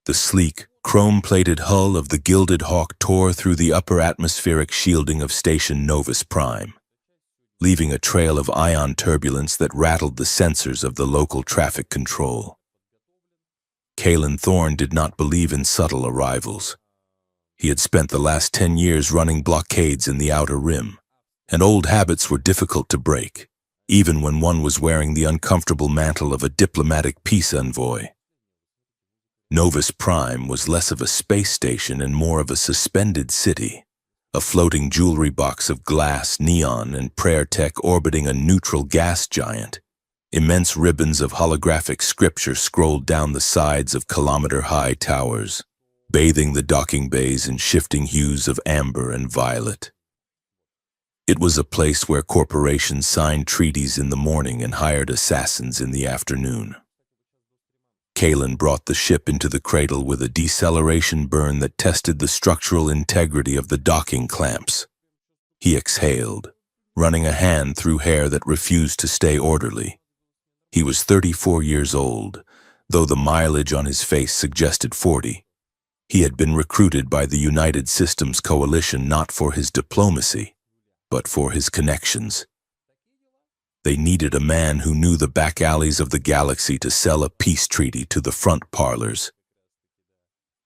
The sleek, chrome-plated hull of the Gilded Hawk tore through the upper atmospheric shielding of Station Novus Prime, leaving a trail of ion turbulence that rattled the sensors of the local traffic control. Kalen Thorne did not believe in subtle arrivals. He had spent the last 10 years running blockades in the Outer Rim, and old habits were difficult to break, even when one was wearing the uncomfortable mantle of a diplomatic peace envoy. Novus Prime was less of a space station and more of a suspended city, a floating jewelry box of glass, neon, and prayer tech orbiting a neutral gas giant. Immense ribbons of holographic scripture scrolled down the sides of kilometer-high towers, bathing the docking bays in shifting hues of amber and violet. It was a place where corporations signed treaties in the morning and hired assassins in the afternoon. Kalen brought the ship into the cradle with a deceleration burn that tested the structural integrity of the docking clamps. He exhaled, running a hand through hair that refused to stay orderly. He was 34 years old, though the mileage on his face suggested 40. He had been recruited by the United Systems Coalition not for his diplomacy, but for his connections. They needed a man who knew the back alleys of the galaxy to sell a peace treaty to the front parlors.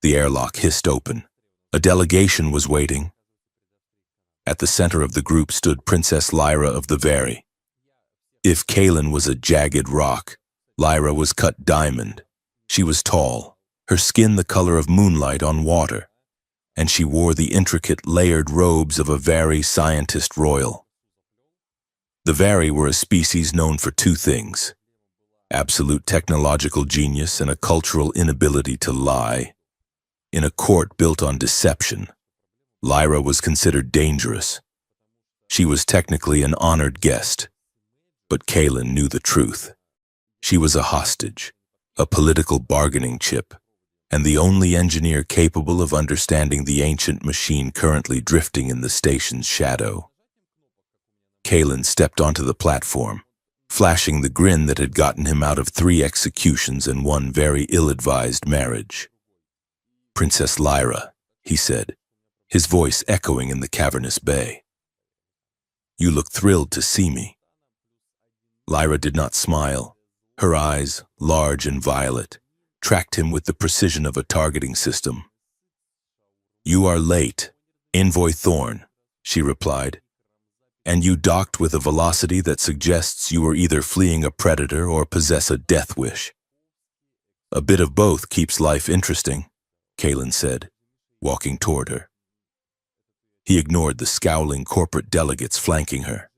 The airlock hissed open. A delegation was waiting. At the center of the group stood Princess Lyra of the Very. If Kalen was a jagged rock, Lyra was cut diamond. She was tall, her skin the color of moonlight on water, and she wore the intricate, layered robes of a Very scientist royal. The Very were a species known for two things: absolute technological genius and a cultural inability to lie. In a court built on deception, Lyra was considered dangerous. She was technically an honored guest, but Kalen knew the truth. She was a hostage, a political bargaining chip, and the only engineer capable of understanding the ancient machine currently drifting in the station's shadow. Kalen stepped onto the platform, flashing the grin that had gotten him out of 3 executions and 1 very ill-advised marriage. "Princess Lyra," he said, his voice echoing in the cavernous bay. "You look thrilled to see me." Lyra did not smile. Her eyes, large and violet, tracked him with the precision of a targeting system. "You are late, Envoy Thorne," she replied, "and you docked with a velocity that suggests you were either fleeing a predator or possess a death wish." "A bit of both keeps life interesting," Kalen said, walking toward her. He ignored the scowling corporate delegates flanking her.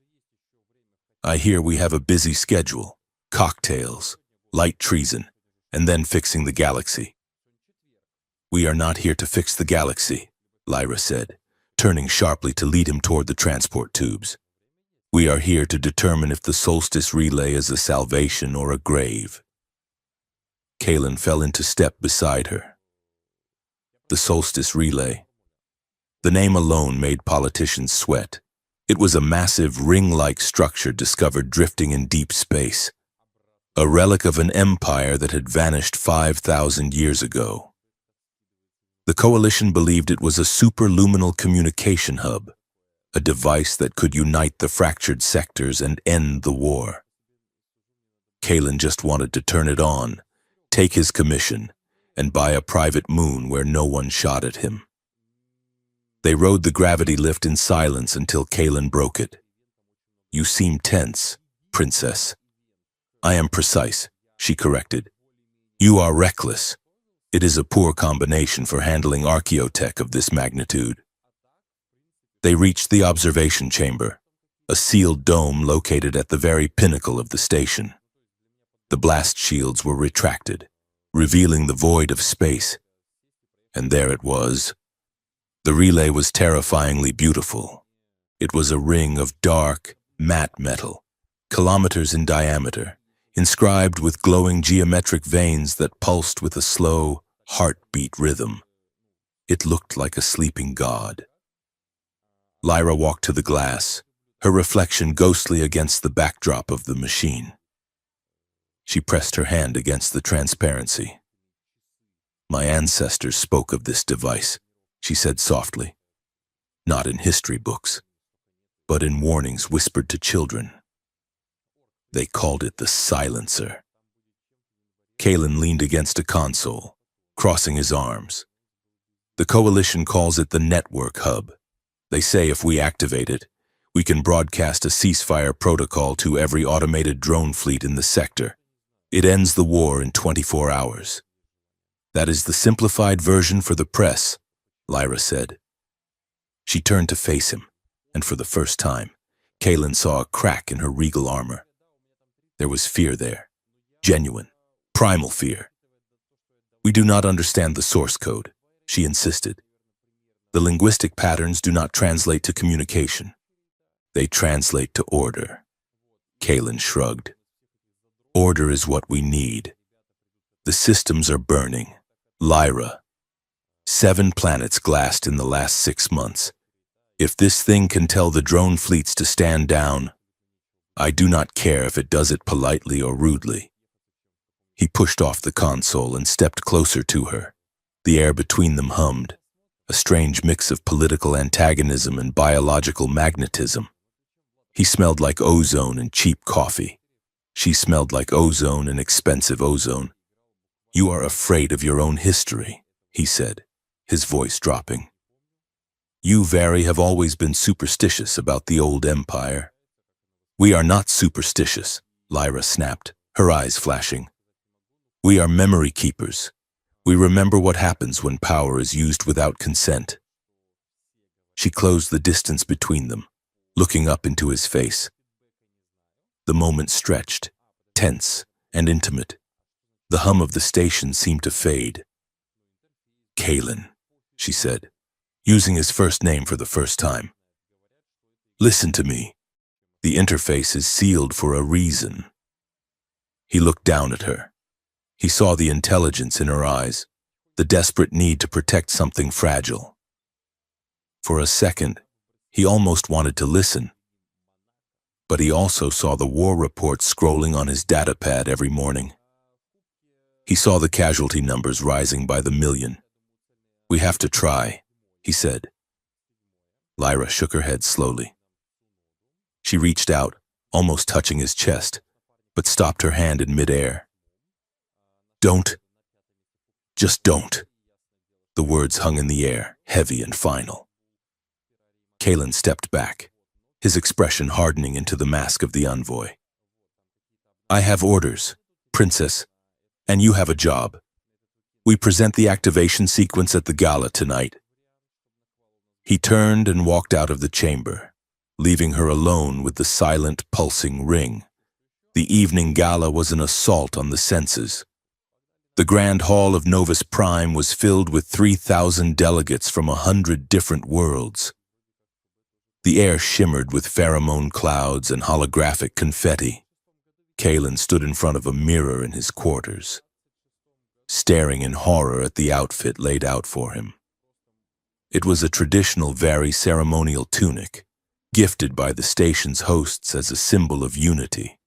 "I hear we have a busy schedule: cocktails, light treason, and then fixing the galaxy." "We are not here to fix the galaxy," Lyra said, turning sharply to lead him toward the transport tubes. "We are here to determine if the solstice relay is a salvation or a grave." Kalen fell into step beside her. The solstice relay. The name alone made politicians sweat. It was a massive ring-like structure discovered drifting in deep space, a relic of an empire that had vanished 5,000 years ago. The Coalition believed it was a superluminal communication hub, a device that could unite the fractured sectors and end the war. Kalen just wanted to turn it on, take his commission, and buy a private moon where no one shot at him. They rode the gravity lift in silence until Kalen broke it. "You seem tense, Princess." "I am precise," she corrected. "You are reckless. It is a poor combination for handling archaeotech of this magnitude." They reached the observation chamber, a sealed dome located at the very pinnacle of the station. The blast shields were retracted, revealing the void of space. And there it was. The relay was terrifyingly beautiful. It was a ring of dark, matte metal, kilometers in diameter, inscribed with glowing geometric veins that pulsed with a slow, heartbeat rhythm. It looked like a sleeping god. Lyra walked to the glass, her reflection ghostly against the backdrop of the machine. She pressed her hand against the transparency. My ancestors spoke of this device, she said softly. Not in history books, but in warnings whispered to children. They called it the silencer. Kalen leaned against a console, crossing his arms. The coalition calls it the network hub. They say if we activate it, we can broadcast a ceasefire protocol to every automated drone fleet in the sector. It ends the war in 24 hours. That is the simplified version for the press, Lyra said. She turned to face him, and for the first time, Kalen saw a crack in her regal armor. There was fear there, genuine, primal fear. We do not understand the source code, she insisted. The linguistic patterns do not translate to communication. They translate to order. Kalen shrugged. Order is what we need. The systems are burning. Lyra. 7 planets glassed in the last 6 months. If this thing can tell the drone fleets to stand down, I do not care if it does it politely or rudely. He pushed off the console and stepped closer to her. The air between them hummed, a strange mix of political antagonism and biological magnetism. He smelled like ozone and cheap coffee. She smelled like ozone and expensive ozone. You are afraid of your own history, he said, his voice dropping. You, Vari, have always been superstitious about the old empire. We are not superstitious, Lyra snapped, her eyes flashing. We are memory keepers. We remember what happens when power is used without consent. She closed the distance between them, looking up into his face. The moment stretched, tense and intimate. The hum of the station seemed to fade. Kalen, she said, using his first name for the first time. Listen to me. The interface is sealed for a reason. He looked down at her. He saw the intelligence in her eyes, the desperate need to protect something fragile. For a second, he almost wanted to listen. But he also saw the war reports scrolling on his datapad every morning. He saw the casualty numbers rising by the million. We have to try, he said. Lyra shook her head slowly. She reached out, almost touching his chest, but stopped her hand in midair. Don't. Just don't. The words hung in the air, heavy and final. Kalen stepped back, his expression hardening into the mask of the envoy. I have orders, Princess, and you have a job. We present the activation sequence at the gala tonight. He turned and walked out of the chamber, leaving her alone with the silent, pulsing ring. The evening gala was an assault on the senses. The grand hall of Novus Prime was filled with 3,000 delegates from 100 different worlds. The air shimmered with pheromone clouds and holographic confetti. Kalen stood in front of a mirror in his quarters, staring in horror at the outfit laid out for him. It was a traditional Vari ceremonial tunic, gifted by the station's hosts as a symbol of unity.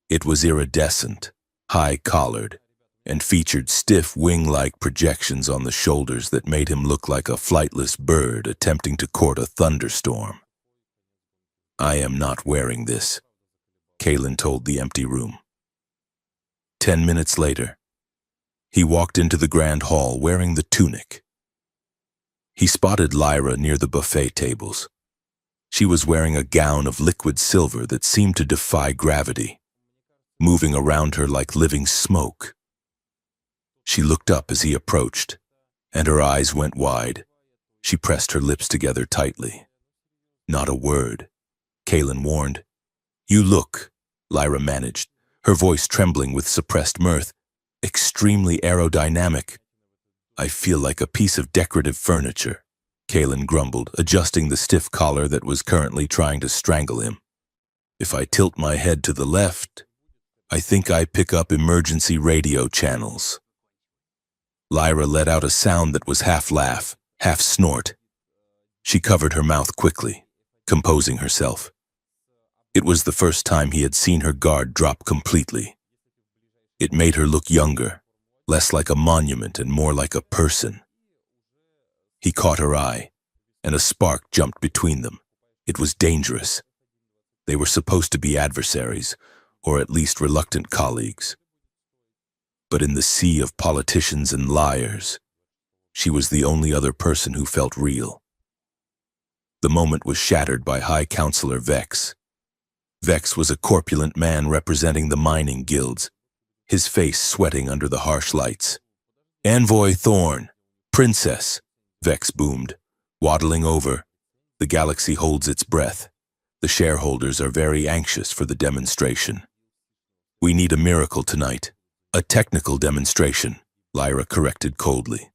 It was iridescent, high-collared, and featured stiff wing-like projections on the shoulders that made him look like a flightless bird attempting to court a thunderstorm. I am not wearing this, Kalen told the empty room. 10 minutes later, he walked into the grand hall wearing the tunic. He spotted Lyra near the buffet tables. She was wearing a gown of liquid silver that seemed to defy gravity, moving around her like living smoke. She looked up as he approached, and her eyes went wide. She pressed her lips together tightly. Not a word. Kalen warned. You look, Lyra managed, her voice trembling with suppressed mirth, extremely aerodynamic. I feel like a piece of decorative furniture, Kalen grumbled, adjusting the stiff collar that was currently trying to strangle him. If I tilt my head to the left, I think I pick up emergency radio channels. Lyra let out a sound that was half laugh, half snort. She covered her mouth quickly, composing herself. It was the first time he had seen her guard drop completely. It made her look younger, less like a monument and more like a person. He caught her eye, and a spark jumped between them. It was dangerous. They were supposed to be adversaries, or at least reluctant colleagues. But in the sea of politicians and liars, she was the only other person who felt real. The moment was shattered by High Counselor Vex. Vex was a corpulent man representing the mining guilds, his face sweating under the harsh lights. "Envoy Thorn, Princess," Vex boomed, waddling over. "The galaxy holds its breath. The shareholders are very anxious for the demonstration." "We need a miracle tonight. A technical demonstration," Lyra corrected coldly.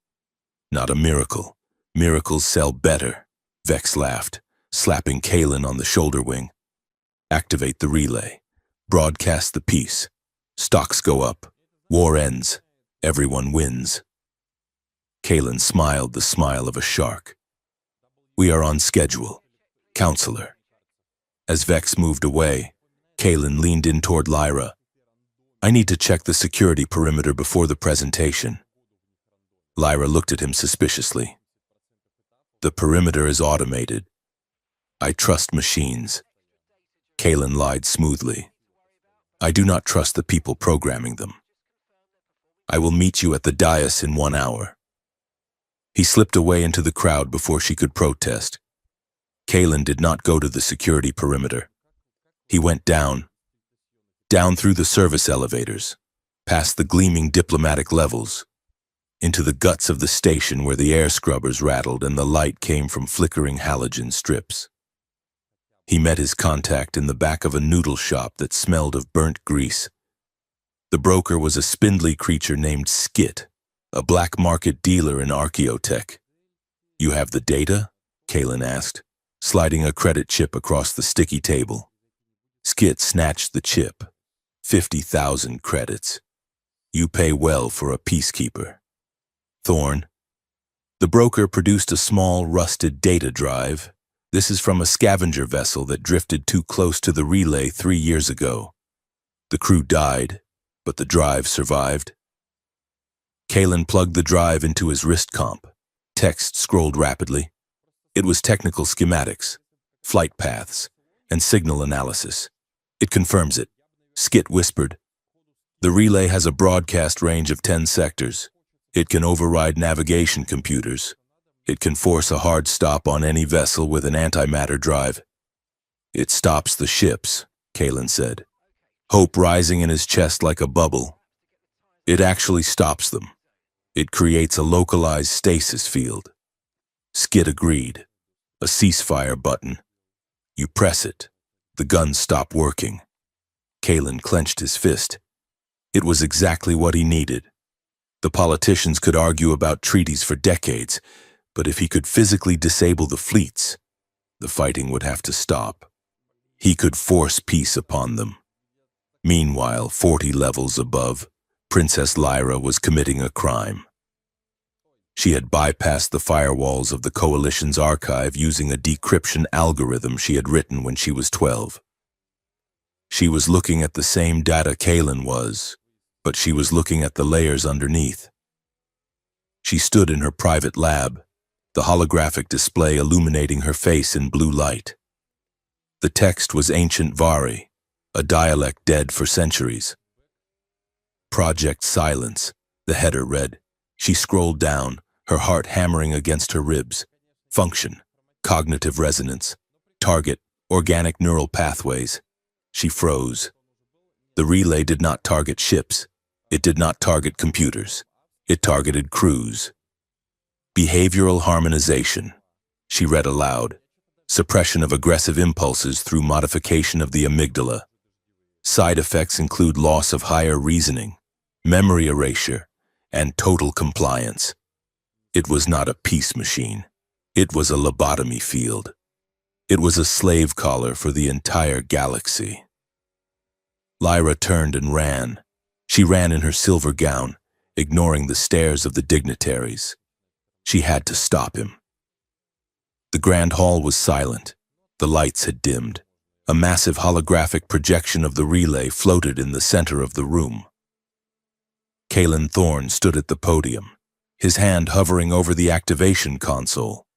"Not a miracle. Miracles sell better," Vex laughed, slapping Kalen on the shoulder wing. "Activate the relay. Broadcast the peace. Stocks go up. War ends. Everyone wins." Kalen smiled the smile of a shark. "We are on schedule, Counselor." As Vex moved away, Kalen leaned in toward Lyra. "I need to check the security perimeter before the presentation." Lyra looked at him suspiciously. "The perimeter is automated. I trust machines." Kalen lied smoothly. "I do not trust the people programming them. I will meet you at the dais in 1 hour." He slipped away into the crowd before she could protest. Kalen did not go to the security perimeter. He went down through the service elevators, past the gleaming diplomatic levels, into the guts of the station where the air scrubbers rattled and the light came from flickering halogen strips. He met his contact in the back of a noodle shop that smelled of burnt grease. The broker was a spindly creature named Skit, a black market dealer in archaeotech. "You have the data?" Kalen asked, sliding a credit chip across the sticky table. Skit snatched the chip. 50,000 credits. "You pay well for a peacekeeper." "Thorn." The broker produced a small, rusted data drive. "This is from a scavenger vessel that drifted too close to the relay 3 years ago. The crew died, but the drive survived." Kalen plugged the drive into his wrist comp. Text scrolled rapidly. It was technical schematics, flight paths, and signal analysis. "It confirms it," Skit whispered. "The relay has a broadcast range of 10 sectors. It can override navigation computers. It can force a hard stop on any vessel with an antimatter drive." "It stops the ships," Kalen said, hope rising in his chest like a bubble. "It actually stops them. It creates a localized stasis field." Skid agreed. "A ceasefire button. You press it. The guns stop working." Kalen clenched his fist. It was exactly what he needed. The politicians could argue about treaties for decades, but if he could physically disable the fleets, the fighting would have to stop. He could force peace upon them. Meanwhile, 40 levels above, Princess Lyra was committing a crime. She had bypassed the firewalls of the Coalition's archive using a decryption algorithm she had written when she was 12. She was looking at the same data Kalen was, but she was looking at the layers underneath. She stood in her private lab, the holographic display illuminating her face in blue light. The text was ancient Vari, a dialect dead for centuries. "Project Silence," the header read. She scrolled down, her heart hammering against her ribs. "Function, cognitive resonance. Target, organic neural pathways." She froze. The relay did not target ships. It did not target computers. It targeted crews. "Behavioral harmonization," she read aloud. "Suppression of aggressive impulses through modification of the amygdala. Side effects include loss of higher reasoning, memory erasure, and total compliance." It was not a peace machine. It was a lobotomy field. It was a slave collar for the entire galaxy. Lyra turned and ran. She ran in her silver gown, ignoring the stares of the dignitaries. She had to stop him. The grand hall was silent. The lights had dimmed. A massive holographic projection of the relay floated in the center of the room. Kalen Thorne stood at the podium, his hand hovering over the activation console.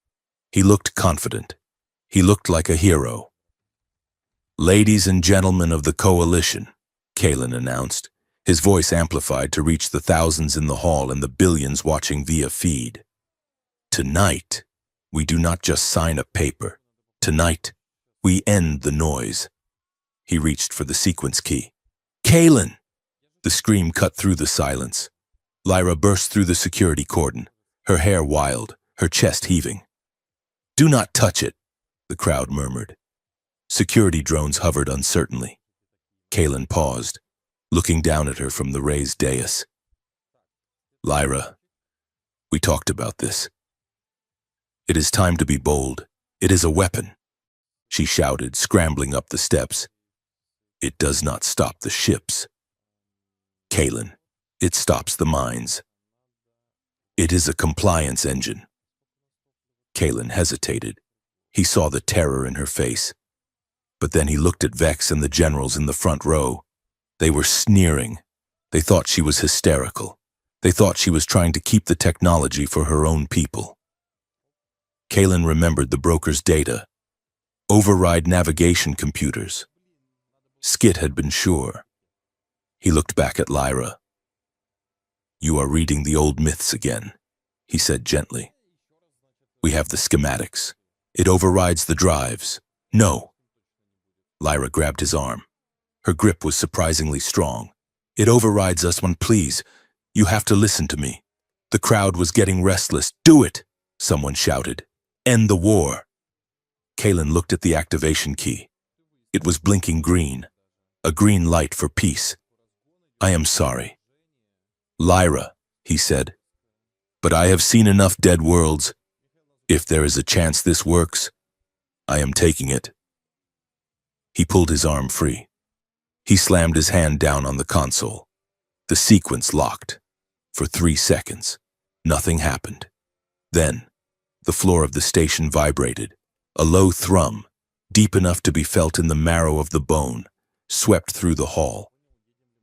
He looked confident. He looked like a hero. "Ladies and gentlemen of the Coalition," Kalen announced, his voice amplified to reach the thousands in the hall and the billions watching via feed. "Tonight, we do not just sign a paper. Tonight, we end the noise." He reached for the sequence key. "Kalen!" The scream cut through the silence. Lyra burst through the security cordon, her hair wild, her chest heaving. "Do not touch it," the crowd murmured. Security drones hovered uncertainly. Kalen paused, looking down at her from the raised dais. "Lyra, we talked about this. It is time to be bold. It is a weapon," she shouted, scrambling up the steps. "It does not stop the ships. Kalen, it stops the minds. It is a compliance engine." Kalen hesitated. He saw the terror in her face. But then he looked at Vex and the generals in the front row. They were sneering. They thought she was hysterical. They thought she was trying to keep the technology for her own people. Kalen remembered the broker's data. Override navigation computers. Skit had been sure. He looked back at Lyra. "You are reading the old myths again," he said gently. "We have the schematics. It overrides the drives. No." Lyra grabbed his arm. Her grip was surprisingly strong. "It overrides us when, please, you have to listen to me." The crowd was getting restless. "Do it!" someone shouted. "End the war." Kalen looked at the activation key. It was blinking green, a green light for peace. "I am sorry." "Lyra," he said, "but I have seen enough dead worlds. If there is a chance this works, I am taking it." He pulled his arm free. He slammed his hand down on the console. The sequence locked. For 3 seconds, nothing happened. Then, the floor of the station vibrated. A low thrum, deep enough to be felt in the marrow of the bone, swept through the hall.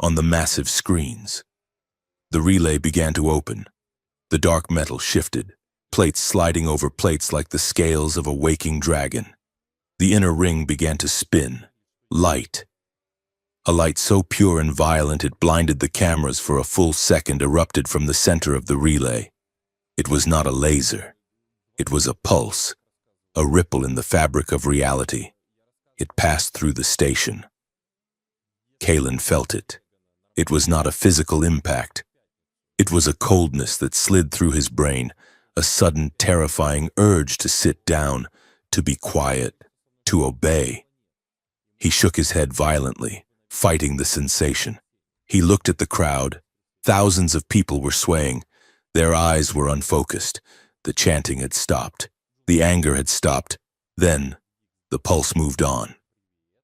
On the massive screens, the relay began to open. The dark metal shifted, plates sliding over plates like the scales of a waking dragon. The inner ring began to spin. Light. A light so pure and violent it blinded the cameras for a full second erupted from the center of the relay. It was not a laser. It was a pulse, a ripple in the fabric of reality. It passed through the station. Kalen felt it. It was not a physical impact. It was a coldness that slid through his brain, a sudden, terrifying urge to sit down, to be quiet, to obey. He shook his head violently, fighting the sensation. He looked at the crowd. Thousands of people were swaying. Their eyes were unfocused. The chanting had stopped. The anger had stopped. Then, the pulse moved on.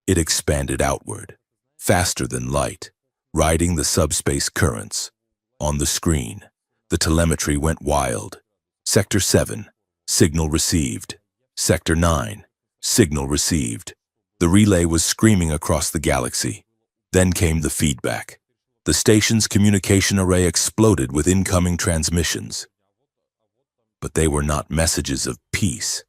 It expanded outward, faster than light, riding the subspace currents. On the screen, the telemetry went wild. Sector 7, signal received. Sector 9, signal received. The relay was screaming across the galaxy. Then came the feedback. The station's communication array exploded with incoming transmissions. But they were not messages of peace.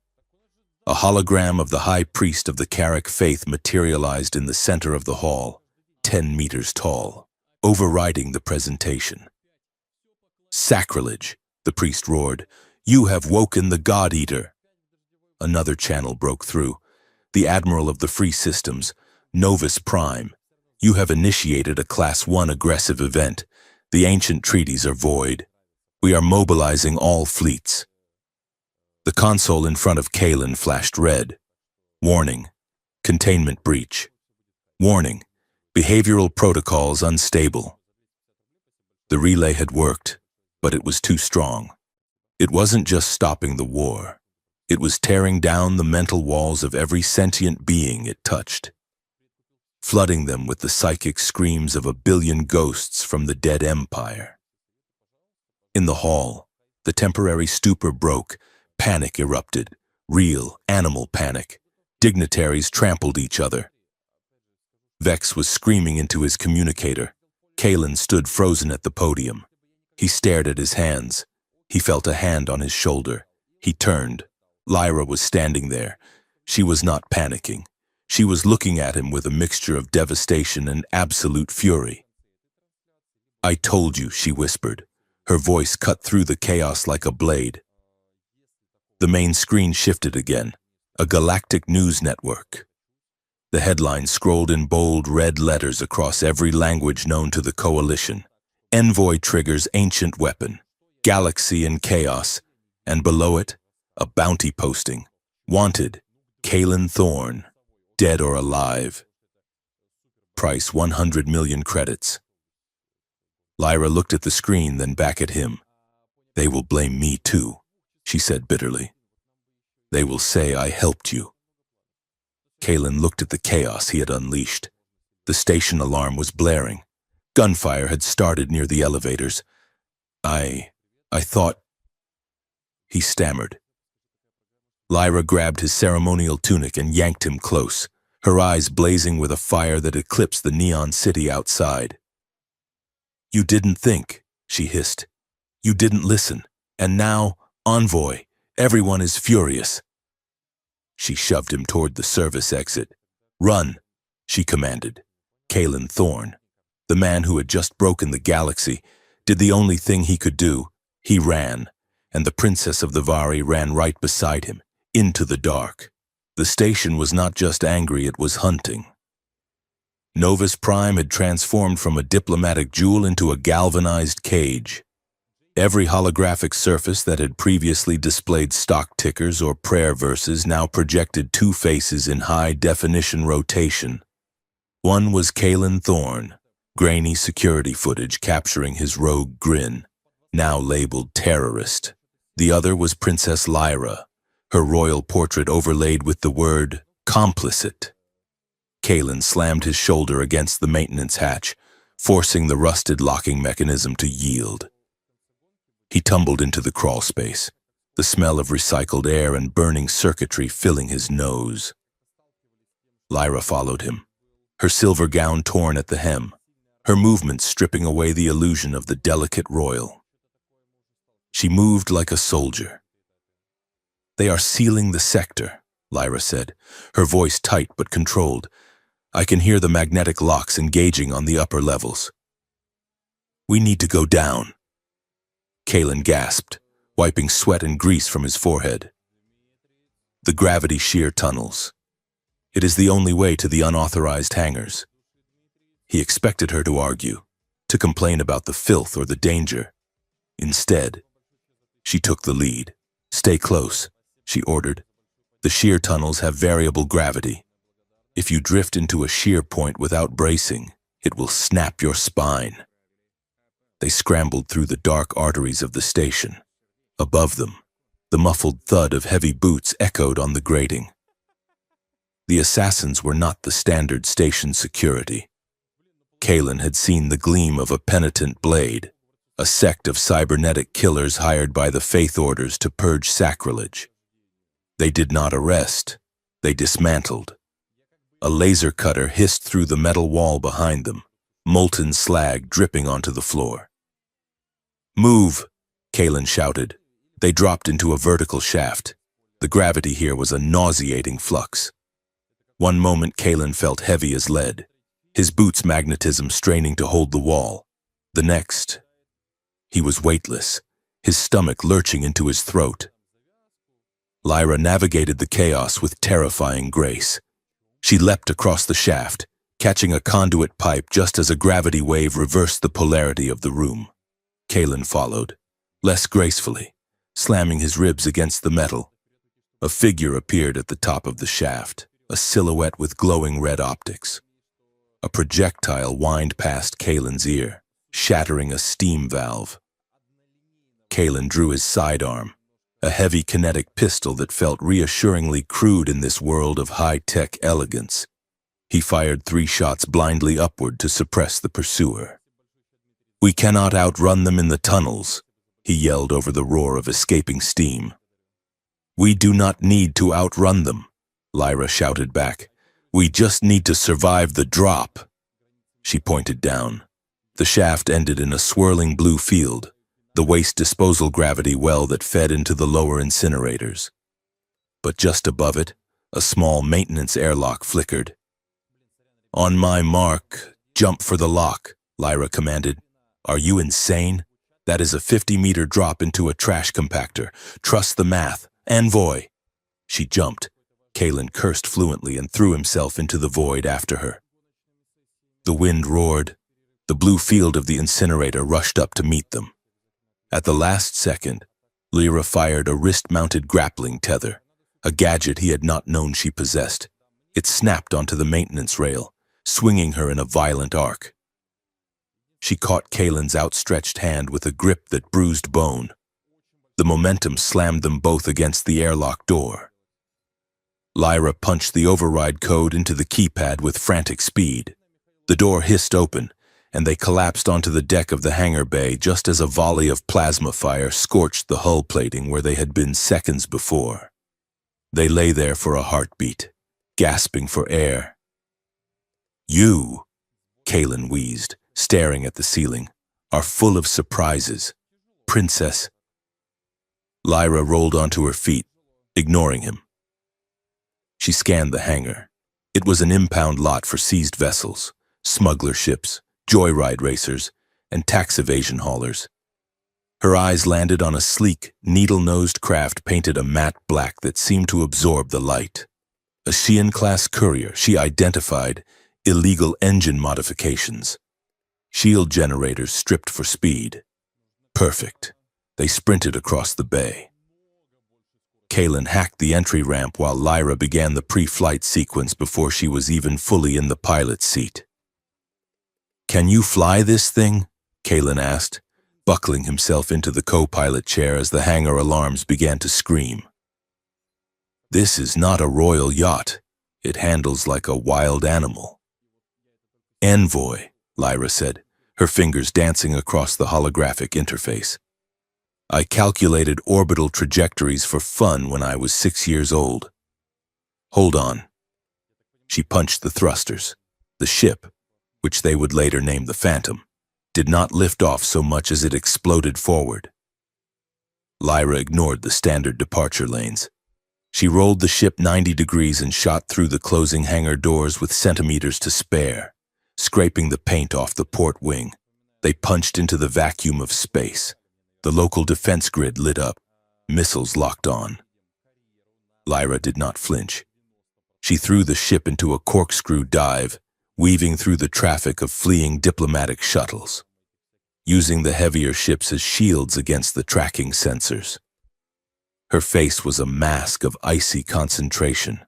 A hologram of the high priest of the Carrick faith materialized in the center of the hall, 10 meters tall, overriding the presentation. "Sacrilege," the priest roared. "You have woken the God-Eater." Another channel broke through. "The Admiral of the Free Systems, Novus Prime, you have initiated a Class 1 aggressive event. The ancient treaties are void. We are mobilizing all fleets." The console in front of Kalen flashed red. "Warning, containment breach. Warning, behavioral protocols unstable." The relay had worked, but it was too strong. It wasn't just stopping the war. It was tearing down the mental walls of every sentient being it touched, flooding them with the psychic screams of a billion ghosts from the dead empire. In the hall, the temporary stupor broke. Panic erupted. Real, animal panic. Dignitaries trampled each other. Vex was screaming into his communicator. Kalen stood frozen at the podium. He stared at his hands. He felt a hand on his shoulder. He turned. Lyra was standing there. She was not panicking. She was looking at him with a mixture of devastation and absolute fury. "I told you," she whispered. Her voice cut through the chaos like a blade. The main screen shifted again. A galactic news network. The headline scrolled in bold red letters across every language known to the Coalition. "Envoy triggers ancient weapon. Galaxy in chaos." And below it, a bounty posting. "Wanted, Kalen Thorne, dead or alive. Price 100 million credits." Lyra looked at the screen, then back at him. "They will blame me too," she said bitterly. "They will say I helped you." Kalen looked at the chaos he had unleashed. The station alarm was blaring. Gunfire had started near the elevators. I thought..." He stammered. Lyra grabbed his ceremonial tunic and yanked him close, her eyes blazing with a fire that eclipsed the neon city outside. "You didn't think," she hissed. "You didn't listen. And now, Envoy, everyone is furious." She shoved him toward the service exit. "Run," she commanded. Kalen Thorne, the man who had just broken the galaxy, did the only thing he could do. He ran, and the Princess of the Vari ran right beside him, into the dark. The station was not just angry, it was hunting. Novus Prime had transformed from a diplomatic jewel into a galvanized cage. Every holographic surface that had previously displayed stock tickers or prayer verses now projected two faces in high-definition rotation. One was Kalen Thorne, grainy security footage capturing his rogue grin, now labeled terrorist. The other was Princess Lyra, her royal portrait overlaid with the word complicit. Kalen slammed his shoulder against the maintenance hatch, forcing the rusted locking mechanism to yield. He tumbled into the crawl space, the smell of recycled air and burning circuitry filling his nose. Lyra followed him, her silver gown torn at the hem, her movements stripping away the illusion of the delicate royal. She moved like a soldier. "They are sealing the sector," Lyra said, her voice tight but controlled. "I can hear the magnetic locks engaging on the upper levels. We need to go down." Kalen gasped, wiping sweat and grease from his forehead. "The gravity shear tunnels. It is the only way to the unauthorized hangars." He expected her to argue, to complain about the filth or the danger. Instead, she took the lead. "Stay close," she ordered. "The shear tunnels have variable gravity. If you drift into a shear point without bracing, it will snap your spine." They scrambled through the dark arteries of the station. Above them, the muffled thud of heavy boots echoed on the grating. The assassins were not the standard station security. Kalen had seen the gleam of a penitent blade, a sect of cybernetic killers hired by the faith orders to purge sacrilege. They did not arrest, they dismantled. A laser cutter hissed through the metal wall behind them, molten slag dripping onto the floor. "Move!" Kalen shouted. They dropped into a vertical shaft. The gravity here was a nauseating flux. One moment Kalen felt heavy as lead, his boots' magnetism straining to hold the wall. The next, he was weightless, his stomach lurching into his throat. Lyra navigated the chaos with terrifying grace. She leapt across the shaft, catching a conduit pipe just as a gravity wave reversed the polarity of the room. Kalen followed, less gracefully, slamming his ribs against the metal. A figure appeared at the top of the shaft, a silhouette with glowing red optics. A projectile whined past Kalen's ear, shattering a steam valve. Kalen drew his sidearm, a heavy kinetic pistol that felt reassuringly crude in this world of high-tech elegance. He fired 3 shots blindly upward to suppress the pursuer. "We cannot outrun them in the tunnels," he yelled over the roar of escaping steam. "We do not need to outrun them," Lyra shouted back. "We just need to survive the drop." She pointed down. The shaft ended in a swirling blue field, the waste disposal gravity well that fed into the lower incinerators. But just above it, a small maintenance airlock flickered. "On my mark, jump for the lock," Lyra commanded. "Are you insane? That is a 50-meter drop into a trash compactor. Trust the math. Envoy." She jumped. Kalen cursed fluently and threw himself into the void after her. The wind roared. The blue field of the incinerator rushed up to meet them. At the last second, Lyra fired a wrist-mounted grappling tether, a gadget he had not known she possessed. It snapped onto the maintenance rail, swinging her in a violent arc. She caught Kalen's outstretched hand with a grip that bruised bone. The momentum slammed them both against the airlock door. Lyra punched the override code into the keypad with frantic speed. The door hissed open, and they collapsed onto the deck of the hangar bay just as a volley of plasma fire scorched the hull plating where they had been seconds before. They lay there for a heartbeat, gasping for air. "You," Kalen wheezed, staring at the ceiling, "are full of surprises. Princess." Lyra rolled onto her feet, ignoring him. She scanned the hangar. It was an impound lot for seized vessels, smuggler ships, joyride racers, and tax evasion haulers. Her eyes landed on a sleek, needle-nosed craft painted a matte black that seemed to absorb the light. A Xian-class courier, she identified illegal engine modifications. Shield generators stripped for speed. Perfect. They sprinted across the bay. Kalen hacked the entry ramp while Lyra began the pre-flight sequence before she was even fully in the pilot's seat. "Can you fly this thing?" Kalen asked, buckling himself into the co-pilot chair as the hangar alarms began to scream. "This is not a royal yacht. It handles like a wild animal." "Envoy," Lyra said, her fingers dancing across the holographic interface. "I calculated orbital trajectories for fun when I was 6 years old. Hold on." She punched the thrusters. The ship, which they would later name the Phantom, did not lift off so much as it exploded forward. Lyra ignored the standard departure lanes. She rolled the ship 90 degrees and shot through the closing hangar doors with centimeters to spare, scraping the paint off the port wing. They punched into the vacuum of space. The local defense grid lit up. Missiles locked on. Lyra did not flinch. She threw the ship into a corkscrew dive, weaving through the traffic of fleeing diplomatic shuttles, using the heavier ships as shields against the tracking sensors. Her face was a mask of icy concentration,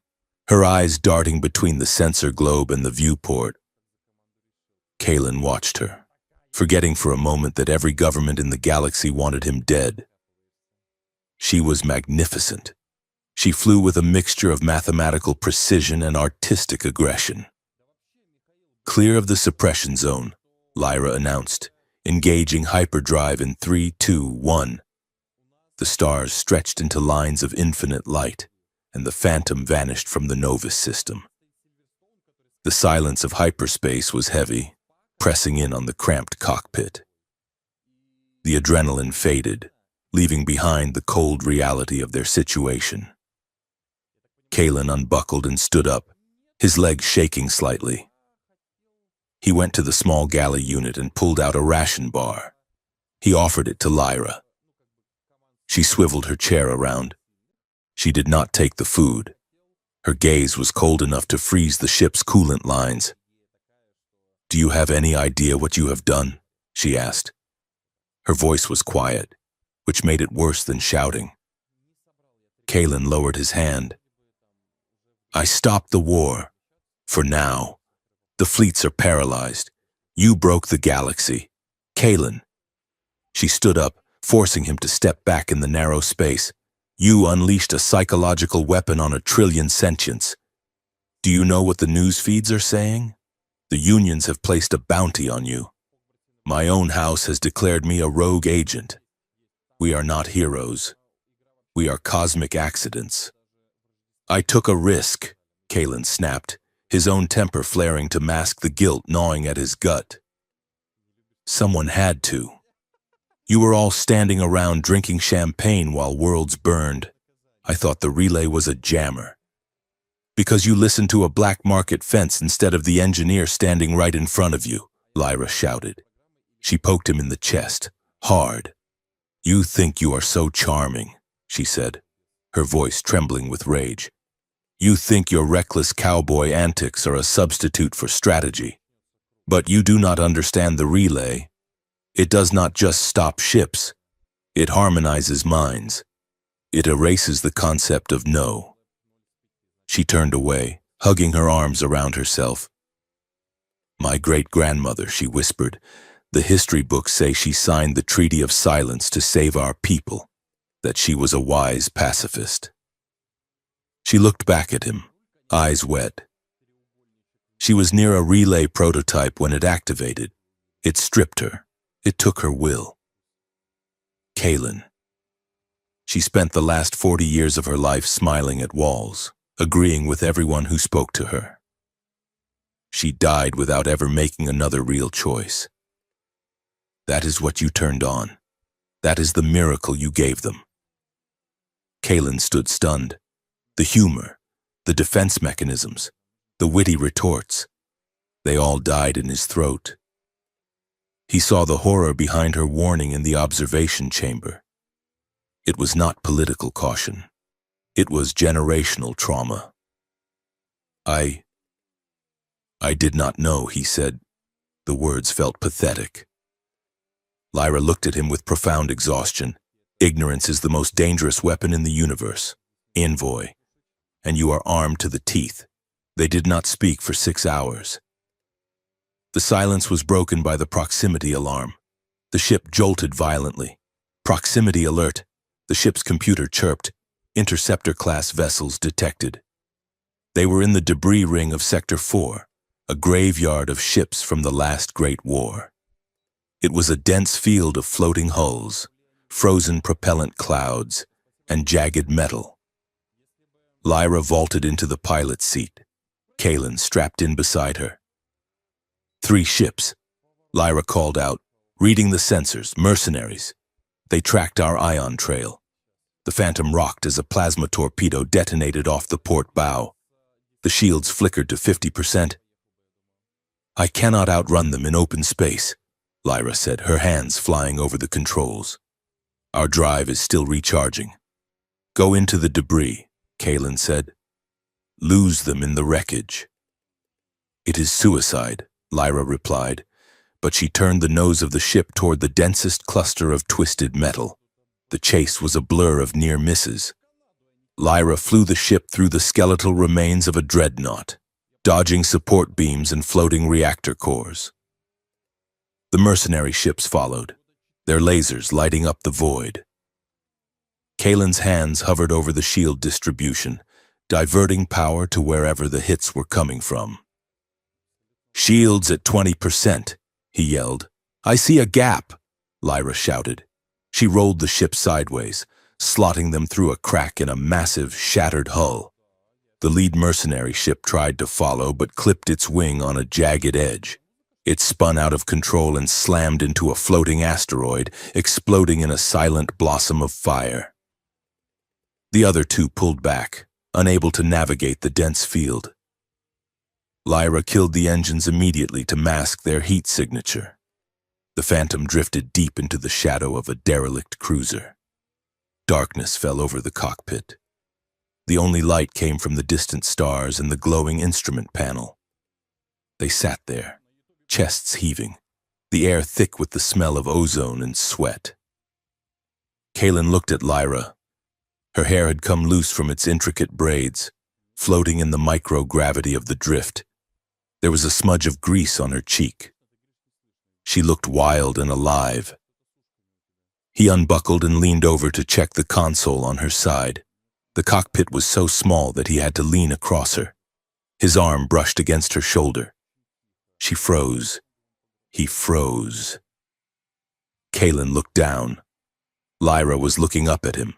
her eyes darting between the sensor globe and the viewport. Kalen watched her, forgetting for a moment that every government in the galaxy wanted him dead. She was magnificent. She flew with a mixture of mathematical precision and artistic aggression. "Clear of the suppression zone," Lyra announced, engaging hyperdrive in 3, 2, 1. The stars stretched into lines of infinite light, and the Phantom vanished from the Novus system. The silence of hyperspace was heavy, pressing in on the cramped cockpit. The adrenaline faded, leaving behind the cold reality of their situation. Kalen unbuckled and stood up, his legs shaking slightly. He went to the small galley unit and pulled out a ration bar. He offered it to Lyra. She swiveled her chair around. She did not take the food. Her gaze was cold enough to freeze the ship's coolant lines. "Do you have any idea what you have done?" she asked. Her voice was quiet, which made it worse than shouting. Kalen lowered his hand. "I stopped the war. For now. The fleets are paralyzed. You broke the galaxy. Kalen." She stood up, forcing him to step back in the narrow space. "You unleashed a psychological weapon on 1,000,000,000,000 sentients. Do you know what the news feeds are saying? The unions have placed a bounty on you. My own house has declared me a rogue agent. We are not heroes. We are cosmic accidents." "I took a risk," Kalen snapped, his own temper flaring to mask the guilt gnawing at his gut. "Someone had to. You were all standing around drinking champagne while worlds burned. I thought the relay was a jammer. Because you listened to a black market fence instead of the engineer standing right in front of you, Lyra shouted. She poked him in the chest, hard. You think you are so charming, she said, her voice trembling with rage. You think your reckless cowboy antics are a substitute for strategy. But you do not understand the relay. It does not just stop ships. It harmonizes minds. It erases the concept of no. She turned away, hugging her arms around herself. My great-grandmother, she whispered. The history books say she signed the Treaty of Silence to save our people, that she was a wise pacifist. She looked back at him, eyes wet. She was near a relay prototype when it activated. It stripped her. It took her will. Kaylin. She spent the last 40 years of her life smiling at walls, agreeing with everyone who spoke to her. She died without ever making another real choice. That is what you turned on. That is the miracle you gave them. Kaylin stood stunned. The humor, the defense mechanisms, the witty retorts, they all died in his throat. He saw the horror behind her warning in the observation chamber. It was not political caution. It was generational trauma. I did not know, he said. The words felt pathetic. Lyra looked at him with profound exhaustion. Ignorance is the most dangerous weapon in the universe. Envoy. And you are armed to the teeth. They did not speak for 6 hours. The silence was broken by the proximity alarm. The ship jolted violently. Proximity alert. The ship's computer chirped. Interceptor-class vessels detected. They were in the debris ring of Sector 4, a graveyard of ships from the last Great War. It was a dense field of floating hulls, frozen propellant clouds, and jagged metal. Lyra vaulted into the pilot's seat. Kaylin strapped in beside her. 3 ships, Lyra called out, reading the sensors, mercenaries. They tracked our ion trail. The Phantom rocked as a plasma torpedo detonated off the port bow. The shields flickered to 50%. I cannot outrun them in open space, Lyra said, her hands flying over the controls. Our drive is still recharging. Go into the debris, Kaylin said. Lose them in the wreckage. It is suicide, Lyra replied, but she turned the nose of the ship toward the densest cluster of twisted metal. The chase was a blur of near misses. Lyra flew the ship through the skeletal remains of a dreadnought, dodging support beams and floating reactor cores. The mercenary ships followed, their lasers lighting up the void. Kaylin's hands hovered over the shield distribution, diverting power to wherever the hits were coming from. Shields at 20%, he yelled. I see a gap, Lyra shouted. She rolled the ship sideways, slotting them through a crack in a massive, shattered hull. The lead mercenary ship tried to follow, but clipped its wing on a jagged edge. It spun out of control and slammed into a floating asteroid, exploding in a silent blossom of fire. The other 2 pulled back, unable to navigate the dense field. Lyra killed the engines immediately to mask their heat signature. The Phantom drifted deep into the shadow of a derelict cruiser. Darkness fell over the cockpit. The only light came from the distant stars and the glowing instrument panel. They sat there, chests heaving, the air thick with the smell of ozone and sweat. Kaylin looked at Lyra. Her hair had come loose from its intricate braids, floating in the microgravity of the drift. There was a smudge of grease on her cheek. She looked wild and alive. He unbuckled and leaned over to check the console on her side. The cockpit was so small that he had to lean across her. His arm brushed against her shoulder. She froze. He froze. Kaylin looked down. Lyra was looking up at him.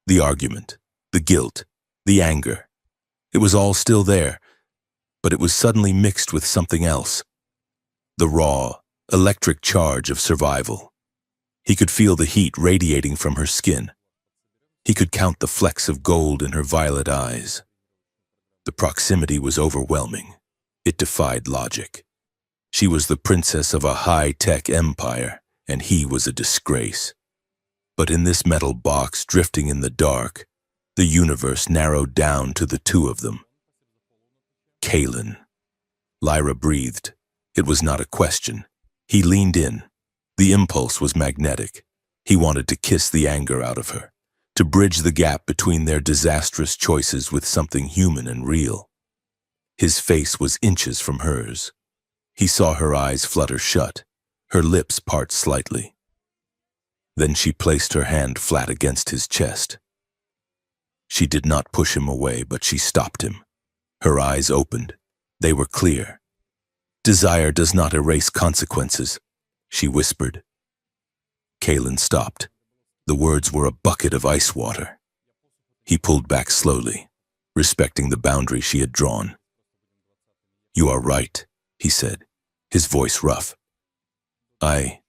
The argument, the guilt, the anger. It was all still there, but it was suddenly mixed with something else. The raw, electric charge of survival. He could feel the heat radiating from her skin. He could count the flecks of gold in her violet eyes. The proximity was overwhelming. It defied logic. She was the princess of a high-tech empire, and he was a disgrace. But in this metal box drifting in the dark, the universe narrowed down to the two of them. Kaelin. Lyra breathed. It was not a question. He leaned in. The impulse was magnetic. He wanted to kiss the anger out of her, to bridge the gap between their disastrous choices with something human and real. His face was inches from hers. He saw her eyes flutter shut, her lips part slightly. Then she placed her hand flat against his chest. She did not push him away, but she stopped him. Her eyes opened. They were clear. "Desire does not erase consequences," she whispered. Kaelin stopped. The words were a bucket of ice water. He pulled back slowly, respecting the boundary she had drawn. "You are right," he said, his voice rough. I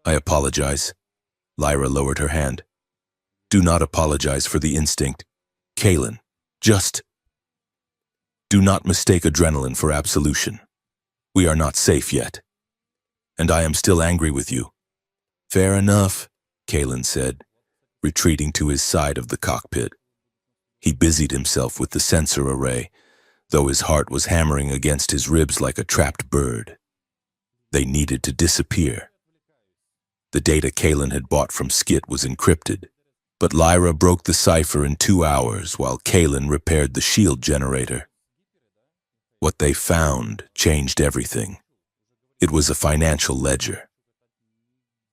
apologize." Lyra lowered her hand. "Do not apologize for the instinct. Kaelin, just do not mistake adrenaline for absolution. We are not safe yet. And I am still angry with you." "Fair enough," Kaelin said, retreating to his side of the cockpit. He busied himself with the sensor array, though his heart was hammering against his ribs like a trapped bird. They needed to disappear. The data Kaelin had bought from Skit was encrypted, but Lyra broke the cipher in 2 hours while Kaelin repaired the shield generator. What they found changed everything. It was a financial ledger.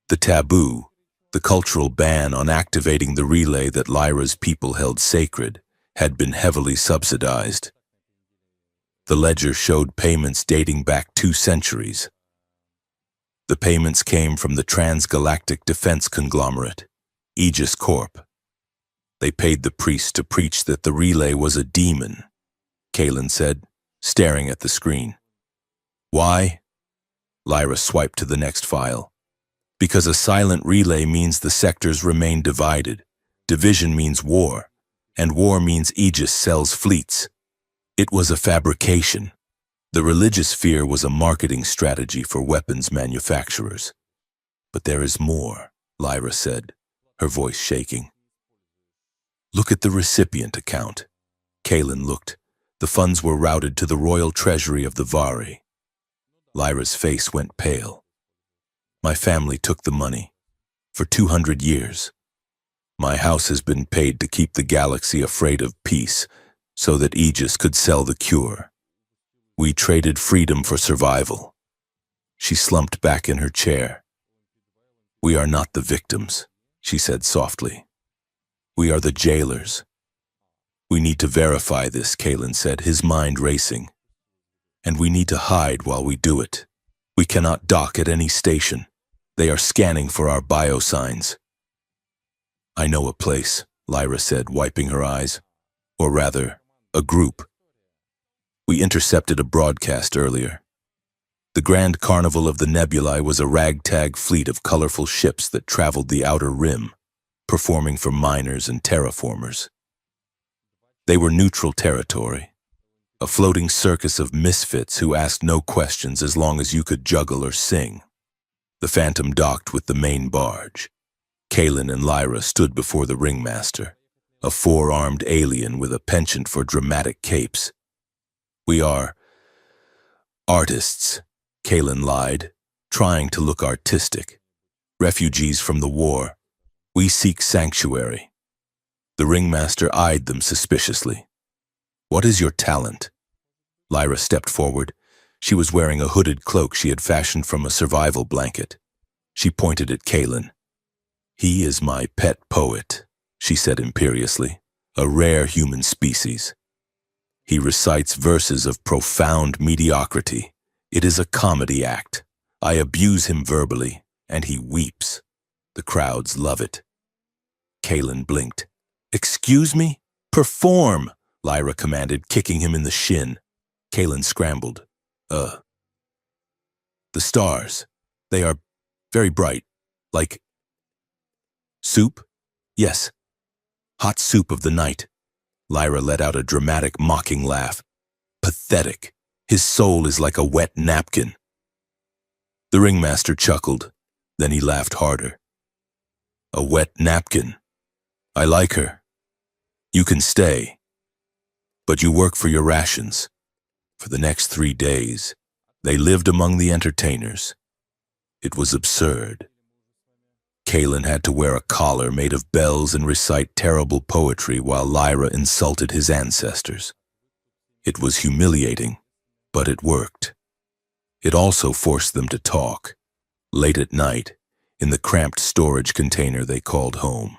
The taboo, the cultural ban on activating the relay that Lyra's people held sacred, had been heavily subsidized. The ledger showed payments dating back 2 centuries. The payments came from the transgalactic defense conglomerate, Aegis Corp. They paid the priest to preach that the relay was a demon, Kaelin said, staring at the screen. "Why?" Lyra swiped to the next file. "Because a silent relay means the sectors remain divided. Division means war, and war means Aegis sells fleets. It was a fabrication. The religious fear was a marketing strategy for weapons manufacturers. But there is more," Lyra said, her voice shaking. "Look at the recipient account." Kaelin looked. The funds were routed to the royal treasury of the Vari. Lyra's face went pale. "My family took the money. For 200 years. My house has been paid to keep the galaxy afraid of peace, so that Aegis could sell the cure. We traded freedom for survival." She slumped back in her chair. "We are not the victims," she said softly. "We are the jailers." "We need to verify this," Kaelin said, his mind racing. "And we need to hide while we do it. We cannot dock at any station. They are scanning for our biosigns." "I know a place," Lyra said, wiping her eyes. "Or rather, a group. We intercepted a broadcast earlier. The Grand Carnival of the Nebulae was a ragtag fleet of colorful ships that traveled the outer rim, performing for miners and terraformers. They were neutral territory, a floating circus of misfits who asked no questions as long as you could juggle or sing. The Phantom docked with the main barge. Kaelin and Lyra stood before the ringmaster, a 4-armed alien with a penchant for dramatic capes. "We are artists," Kaelin lied, trying to look artistic. "Refugees from the war. We seek sanctuary." The ringmaster eyed them suspiciously. "What is your talent?" Lyra stepped forward. She was wearing a hooded cloak she had fashioned from a survival blanket. She pointed at Kaelin. "He is my pet poet," she said imperiously, "a rare human species. He recites verses of profound mediocrity. It is a comedy act. I abuse him verbally, and he weeps. The crowds love it." Kaelin blinked. "Excuse me? Perform!" Lyra commanded, kicking him in the shin. Kaelin scrambled. The stars. They are very bright, Like soup? Yes. Hot soup of the night. Lyra let out a dramatic, mocking laugh. Pathetic. His soul is like a wet napkin. The ringmaster chuckled. Then he laughed harder. A wet napkin. I like her. You can stay. But you work for your rations. For the next 3 days, they lived among the entertainers. It was absurd. Kalen had to wear a collar made of bells and recite terrible poetry while Lyra insulted his ancestors. It was humiliating, but it worked. It also forced them to talk, late at night, in the cramped storage container they called home.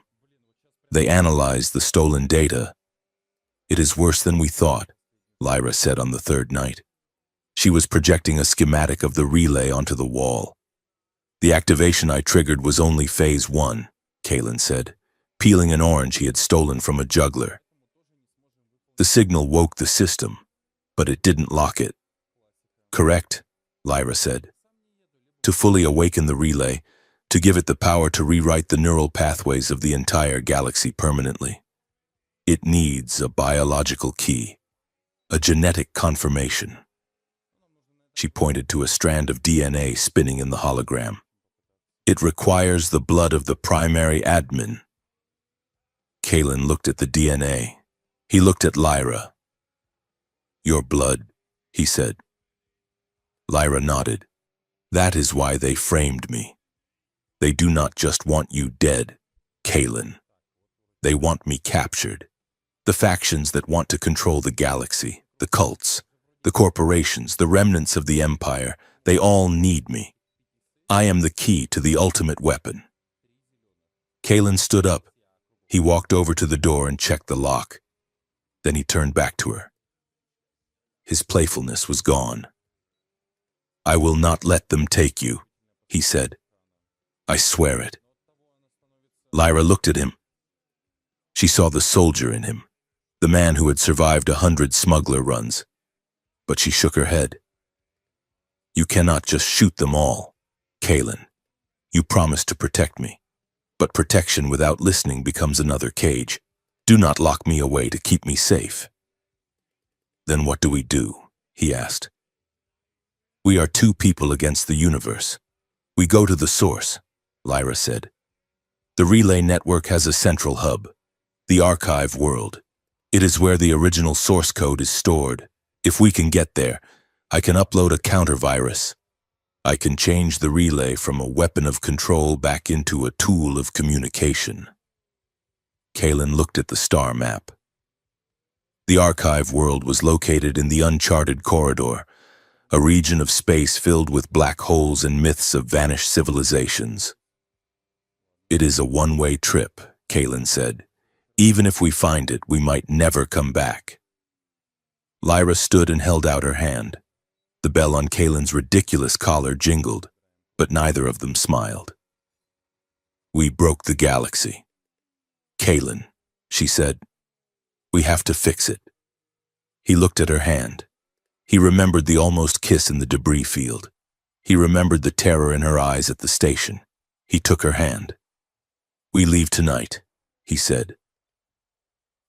They analyzed the stolen data. It is worse than we thought, Lyra said on the 3rd night. She was projecting a schematic of the relay onto the wall. The activation I triggered was only phase 1, Kalen said, peeling an orange he had stolen from a juggler. The signal woke the system, but it didn't lock it. Correct, Lyra said. To fully awaken the relay, to give it the power to rewrite the neural pathways of the entire galaxy permanently. It needs a biological key, a genetic confirmation. She pointed to a strand of DNA spinning in the hologram. It requires the blood of the primary admin. Kalen looked at the DNA. He looked at Lyra. Your blood, he said. Lyra nodded. That is why they framed me. They do not just want you dead, Kalen. They want me captured. The factions that want to control the galaxy, the cults, the corporations, the remnants of the empire, they all need me. I am the key to the ultimate weapon. Kalen stood up. He walked over to the door and checked the lock. Then he turned back to her. His playfulness was gone. I will not let them take you, he said. I swear it. Lyra looked at him. She saw the soldier in him, the man who had survived 100 smuggler runs. But she shook her head. You cannot just shoot them all, Kalen. You promised to protect me. But protection without listening becomes another cage. Do not lock me away to keep me safe. Then what do we do? He asked. We are 2 people against the universe. We go to the source, Lyra said. The relay network has a central hub, the archive world. It is where the original source code is stored. If we can get there, I can upload a counter-virus. I can change the relay from a weapon of control back into a tool of communication. Kalen looked at the star map. The archive world was located in the uncharted corridor, a region of space filled with black holes and myths of vanished civilizations. It is a one-way trip, Kalen said. Even if we find it, we might never come back. Lyra stood and held out her hand. The bell on Kalen's ridiculous collar jingled, but neither of them smiled. We broke the galaxy. Kalen, she said, we have to fix it. He looked at her hand. He remembered the almost kiss in the debris field. He remembered the terror in her eyes at the station. He took her hand. We leave tonight, he said.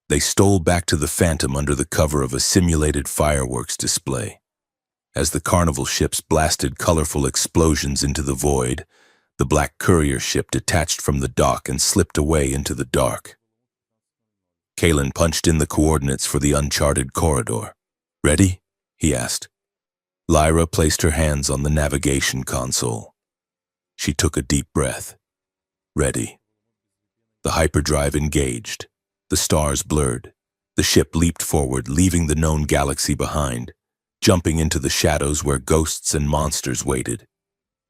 They stole back to the Phantom under the cover of a simulated fireworks display. As the carnival ships blasted colorful explosions into the void, the black courier ship detached from the dock and slipped away into the dark. Kalen punched in the coordinates for the uncharted corridor. Ready? He asked. Lyra placed her hands on the navigation console. She took a deep breath. Ready. The hyperdrive engaged. The stars blurred. The ship leaped forward, leaving the known galaxy behind, jumping into the shadows where ghosts and monsters waited.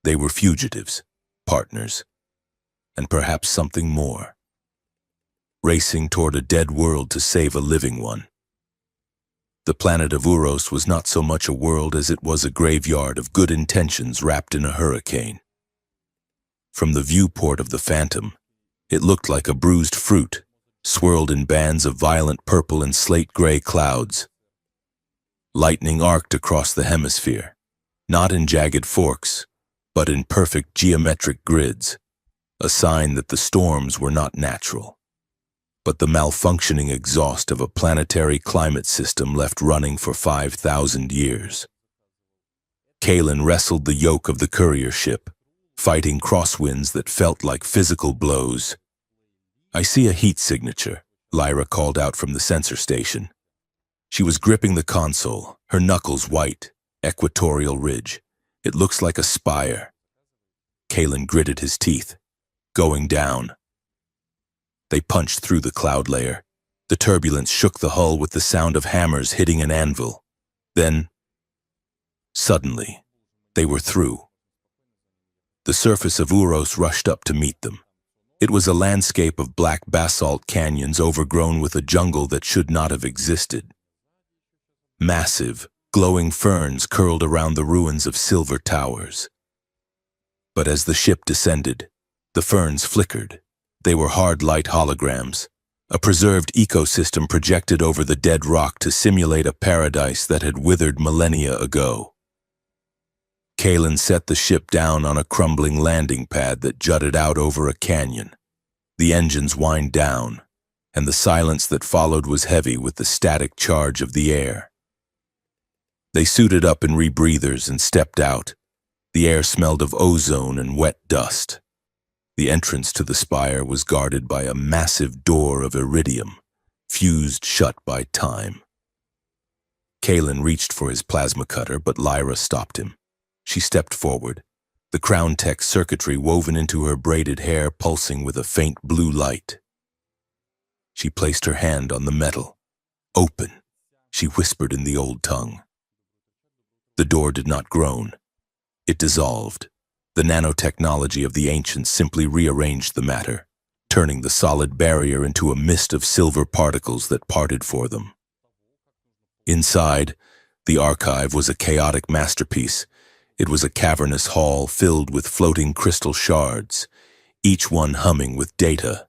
They were fugitives, partners, and perhaps something more. Racing toward a dead world to save a living one. The planet of Uros was not so much a world as it was a graveyard of good intentions wrapped in a hurricane. From the viewport of the Phantom, it looked like a bruised fruit, swirled in bands of violent purple and slate-gray clouds. Lightning arced across the hemisphere, not in jagged forks, but in perfect geometric grids. a sign that the storms were not natural, but the malfunctioning exhaust of a planetary climate system left running for 5,000 years. Kalen wrestled the yoke of the courier ship, fighting crosswinds that felt like physical blows. "I see a heat signature," Lyra called out from the sensor station. She was gripping the console, her knuckles white, equatorial ridge. "It looks like a spire." Kalen gritted his teeth. "Going down." They punched through the cloud layer. The turbulence shook the hull with the sound of hammers hitting an anvil. Then, suddenly, they were through. The surface of Uros rushed up to meet them. It was a landscape of black basalt canyons overgrown with a jungle that should not have existed. Massive, glowing ferns curled around the ruins of silver towers. But as the ship descended, the ferns flickered. They were hard light holograms, a preserved ecosystem projected over the dead rock to simulate a paradise that had withered millennia ago. Kalen set the ship down on a crumbling landing pad that jutted out over a canyon. The engines whined down, and the silence that followed was heavy with the static charge of the air. They suited up in rebreathers and stepped out. The air smelled of ozone and wet dust. The entrance to the spire was guarded by a massive door of iridium, fused shut by time. Kalen reached for his plasma cutter, but Lyra stopped him. She stepped forward, the crown tech circuitry woven into her braided hair pulsing with a faint blue light. She placed her hand on the metal. "Open," she whispered in the old tongue. The door did not groan. It dissolved. The nanotechnology of the ancients simply rearranged the matter, turning the solid barrier into a mist of silver particles that parted for them. Inside, the archive was a chaotic masterpiece. It was a cavernous hall filled with floating crystal shards, each one humming with data.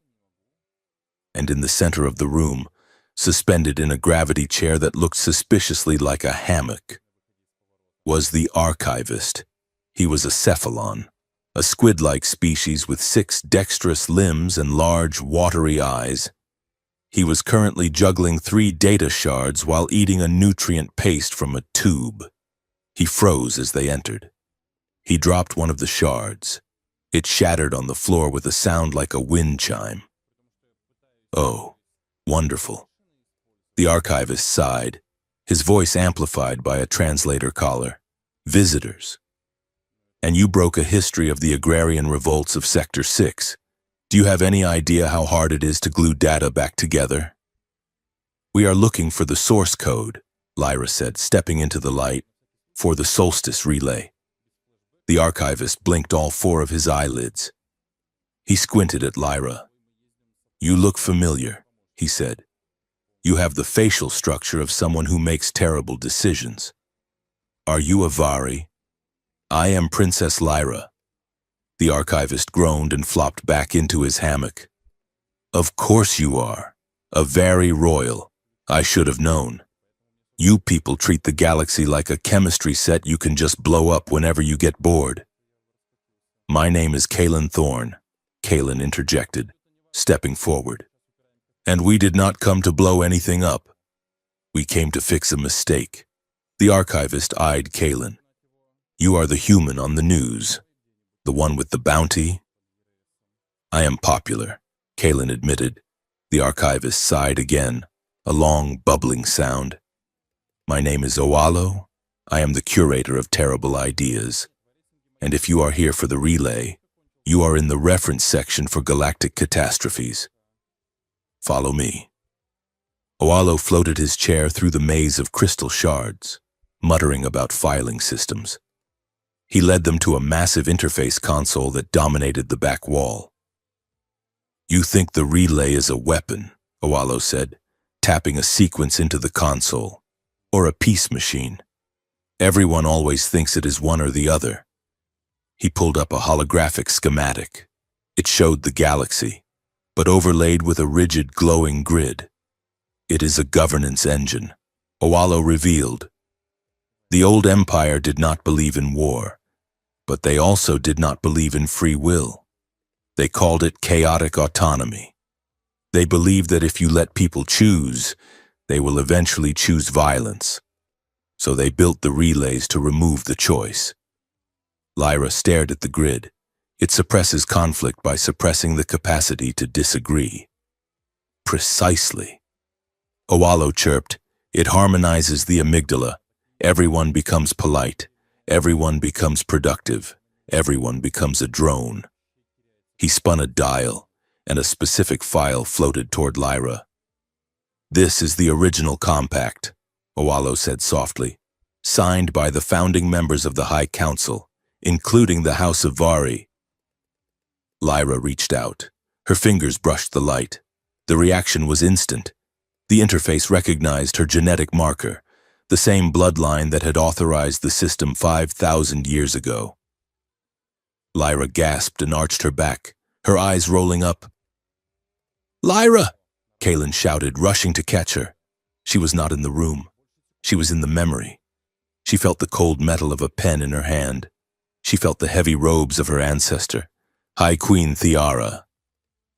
And in the center of the room, suspended in a gravity chair that looked suspiciously like a hammock, was the archivist. He was a cephalon, a squid-like species with 6 dexterous limbs and large, watery eyes. He was currently juggling 3 data shards while eating a nutrient paste from a tube. He froze as they entered. He dropped one of the shards. It shattered on the floor with a sound like a wind chime. "Oh, wonderful." The archivist sighed, his voice amplified by a translator collar. "Visitors. And you broke a history of the agrarian revolts of Sector 6. Do you have any idea how hard it is to glue data back together?" "We are looking for the source code," Lyra said, stepping into the light, "for the solstice relay." The archivist blinked all 4 of his eyelids. He squinted at Lyra. "You look familiar," he said. "You have the facial structure of someone who makes terrible decisions. Are you a Vari?" "I am Princess Lyra." The archivist groaned and flopped back into his hammock. "Of course you are. A Vari royal. I should have known. You people treat the galaxy like a chemistry set you can just blow up whenever you get bored." "My name is Kalen Thorne," Kalen interjected, stepping forward. "And we did not come to blow anything up. We came to fix a mistake." The archivist eyed Kalen. "You are the human on the news, the one with the bounty?" "I am popular," Kalen admitted. The archivist sighed again, a long, bubbling sound. "My name is Oalo. I am the curator of terrible ideas. And if you are here for the relay, you are in the reference section for galactic catastrophes. Follow me." Oalo floated his chair through the maze of crystal shards, muttering about filing systems. He led them to a massive interface console that dominated the back wall. "You think the relay is a weapon," Oalo said, tapping a sequence into the console. "Or a peace machine. Everyone always thinks it is one or the other." He pulled up a holographic schematic. It showed the galaxy, but overlaid with a rigid, glowing grid. "It is a governance engine," Oalo revealed. The old empire did not believe in war, but they also did not believe in free will. They called it chaotic autonomy. They believe that if you let people choose, they will eventually choose violence. So they built the relays to remove the choice. Lyra stared at the grid. It suppresses conflict by suppressing the capacity to disagree. Precisely. Owalo chirped. It harmonizes the amygdala. Everyone becomes polite. Everyone becomes productive. Everyone becomes a drone. He spun a dial, and a specific file floated toward Lyra. This is the original compact, Owalo said softly, signed by the founding members of the High Council, including the House of Vari. Lyra reached out. Her fingers brushed the light. The reaction was instant. The interface recognized her genetic marker, the same bloodline that had authorized the system 5,000 years ago. Lyra gasped and arched her back, her eyes rolling up. "Lyra!" Kaelin shouted, rushing to catch her. She was not in the room. She was in the memory. She felt the cold metal of a pen in her hand. She felt the heavy robes of her ancestor, High Queen Thiara.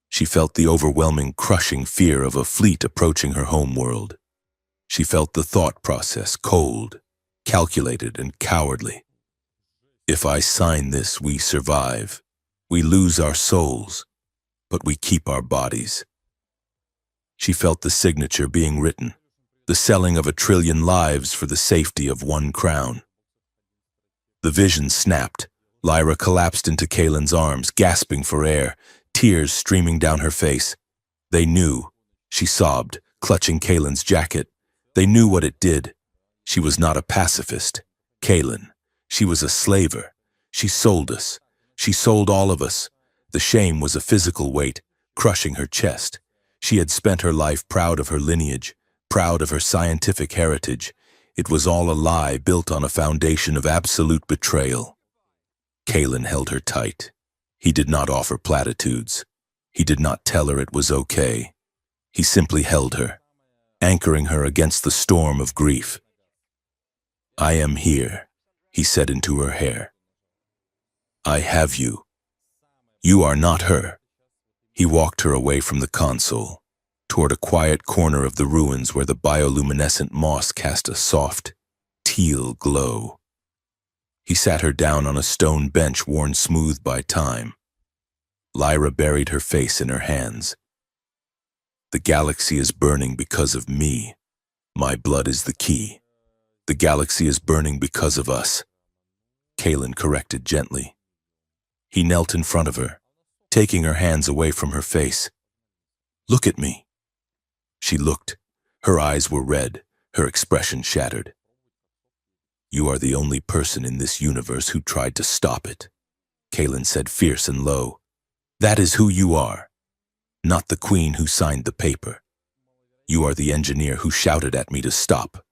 She felt the overwhelming, crushing fear of a fleet approaching her homeworld. She felt the thought process, cold, calculated, and cowardly. If I sign this, we survive. We lose our souls, but we keep our bodies. She felt the signature being written, the selling of 1 trillion lives for the safety of 1 crown. The vision snapped. Lyra collapsed into Kaelin's arms, gasping for air, tears streaming down her face. They knew. She sobbed, clutching Kaelin's jacket. They knew what it did. She was not a pacifist. Kaelin. She was a slaver. She sold us. She sold all of us. The shame was a physical weight, crushing her chest. She had spent her life proud of her lineage, proud of her scientific heritage. It was all a lie built on a foundation of absolute betrayal. Kaelin held her tight. He did not offer platitudes. He did not tell her it was okay. He simply held her, anchoring her against the storm of grief. "I am here," he said into her hair. "I have you. You are not her." He walked her away from the console, toward a quiet corner of the ruins where the bioluminescent moss cast a soft, teal glow. He sat her down on a stone bench worn smooth by time. Lyra buried her face in her hands. "The galaxy is burning because of me. My blood is the key. The galaxy is burning because of us," Kaelin corrected gently. He knelt in front of her, taking her hands away from her face. "Look at me." She looked. Her eyes were red, her expression shattered. "You are the only person in this universe who tried to stop it," Kaelin said, fierce and low. "That is who you are. Not the queen who signed the paper. You are the engineer who shouted at me to stop."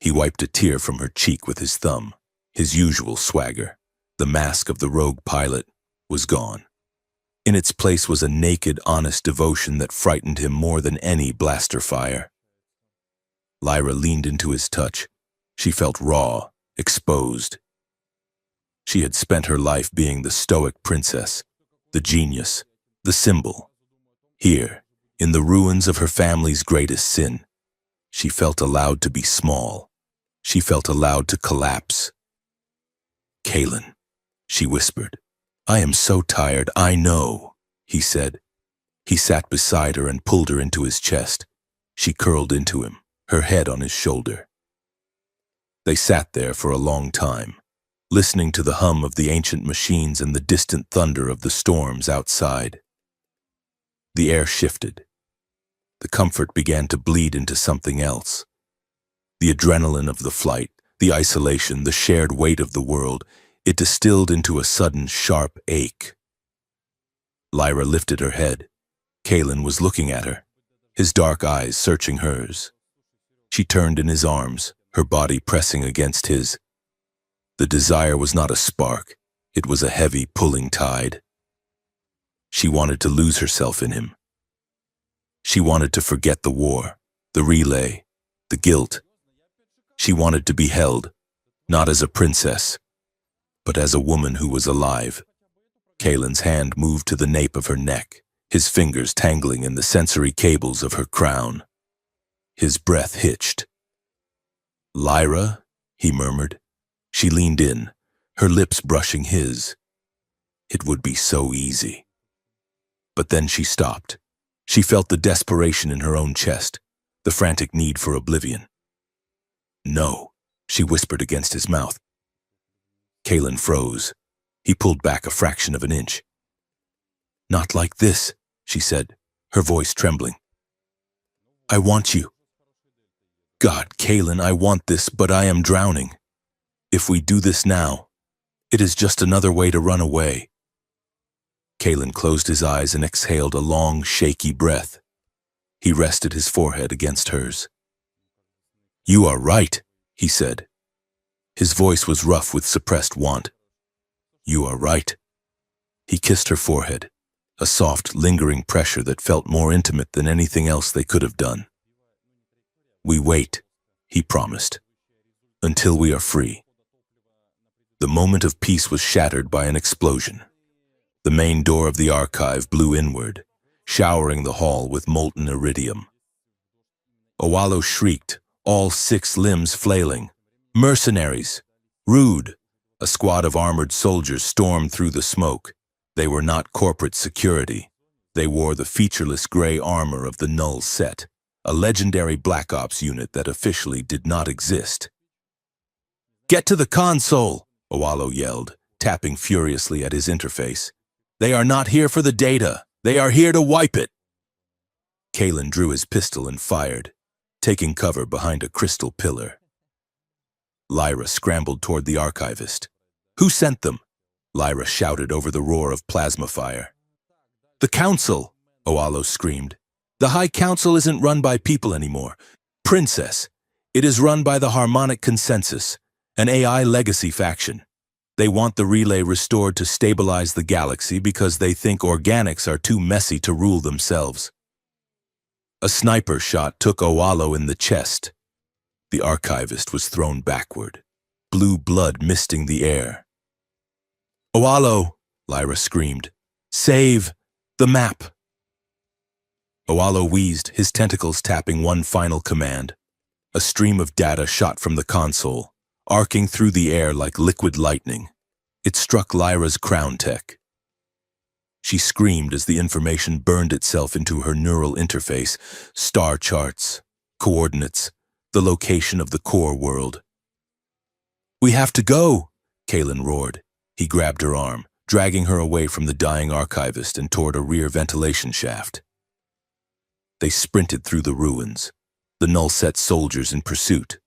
He wiped a tear from her cheek with his thumb. His usual swagger, the mask of the rogue pilot, was gone. In its place was a naked, honest devotion that frightened him more than any blaster fire. Lyra leaned into his touch. She felt raw, exposed. She had spent her life being the stoic princess, the genius, the symbol. Here, in the ruins of her family's greatest sin, she felt allowed to be small. She felt allowed to collapse. "Kaelin," she whispered. "I am so tired, I know," he said. He sat beside her and pulled her into his chest. She curled into him, her head on his shoulder. They sat there for a long time, listening to the hum of the ancient machines and the distant thunder of the storms outside. The air shifted. The comfort began to bleed into something else. The adrenaline of the flight, the isolation, the shared weight of the world, it distilled into a sudden, sharp ache. Lyra lifted her head. Kaelin was looking at her, his dark eyes searching hers. She turned in his arms, her body pressing against his. The desire was not a spark, it was a heavy, pulling tide. She wanted to lose herself in him. She wanted to forget the war, the relay, the guilt. She wanted to be held, not as a princess, but as a woman who was alive. Kalen's hand moved to the nape of her neck, his fingers tangling in the sensory cables of her crown. His breath hitched. "Lyra," he murmured. She leaned in, her lips brushing his. It would be so easy. But then she stopped. She felt the desperation in her own chest, the frantic need for oblivion. "No," she whispered against his mouth. Kalen froze. He pulled back a fraction of an inch. "Not like this," she said, her voice trembling. "I want you. God, Kalen, I want this, but I am drowning. If we do this now, it is just another way to run away." Kalen closed his eyes and exhaled a long, shaky breath. He rested his forehead against hers. "You are right," he said. His voice was rough with suppressed want. "You are right." He kissed her forehead, a soft, lingering pressure that felt more intimate than anything else they could have done. "We wait," he promised, "until we are free." The moment of peace was shattered by an explosion. The main door of the archive blew inward, showering the hall with molten iridium. Owalo shrieked, all 6 limbs flailing. "Mercenaries! Rude!" A squad of armored soldiers stormed through the smoke. They were not corporate security. They wore the featureless gray armor of the Null Set, a legendary Black Ops unit that officially did not exist. "Get to the console!" Owalo yelled, tapping furiously at his interface. "They are not here for the data. They are here to wipe it." Kalen drew his pistol and fired, taking cover behind a crystal pillar. Lyra scrambled toward the archivist. "Who sent them?" Lyra shouted over the roar of plasma fire. "The Council!" Owalo screamed. "The High Council isn't run by people anymore. Princess, it is run by the Harmonic Consensus, an AI legacy faction. They want the relay restored to stabilize the galaxy because they think organics are too messy to rule themselves." A sniper shot took Owalo in the chest. The archivist was thrown backward, blue blood misting the air. "Owalo!" Lyra screamed. "Save the map!" Owalo wheezed, his tentacles tapping one final command. A stream of data shot from the console, arcing through the air like liquid lightning. It struck Lyra's crown tech. She screamed as the information burned itself into her neural interface, star charts, coordinates, the location of the core world. "We have to go!" Kalen roared. He grabbed her arm, dragging her away from the dying archivist and toward a rear ventilation shaft. They sprinted through the ruins, the Null Set soldiers in pursuit.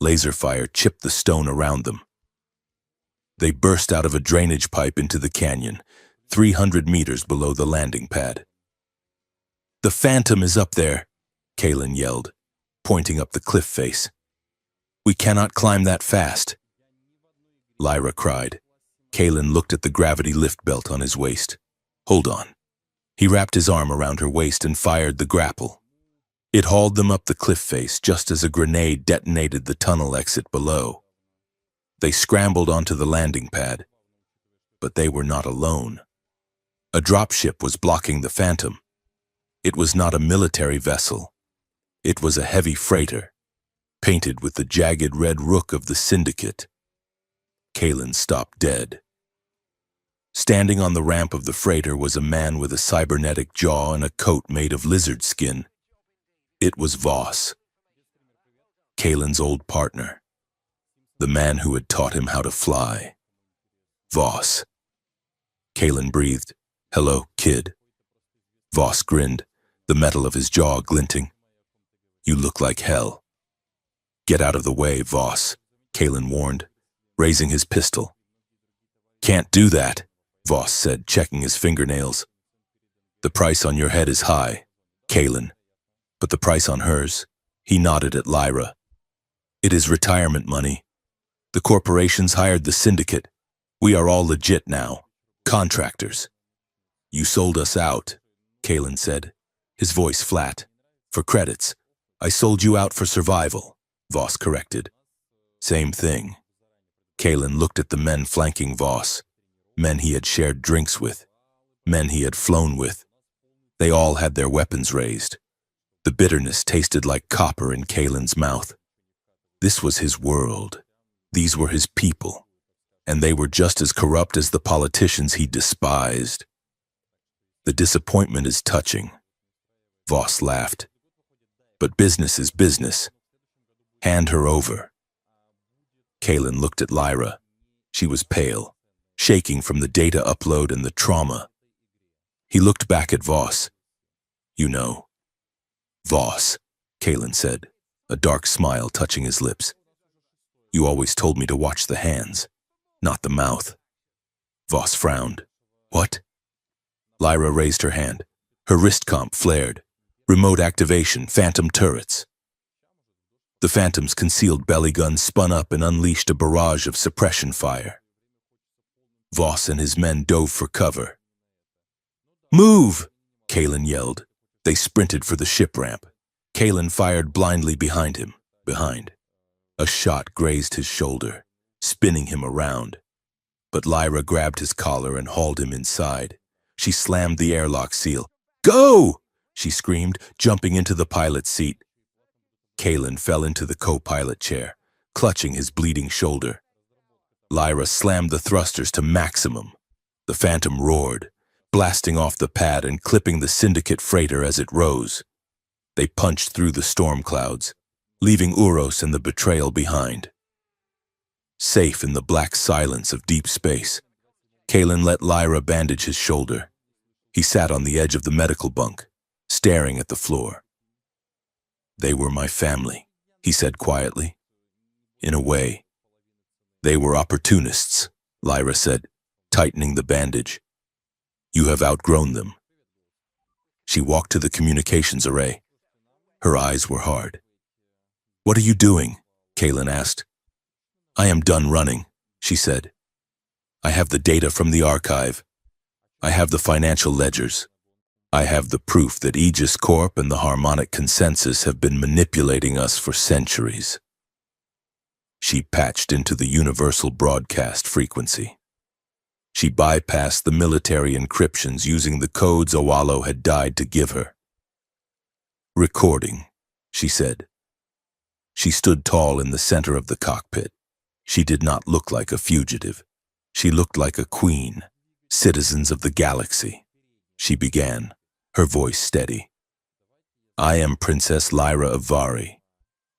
Laser fire chipped the stone around them. They burst out of a drainage pipe into the canyon, 300 meters below the landing pad. "The Phantom is up there," Kalen yelled, pointing up the cliff face. "We cannot climb that fast." Lyra cried. Kalen looked at the gravity lift belt on his waist. "Hold on." He wrapped his arm around her waist and fired the grapple. It hauled them up the cliff face just as a grenade detonated the tunnel exit below. They scrambled onto the landing pad, but they were not alone. A dropship was blocking the Phantom. It was not a military vessel. It was a heavy freighter, painted with the jagged red rook of the Syndicate. Kalen stopped dead. Standing on the ramp of the freighter was a man with a cybernetic jaw and a coat made of lizard skin. It was Voss, Kalen's old partner, the man who had taught him how to fly. Voss. Kalen breathed. "Hello, kid." Voss grinned, the metal of his jaw glinting. "You look like hell." "Get out of the way, Voss," Kalen warned, raising his pistol. "Can't do that," Voss said, checking his fingernails. "The price on your head is high, Kalen, but the price on hers," he nodded at Lyra. "It is retirement money. The corporations hired the Syndicate. We are all legit now, contractors." "You sold us out," Kalen said, his voice flat. "For credits. I sold you out for survival," Voss corrected. "Same thing." Kalen looked at the men flanking Voss. Men he had shared drinks with, men he had flown with. They all had their weapons raised. The bitterness tasted like copper in Kalen's mouth. This was his world. These were his people. And they were just as corrupt as the politicians he despised. The disappointment is touching. Voss laughed. But business is business. Hand her over. Kalen looked at Lyra. She was pale, shaking from the data upload and the trauma. He looked back at Voss. You know. Voss, Kalen said, a dark smile touching his lips. You always told me to watch the hands, not the mouth. Voss frowned. What? Lyra raised her hand. Her wrist comp flared. Remote activation, phantom turrets. The phantom's concealed belly gun spun up and unleashed a barrage of suppression fire. Voss and his men dove for cover. Move! Kalen yelled. They sprinted for the ship ramp. Kalen fired blindly behind him. A shot grazed his shoulder, spinning him around. But Lyra grabbed his collar and hauled him inside. She slammed the airlock seal. Go! She screamed, jumping into the pilot's seat. Kalen fell into the co-pilot chair, clutching his bleeding shoulder. Lyra slammed the thrusters to maximum. The Phantom roared, blasting off the pad and clipping the Syndicate freighter as it rose. They punched through the storm clouds, leaving Uros and the betrayal behind. Safe in the black silence of deep space, Kalen let Lyra bandage his shoulder. He sat on the edge of the medical bunk, staring at the floor. They were my family, he said quietly. In a way. They were opportunists, Lyra said, tightening the bandage. You have outgrown them. She walked to the communications array. Her eyes were hard. What are you doing? Kalen asked. I am done running, she said. I have the data from the archive. I have the financial ledgers. I have the proof that Aegis Corp and the Harmonic Consensus have been manipulating us for centuries. She patched into the universal broadcast frequency. She bypassed the military encryptions using the codes Owalo had died to give her. Recording, she said. She stood tall in the center of the cockpit. She did not look like a fugitive. She looked like a queen, citizens of the galaxy. She began, her voice steady. I am Princess Lyra of Vari.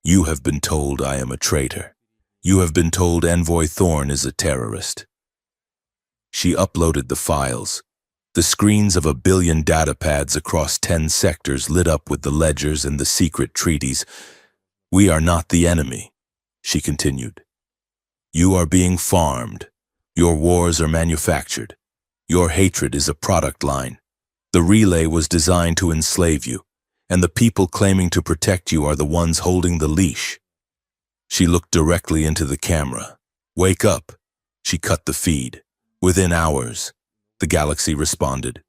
You have been told I am a traitor. You have been told Envoy Thorn is a terrorist. She uploaded the files. The screens of 1 billion data pads across 10 sectors lit up with the ledgers and the secret treaties. We are not the enemy, she continued. You are being farmed. Your wars are manufactured. Your hatred is a product line. The relay was designed to enslave you, and the people claiming to protect you are the ones holding the leash. She looked directly into the camera. Wake up. She cut the feed. Within hours, the galaxy responded.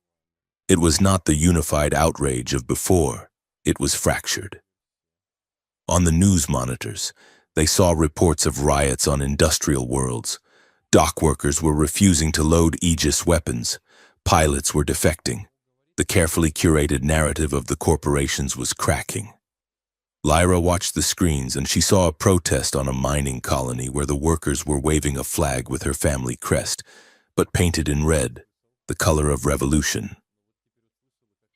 It was not the unified outrage of before. It was fractured. On the news monitors, they saw reports of riots on industrial worlds. Dock workers were refusing to load Aegis weapons. Pilots were defecting. The carefully curated narrative of the corporations was cracking. Lyra watched the screens and she saw a protest on a mining colony where the workers were waving a flag with her family crest, but painted in red, the color of revolution.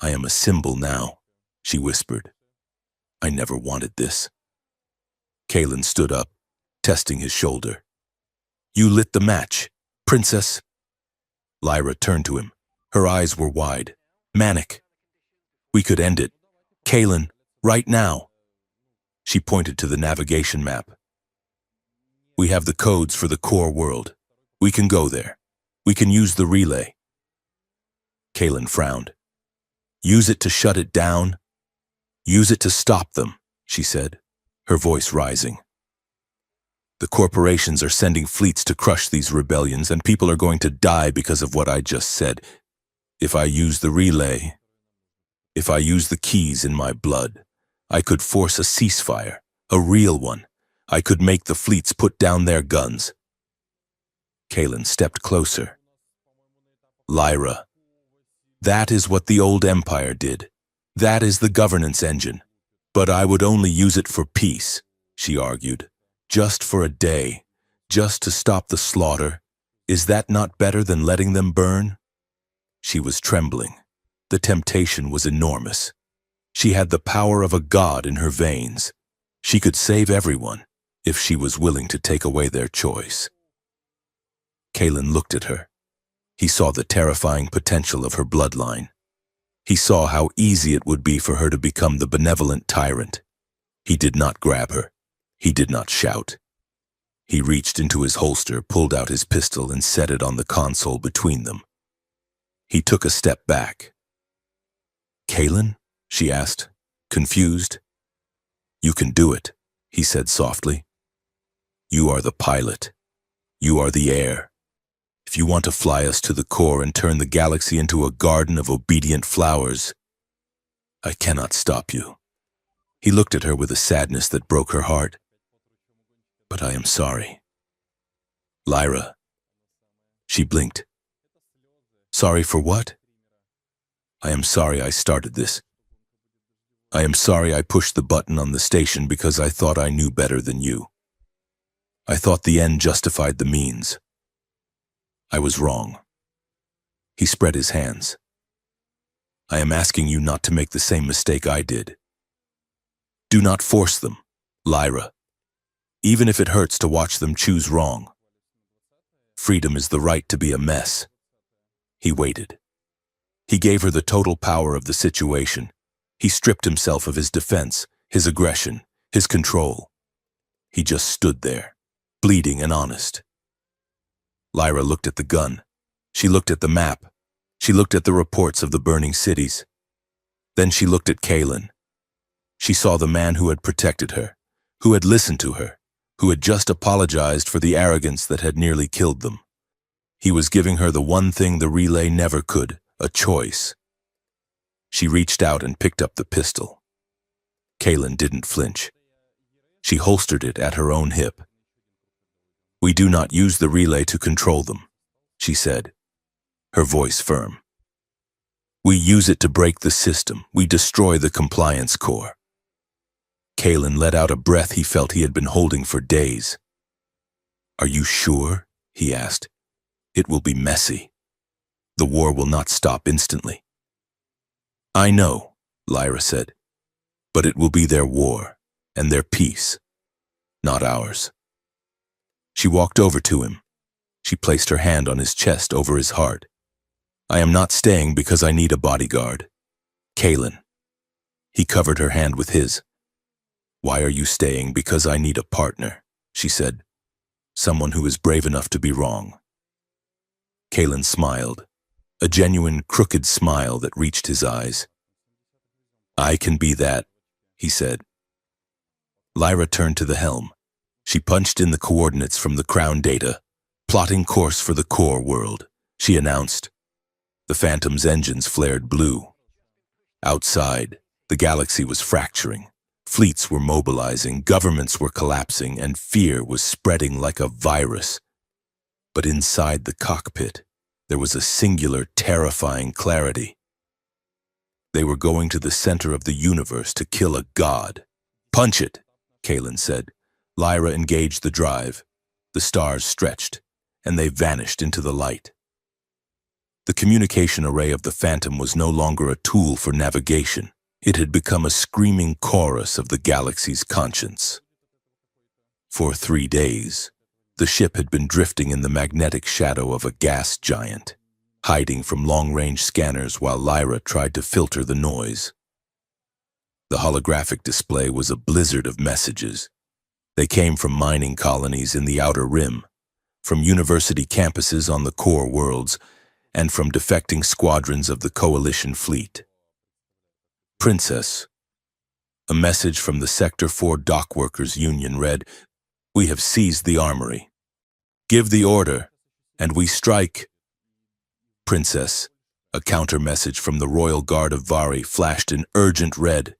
I am a symbol now, she whispered. I never wanted this. Kalen stood up, testing his shoulder. You lit the match, Princess. Lyra turned to him. Her eyes were wide, manic. We could end it. Kalen, right now. She pointed to the navigation map. We have the codes for the core world. We can go there. We can use the relay. Kalen frowned. Use it to shut it down? Use it to stop them, she said, her voice rising. The corporations are sending fleets to crush these rebellions, and people are going to die because of what I just said. If I use the relay, if I use the keys in my blood, I could force a ceasefire, a real one. I could make the fleets put down their guns. Kalen stepped closer. Lyra. That is what the old empire did. That is the governance engine. But I would only use it for peace, she argued. Just for a day. Just to stop the slaughter. Is that not better than letting them burn? She was trembling. The temptation was enormous. She had the power of a god in her veins. She could save everyone if she was willing to take away their choice. Kalen looked at her. He saw the terrifying potential of her bloodline. He saw how easy it would be for her to become the benevolent tyrant. He did not grab her. He did not shout. He reached into his holster, pulled out his pistol, and set it on the console between them. He took a step back. "Kalen?" she asked, confused. "You can do it," he said softly. "You are the pilot. You are the heir. If you want to fly us to the core and turn the galaxy into a garden of obedient flowers, I cannot stop you." He looked at her with a sadness that broke her heart. "But I am sorry." "Lyra." She blinked. "Sorry for what?" "I am sorry I started this. I am sorry I pushed the button on the station because I thought I knew better than you. I thought the end justified the means. I was wrong." He spread his hands. "I am asking you not to make the same mistake I did. Do not force them, Lyra, even if it hurts to watch them choose wrong. Freedom is the right to be a mess." He waited. He gave her the total power of the situation. He stripped himself of his defense, his aggression, his control. He just stood there, bleeding and honest. Lyra looked at the gun. She looked at the map. She looked at the reports of the burning cities. Then she looked at Kalen. She saw the man who had protected her, who had listened to her, who had just apologized for the arrogance that had nearly killed them. He was giving her the one thing the relay never could, a choice. She reached out and picked up the pistol. Kalen didn't flinch. She holstered it at her own hip. "We do not use the relay to control them," she said, her voice firm. "We use it to break the system. We destroy the compliance core." Kalen let out a breath he felt he had been holding for days. "Are you sure?" he asked. "It will be messy. The war will not stop instantly." "I know," Lyra said, "but it will be their war and their peace, not ours." She walked over to him. She placed her hand on his chest over his heart. "I am not staying because I need a bodyguard. Kalen." He covered her hand with his. "Why are you staying? Because I need a partner," she said. "Someone who is brave enough to be wrong." Kalen smiled, a genuine crooked smile that reached his eyes. "I can be that," he said. Lyra turned to the helm. She punched in the coordinates from the crown data. "Plotting course for the core world," she announced. The Phantom's engines flared blue. Outside, the galaxy was fracturing. Fleets were mobilizing, governments were collapsing, and fear was spreading like a virus. But inside the cockpit, there was a singular, terrifying clarity. They were going to the center of the universe to kill a god. "Punch it," Kalen said. Lyra engaged the drive. The stars stretched, and they vanished into the light. The communication array of the Phantom was no longer a tool for navigation. It had become a screaming chorus of the galaxy's conscience. For 3 days, the ship had been drifting in the magnetic shadow of a gas giant, hiding from long-range scanners while Lyra tried to filter the noise. The holographic display was a blizzard of messages. They came from mining colonies in the Outer Rim, from university campuses on the core worlds, and from defecting squadrons of the Coalition fleet. "Princess," a message from the Sector 4 Dockworkers Union read, "We have seized the armory. Give the order, and we strike." "Princess," a counter-message from the Royal Guard of Vari flashed in urgent red.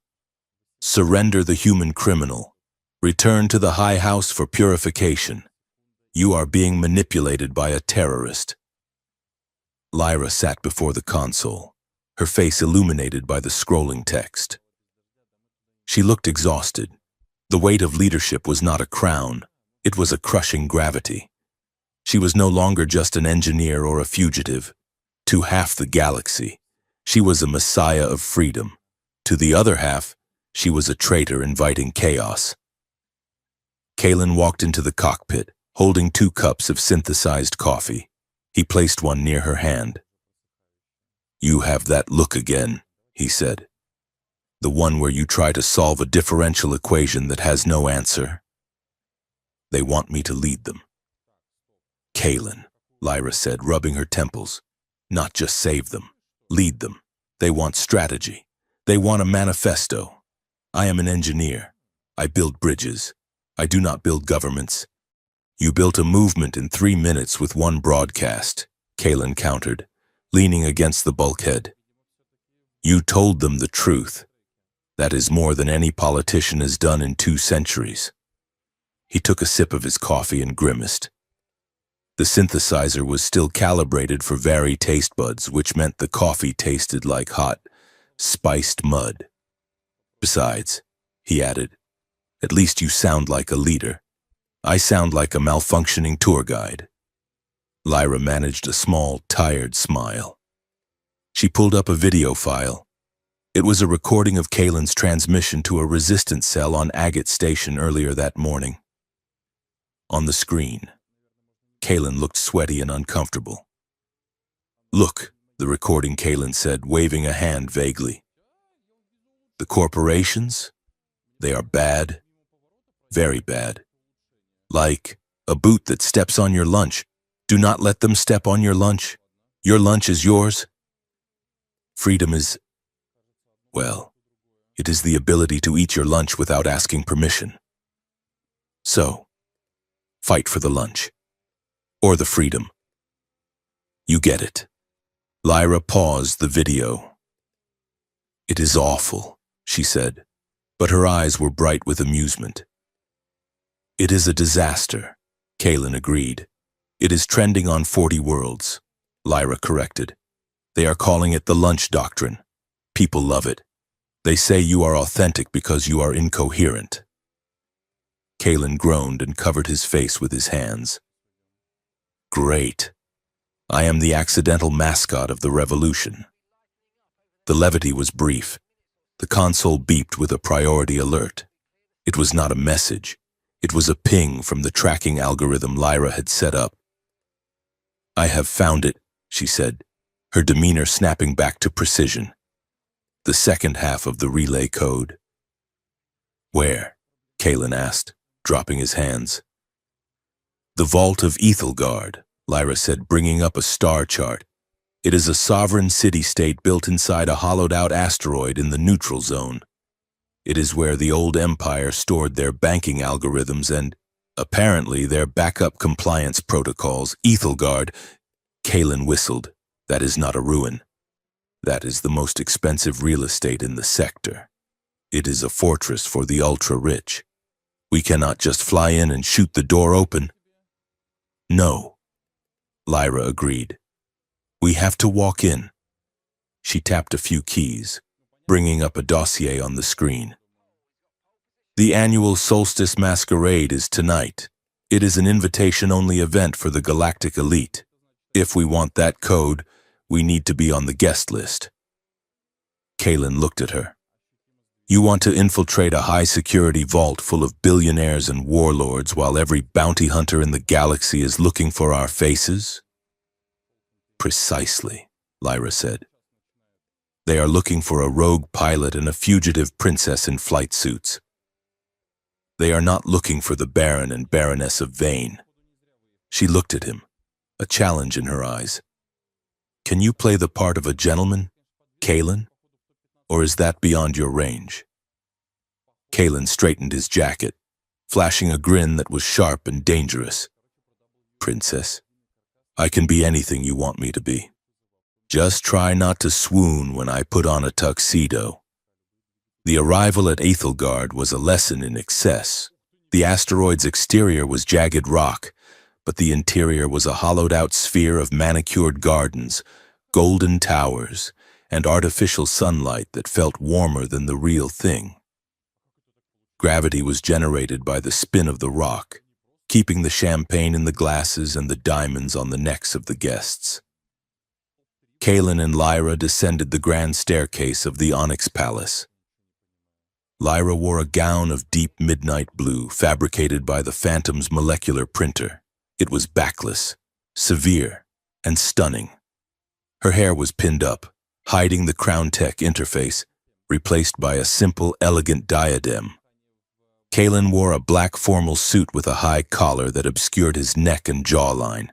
"Surrender the human criminal. Return to the High House for purification. You are being manipulated by a terrorist." Lyra sat before the console, her face illuminated by the scrolling text. She looked exhausted. The weight of leadership was not a crown, it was a crushing gravity. She was no longer just an engineer or a fugitive. To half the galaxy, she was a messiah of freedom. To the other half, she was a traitor inviting chaos. Kalen walked into the cockpit, holding 2 cups of synthesized coffee. He placed one near her hand. "You have that look again," he said. "The one where you try to solve a differential equation that has no answer. They want me to lead them." "Kalen," Lyra said, rubbing her temples. "Not just save them, lead them. They want strategy. They want a manifesto. I am an engineer. I build bridges. I do not build governments." "You built a movement in 3 minutes with 1 broadcast," Kalen countered, leaning against the bulkhead. "You told them the truth. That is more than any politician has done in 2 centuries. He took a sip of his coffee and grimaced. The synthesizer was still calibrated for varied taste buds, which meant the coffee tasted like hot, spiced mud. "Besides," he added, "at least you sound like a leader. I sound like a malfunctioning tour guide." Lyra managed a small, tired smile. She pulled up a video file. It was a recording of Kalen's transmission to a resistance cell on Agate Station earlier that morning. On the screen, Kalen looked sweaty and uncomfortable. "Look," the recording Kalen said, waving a hand vaguely. "The corporations? They are bad. Very bad. Like a boot that steps on your lunch. Do not let them step on your lunch. Your lunch is yours. Freedom is, well, it is the ability to eat your lunch without asking permission. So, fight for the lunch. Or the freedom. You get it." Lyra paused the video. "It is awful," she said, but her eyes were bright with amusement. "It is a disaster," Kalen agreed. "It is trending on 40 worlds," Lyra corrected. "They are calling it the lunch doctrine. People love it. They say you are authentic because you are incoherent." Kalen groaned and covered his face with his hands. "Great. I am the accidental mascot of the revolution." The levity was brief. The console beeped with a priority alert. It was not a message. It was a ping from the tracking algorithm Lyra had set up. "I have found it," she said, her demeanor snapping back to precision. "The second half of the relay code." "Where?" Kalen asked, dropping his hands. "The Vault of Ethelgard," Lyra said, bringing up a star chart. "It is a sovereign city-state built inside a hollowed-out asteroid in the neutral zone. It is where the old empire stored their banking algorithms and, apparently, their backup compliance protocols. Ethelgard," Kalen whistled. "That is not a ruin. That is the most expensive real estate in the sector. It is a fortress for the ultra-rich. We cannot just fly in and shoot the door open." "No," Lyra agreed. "We have to walk in." She tapped a few keys, bringing up a dossier on the screen. "The annual Solstice Masquerade is tonight. It is an invitation-only event for the galactic elite. If we want that code, we need to be on the guest list." Kalen looked at her. "You want to infiltrate a high-security vault full of billionaires and warlords while every bounty hunter in the galaxy is looking for our faces?" "Precisely," Lyra said. "They are looking for a rogue pilot and a fugitive princess in flight suits. They are not looking for the Baron and Baroness of Vane." She looked at him, a challenge in her eyes. "Can you play the part of a gentleman, Kalen? Or is that beyond your range?" Kalen straightened his jacket, flashing a grin that was sharp and dangerous. "Princess, I can be anything you want me to be. Just try not to swoon when I put on a tuxedo." The arrival at Ethelgard was a lesson in excess. The asteroid's exterior was jagged rock, but the interior was a hollowed-out sphere of manicured gardens, golden towers, and artificial sunlight that felt warmer than the real thing. Gravity was generated by the spin of the rock, keeping the champagne in the glasses and the diamonds on the necks of the guests. Kaelin and Lyra descended the grand staircase of the Onyx Palace. Lyra wore a gown of deep midnight blue fabricated by the Phantom's molecular printer. It was backless, severe, and stunning. Her hair was pinned up, hiding the Crown Tech interface, replaced by a simple, elegant diadem. Kaelin wore a black formal suit with a high collar that obscured his neck and jawline.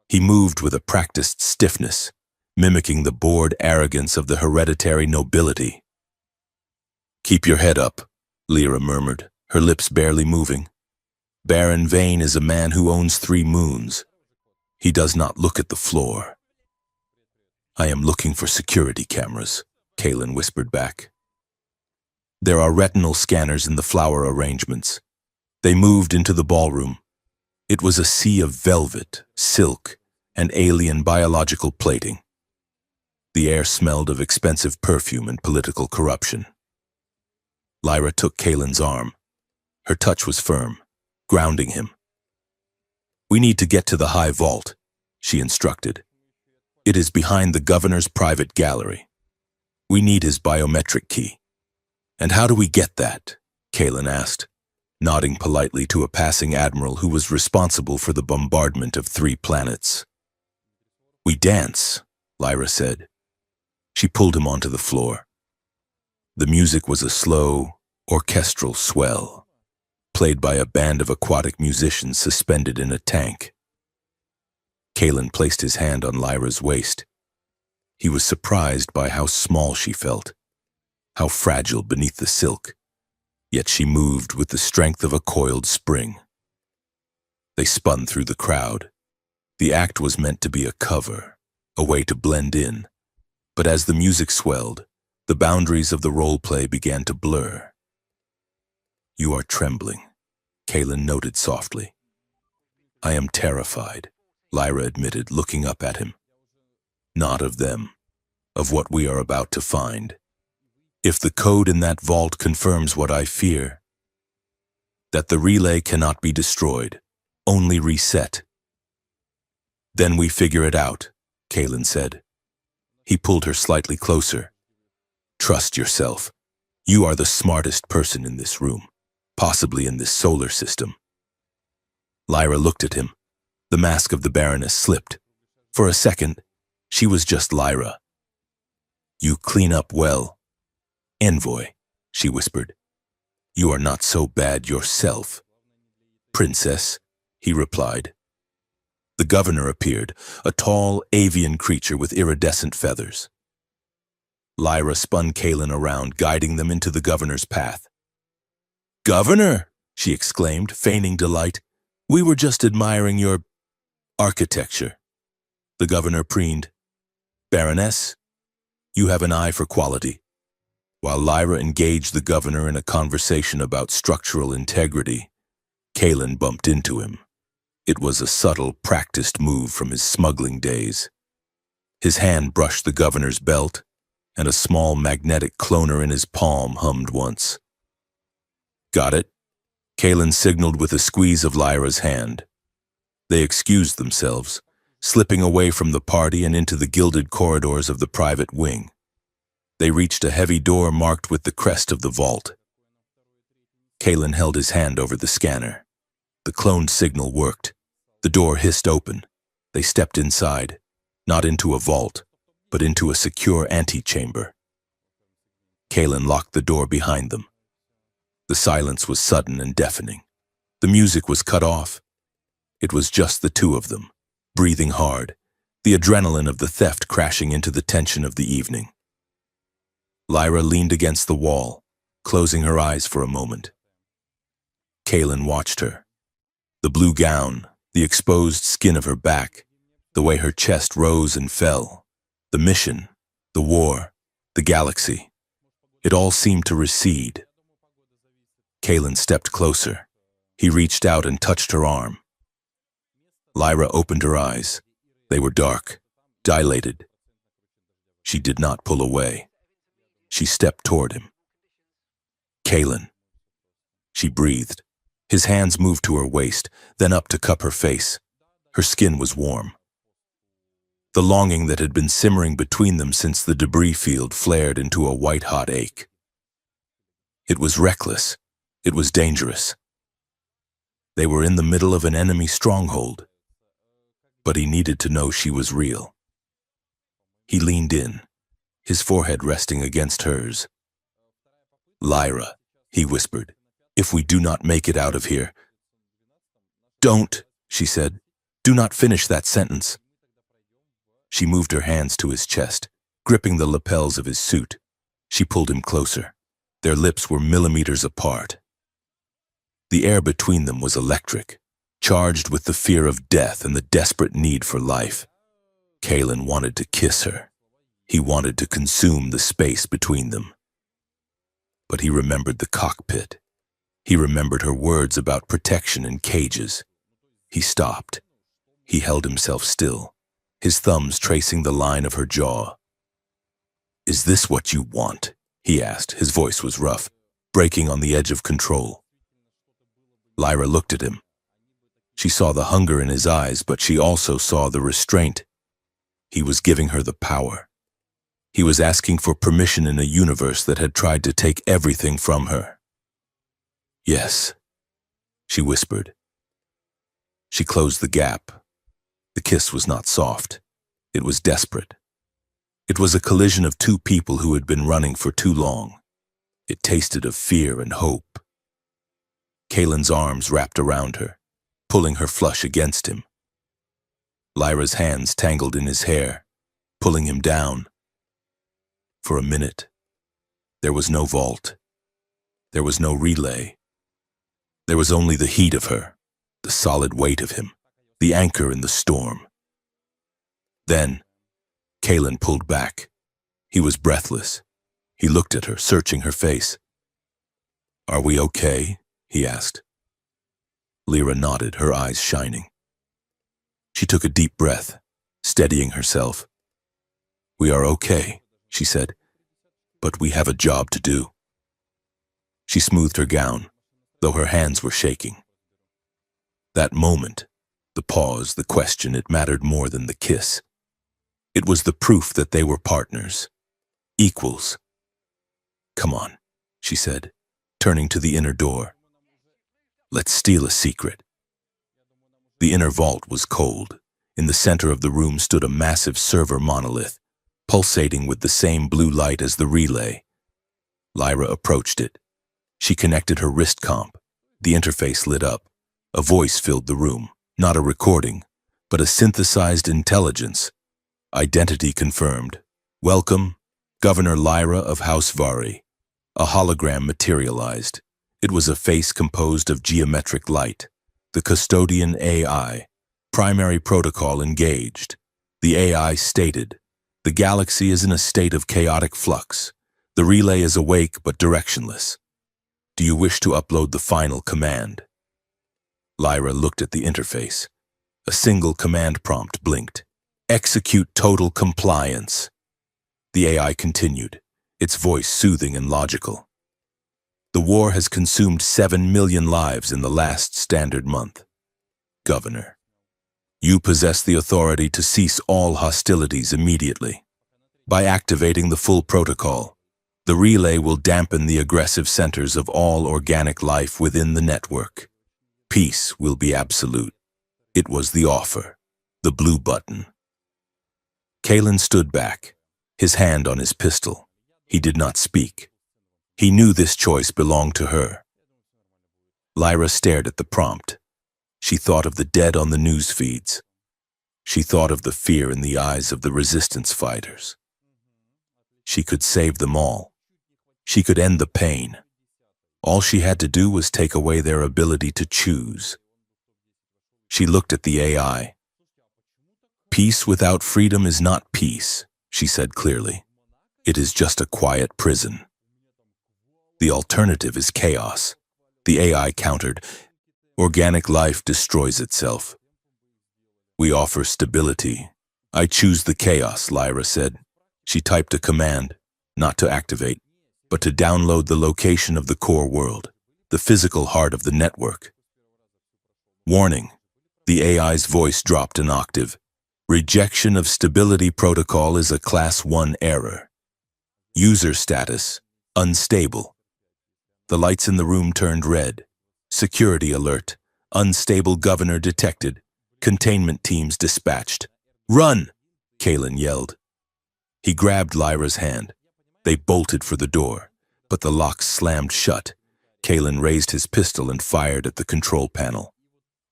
He moved with a practiced stiffness, mimicking the bored arrogance of the hereditary nobility. "Keep your head up," Lyra murmured, her lips barely moving. "Baron Vane is a man who owns 3 moons. He does not look at the floor." "I am looking for security cameras," Kaelin whispered back. "There are retinal scanners in the flower arrangements." They moved into the ballroom. It was a sea of velvet, silk, and alien biological plating. The air smelled of expensive perfume and political corruption. Lyra took Kaelin's arm. Her touch was firm, grounding him. "We need to get to the high vault," she instructed. "It is behind the governor's private gallery. We need his biometric key." "And how do we get that?" Kaelin asked, nodding politely to a passing admiral who was responsible for the bombardment of 3 planets. "We dance," Lyra said. She pulled him onto the floor. The music was a slow, orchestral swell, played by a band of aquatic musicians suspended in a tank. Kaelin placed his hand on Lyra's waist. He was surprised by how small she felt, how fragile beneath the silk, yet she moved with the strength of a coiled spring. They spun through the crowd. The act was meant to be a cover, a way to blend in, but as the music swelled, the boundaries of the role play began to blur. "You are trembling," Kaelin noted softly. "I am terrified," Lyra admitted, looking up at him. "Not of them, of what we are about to find. If the code in that vault confirms what I fear, that the relay cannot be destroyed, only reset. Then we figure it out," Kaelin said. He pulled her slightly closer. "Trust yourself. You are the smartest person in this room, possibly in this solar system." Lyra looked at him. The mask of the Baroness slipped. For a second, she was just Lyra. "You clean up well. Envoy," she whispered. "You are not so bad yourself." "Princess," he replied. The governor appeared, a tall, avian creature with iridescent feathers. Lyra spun Kaelin around, guiding them into the governor's path. "Governor!" she exclaimed, feigning delight. "We were just admiring your architecture." The governor preened. "Baroness, you have an eye for quality." While Lyra engaged the governor in a conversation about structural integrity, Kaelin bumped into him. It was a subtle, practiced move from his smuggling days. His hand brushed the governor's belt, and a small magnetic cloner in his palm hummed once. "Got it?" Kaelin signaled with a squeeze of Lyra's hand. They excused themselves, slipping away from the party and into the gilded corridors of the private wing. They reached a heavy door marked with the crest of the vault. Kaelin held his hand over the scanner. The cloned signal worked. The door hissed open. They stepped inside, not into a vault, but into a secure antechamber. Kaelin locked the door behind them. The silence was sudden and deafening. The music was cut off. It was just the 2 of them, breathing hard, the adrenaline of the theft crashing into the tension of the evening. Lyra leaned against the wall, closing her eyes for a moment. Kaelin watched her. The blue gown, the exposed skin of her back, the way her chest rose and fell, the mission, the war, the galaxy. It all seemed to recede. Kaelin stepped closer. He reached out and touched her arm. Lyra opened her eyes. They were dark, dilated. She did not pull away. She stepped toward him. Kalen. She breathed. His hands moved to her waist, then up to cup her face. Her skin was warm. The longing that had been simmering between them since the debris field flared into a white-hot ache. It was reckless. It was dangerous. They were in the middle of an enemy stronghold. But he needed to know she was real. He leaned in, his forehead resting against hers. "Lyra," he whispered, "if we do not make it out of here—" "Don't," she said. "Do not finish that sentence." She moved her hands to his chest, gripping the lapels of his suit. She pulled him closer. Their lips were millimeters apart. The air between them was electric, charged with the fear of death and the desperate need for life. Kalen wanted to kiss her. He wanted to consume the space between them. But he remembered the cockpit. He remembered her words about protection in cages. He stopped. He held himself still, his thumbs tracing the line of her jaw. "Is this what you want?" he asked. His voice was rough, breaking on the edge of control. Lyra looked at him. She saw the hunger in his eyes, but she also saw the restraint. He was giving her the power. He was asking for permission in a universe that had tried to take everything from her. "Yes," she whispered. She closed the gap. The kiss was not soft. It was desperate. It was a collision of two people who had been running for too long. It tasted of fear and hope. Kalen's arms wrapped around her, pulling her flush against him. Lyra's hands tangled in his hair, pulling him down. For a minute, there was no vault. There was no relay. There was only the heat of her, the solid weight of him, the anchor in the storm. Then, Kalen pulled back. He was breathless. He looked at her, searching her face. "Are we okay?" he asked. Lyra nodded, her eyes shining. She took a deep breath, steadying herself. "We are okay," she said, "but we have a job to do." She smoothed her gown, though her hands were shaking. That moment, the pause, the question, it mattered more than the kiss. It was the proof that they were partners, equals. "Come on," she said, turning to the inner door. "Let's steal a secret." The inner vault was cold. In the center of the room stood a massive server monolith, pulsating with the same blue light as the relay. Lyra approached it. She connected her wrist comp. The interface lit up. A voice filled the room, not a recording, but a synthesized intelligence. Identity confirmed. "Welcome, Governor Lyra of House Vari." A hologram materialized. It was a face composed of geometric light. The custodian AI. Primary protocol engaged. The AI stated, "The galaxy is in a state of chaotic flux. The relay is awake but directionless. Do you wish to upload the final command?" Lyra looked at the interface. A single command prompt blinked. "Execute total compliance." The AI continued, its voice soothing and logical. "The war has consumed 7 million lives in the last standard month. Governor, you possess the authority to cease all hostilities immediately. By activating the full protocol, the relay will dampen the aggressive centers of all organic life within the network. Peace will be absolute." It was the offer, the blue button. Kalen stood back, his hand on his pistol. He did not speak. He knew this choice belonged to her. Lyra stared at the prompt. She thought of the dead on the news feeds. She thought of the fear in the eyes of the resistance fighters. She could save them all. She could end the pain. All she had to do was take away their ability to choose. She looked at the AI. "Peace without freedom is not peace," she said clearly. "It is just a quiet prison. The alternative is chaos." The AI countered, "Organic life destroys itself. We offer stability. I choose the chaos," Lyra said. She typed a command, not to activate, but to download the location of the core world, the physical heart of the network. Warning, the AI's voice dropped an octave. Rejection of stability protocol is a Class 1 error. User status, unstable. The lights in the room turned red. Security alert. Unstable governor detected. Containment teams dispatched. Run! Kalen yelled. He grabbed Lyra's hand. They bolted for the door, but the locks slammed shut. Kalen raised his pistol and fired at the control panel.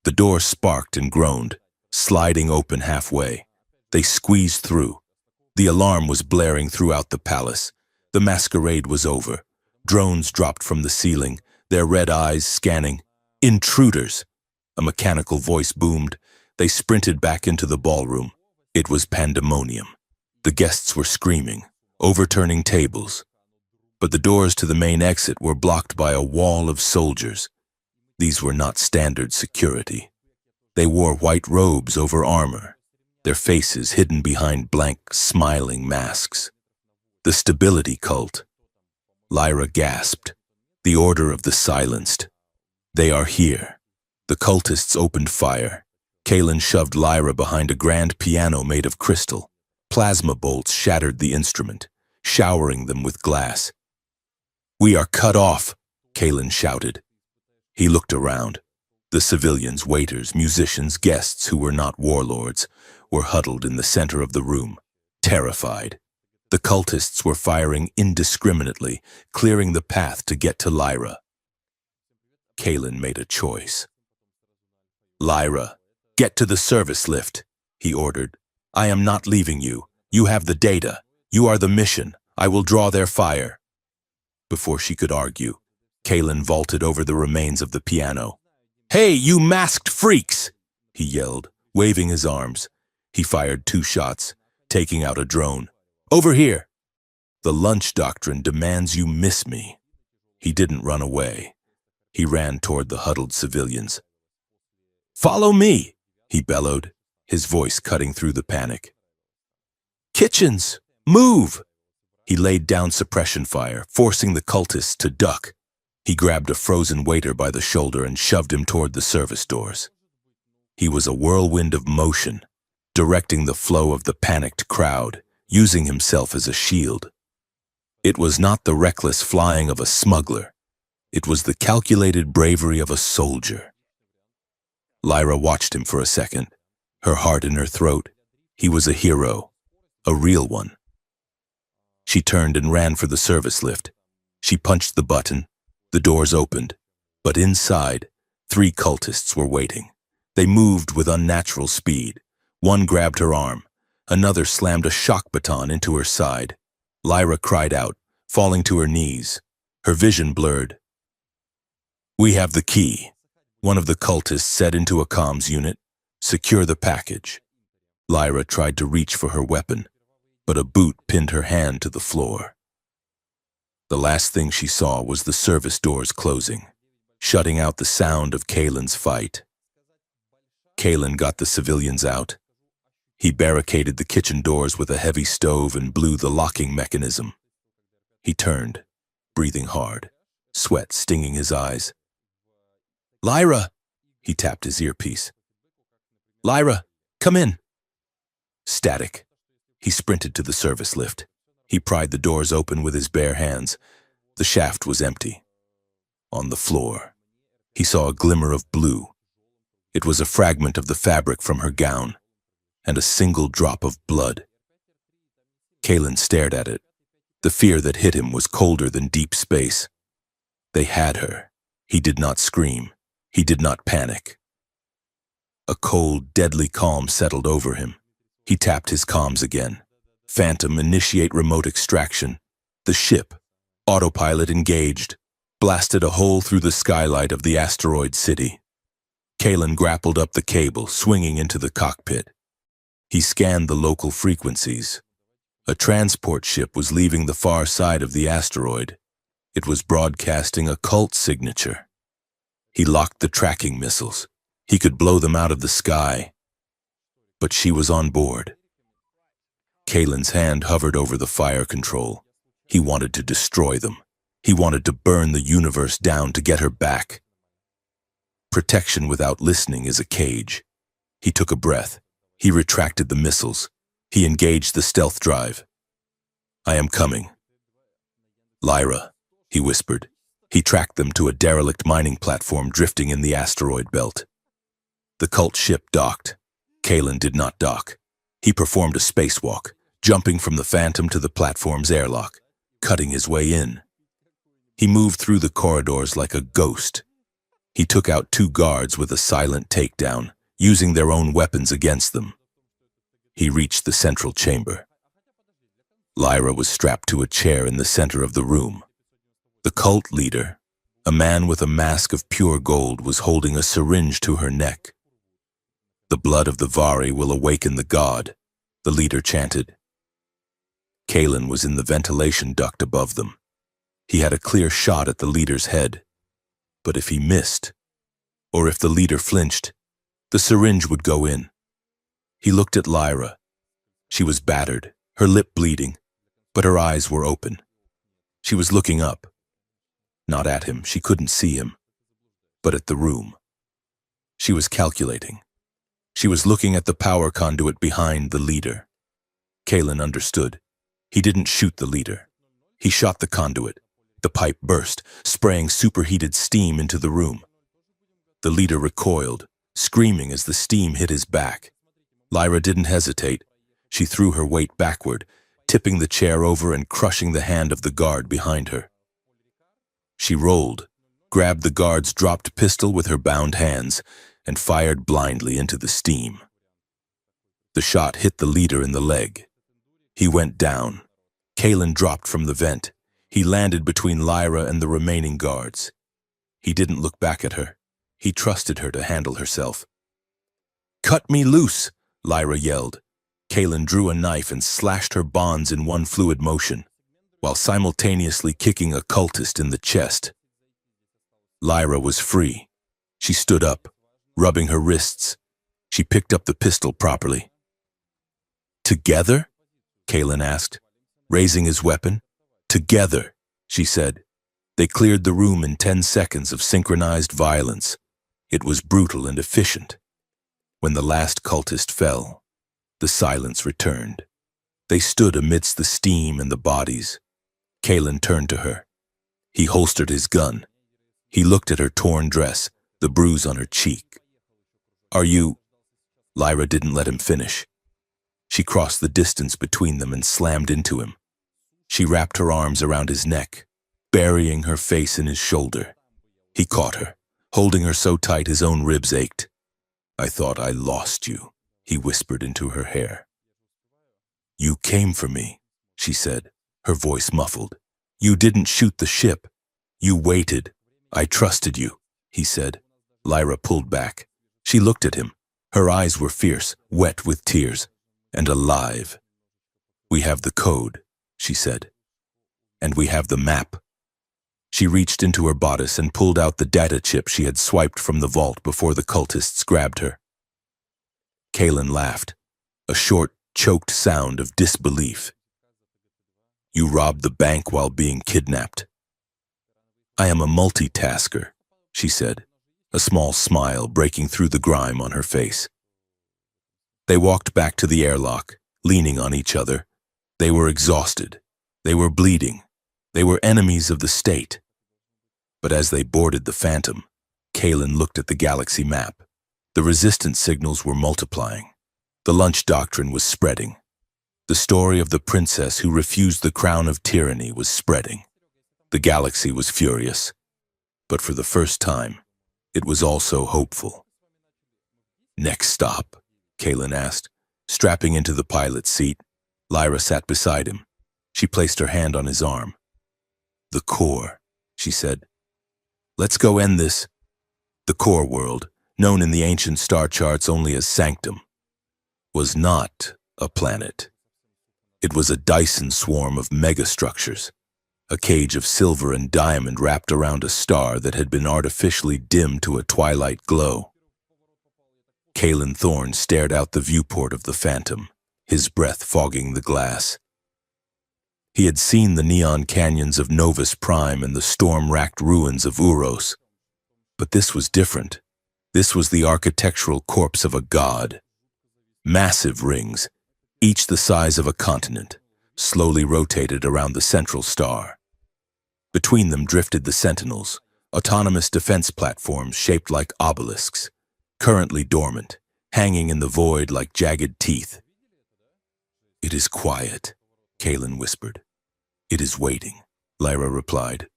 The door sparked and groaned, sliding open halfway. They squeezed through. The alarm was blaring throughout the palace. The masquerade was over. Drones dropped from the ceiling, their red eyes scanning. Intruders! A mechanical voice boomed. They sprinted back into the ballroom. It was pandemonium. The guests were screaming, overturning tables. But the doors to the main exit were blocked by a wall of soldiers. These were not standard security. They wore white robes over armor, their faces hidden behind blank, smiling masks. The stability cult. Lyra gasped. The Order of the Silenced. They are here. The cultists opened fire. Kalen shoved Lyra behind a grand piano made of crystal. Plasma bolts shattered the instrument, showering them with glass. "We are cut off," Kalen shouted. He looked around. The civilians, waiters, musicians, guests who were not warlords, were huddled in the center of the room, terrified. The cultists were firing indiscriminately, clearing the path to get to Lyra. Kalen made a choice. "Lyra, get to the service lift," he ordered. "I am not leaving you. You have the data. You are the mission. I will draw their fire." Before she could argue, Kalen vaulted over the remains of the piano. "Hey, you masked freaks!" he yelled, waving his arms. He fired 2 shots, taking out a drone. "Over here!" "The lunch doctrine demands you miss me." He didn't run away. He ran toward the huddled civilians. "Follow me!" he bellowed, his voice cutting through the panic. "Kitchens! Move!" He laid down suppression fire, forcing the cultists to duck. He grabbed a frozen waiter by the shoulder and shoved him toward the service doors. He was a whirlwind of motion, directing the flow of the panicked crowd, using himself as a shield. It was not the reckless flying of a smuggler. It was the calculated bravery of a soldier. Lyra watched him for a second, her heart in her throat. He was a hero, a real one. She turned and ran for the service lift. She punched the button. The doors opened, but inside, 3 cultists were waiting. They moved with unnatural speed. One grabbed her arm. Another slammed a shock baton into her side. Lyra cried out, falling to her knees. Her vision blurred. "We have the key," one of the cultists said into a comms unit. "Secure the package." Lyra tried to reach for her weapon, but a boot pinned her hand to the floor. The last thing she saw was the service doors closing, shutting out the sound of Kalen's fight. Kalen got the civilians out. He barricaded the kitchen doors with a heavy stove and blew the locking mechanism. He turned, breathing hard, sweat stinging his eyes. "Lyra!" He tapped his earpiece. "Lyra, come in!" Static. He sprinted to the service lift. He pried the doors open with his bare hands. The shaft was empty. On the floor, he saw a glimmer of blue. It was a fragment of the fabric from her gown, and a single drop of blood. Kalen stared at it. The fear that hit him was colder than deep space. They had her. He did not scream. He did not panic. A cold, deadly calm settled over him. He tapped his comms again. "Phantom, initiate remote extraction." The ship, autopilot engaged, blasted a hole through the skylight of the asteroid city. Kalen grappled up the cable, swinging into the cockpit. He scanned the local frequencies. A transport ship was leaving the far side of the asteroid. It was broadcasting a cult signature. He locked the tracking missiles. He could blow them out of the sky. But she was on board. Kalen's hand hovered over the fire control. He wanted to destroy them. He wanted to burn the universe down to get her back. Protection without listening is a cage. He took a breath. He retracted the missiles. He engaged the stealth drive. "I am coming." "Lyra," he whispered. He tracked them to a derelict mining platform drifting in the asteroid belt. The cult ship docked. Kalen did not dock. He performed a spacewalk, jumping from the Phantom to the platform's airlock, cutting his way in. He moved through the corridors like a ghost. He took out 2 guards with a silent takedown, using their own weapons against them. He reached the central chamber. Lyra was strapped to a chair in the center of the room. The cult leader, a man with a mask of pure gold, was holding a syringe to her neck. "The blood of the Vari will awaken the god," the leader chanted. Kalen was in the ventilation duct above them. He had a clear shot at the leader's head. But if he missed, or if the leader flinched, the syringe would go in. He looked at Lyra. She was battered, her lip bleeding, but her eyes were open. She was looking up. Not at him, she couldn't see him, but at the room. She was calculating. She was looking at the power conduit behind the leader. Kalen understood. He didn't shoot the leader. He shot the conduit. The pipe burst, spraying superheated steam into the room. The leader recoiled, screaming as the steam hit his back. Lyra didn't hesitate. She threw her weight backward, tipping the chair over and crushing the hand of the guard behind her. She rolled, grabbed the guard's dropped pistol with her bound hands, and fired blindly into the steam. The shot hit the leader in the leg. He went down. Kalen dropped from the vent. He landed between Lyra and the remaining guards. He didn't look back at her. He trusted her to handle herself. "Cut me loose!" Lyra yelled. Kalen drew a knife and slashed her bonds in one fluid motion, while simultaneously kicking a cultist in the chest. Lyra was free. She stood up, rubbing her wrists. She picked up the pistol properly. "Together?" Kalen asked, raising his weapon. "Together," she said. They cleared the room in 10 seconds of synchronized violence. It was brutal and efficient. When the last cultist fell, the silence returned. They stood amidst the steam and the bodies. Kalen turned to her. He holstered his gun. He looked at her torn dress, the bruise on her cheek. "Are you—" Lyra didn't let him finish. She crossed the distance between them and slammed into him. She wrapped her arms around his neck, burying her face in his shoulder. He caught her, holding her so tight his own ribs ached. "I thought I lost you," he whispered into her hair. "You came for me," she said, her voice muffled. "You didn't shoot the ship. You waited. I trusted you," he said. Lyra pulled back. She looked at him. Her eyes were fierce, wet with tears, and alive. "We have the code," she said. "And we have the map." She reached into her bodice and pulled out the data chip she had swiped from the vault before the cultists grabbed her. Kalen laughed, a short, choked sound of disbelief. "You robbed the bank while being kidnapped." "I am a multitasker," she said, a small smile breaking through the grime on her face. They walked back to the airlock, leaning on each other. They were exhausted. They were bleeding. They were enemies of the state. But as they boarded the Phantom, Kalen looked at the galaxy map. The resistance signals were multiplying. The lunch doctrine was spreading. The story of the princess who refused the crown of tyranny was spreading. The galaxy was furious. But for the first time, it was also hopeful. "Next stop?" Kalen asked, strapping into the pilot's seat. Lyra sat beside him. She placed her hand on his arm. "The core," she said. "Let's go end this." The core world, known in the ancient star charts only as Sanctum, was not a planet. It was a Dyson swarm of megastructures, a cage of silver and diamond wrapped around a star that had been artificially dimmed to a twilight glow. Kalen Thorne stared out the viewport of the Phantom. his breath fogging the glass. He had seen the neon canyons of Novus Prime and the storm-racked ruins of Uros. But this was different. This was the architectural corpse of a god. Massive rings, each the size of a continent, slowly rotated around the central star. Between them drifted the sentinels, autonomous defense platforms shaped like obelisks, currently dormant, hanging in the void like jagged teeth. "It is quiet," Kalen whispered. "It is waiting," Lyra replied.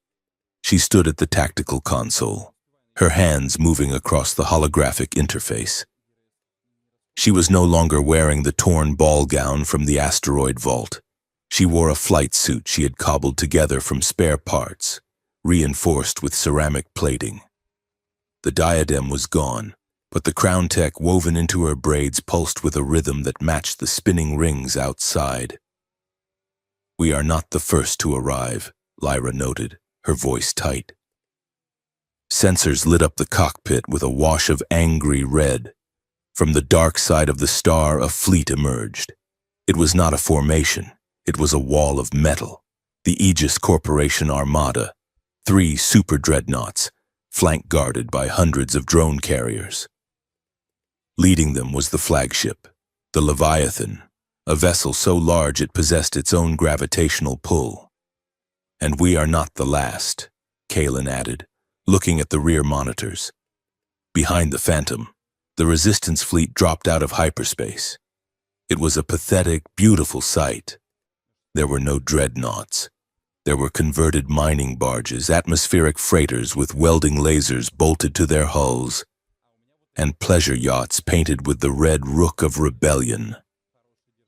She stood at the tactical console, her hands moving across the holographic interface. She was no longer wearing the torn ball gown from the asteroid vault. She wore a flight suit she had cobbled together from spare parts, reinforced with ceramic plating. The diadem was gone, but the crown tech woven into her braids pulsed with a rhythm that matched the spinning rings outside. "We are not the first to arrive," Lyra noted, her voice tight. Sensors lit up the cockpit with a wash of angry red. From the dark side of the star, a fleet emerged. It was not a formation. It was a wall of metal. The Aegis Corporation Armada, 3 super dreadnoughts, flank guarded by hundreds of drone carriers. Leading them was the flagship, the Leviathan, a vessel so large it possessed its own gravitational pull. "And we are not the last," Kalen added, looking at the rear monitors. Behind the Phantom, the Resistance fleet dropped out of hyperspace. It was a pathetic, beautiful sight. There were no dreadnoughts. There were converted mining barges, atmospheric freighters with welding lasers bolted to their hulls, and pleasure yachts painted with the red rook of rebellion.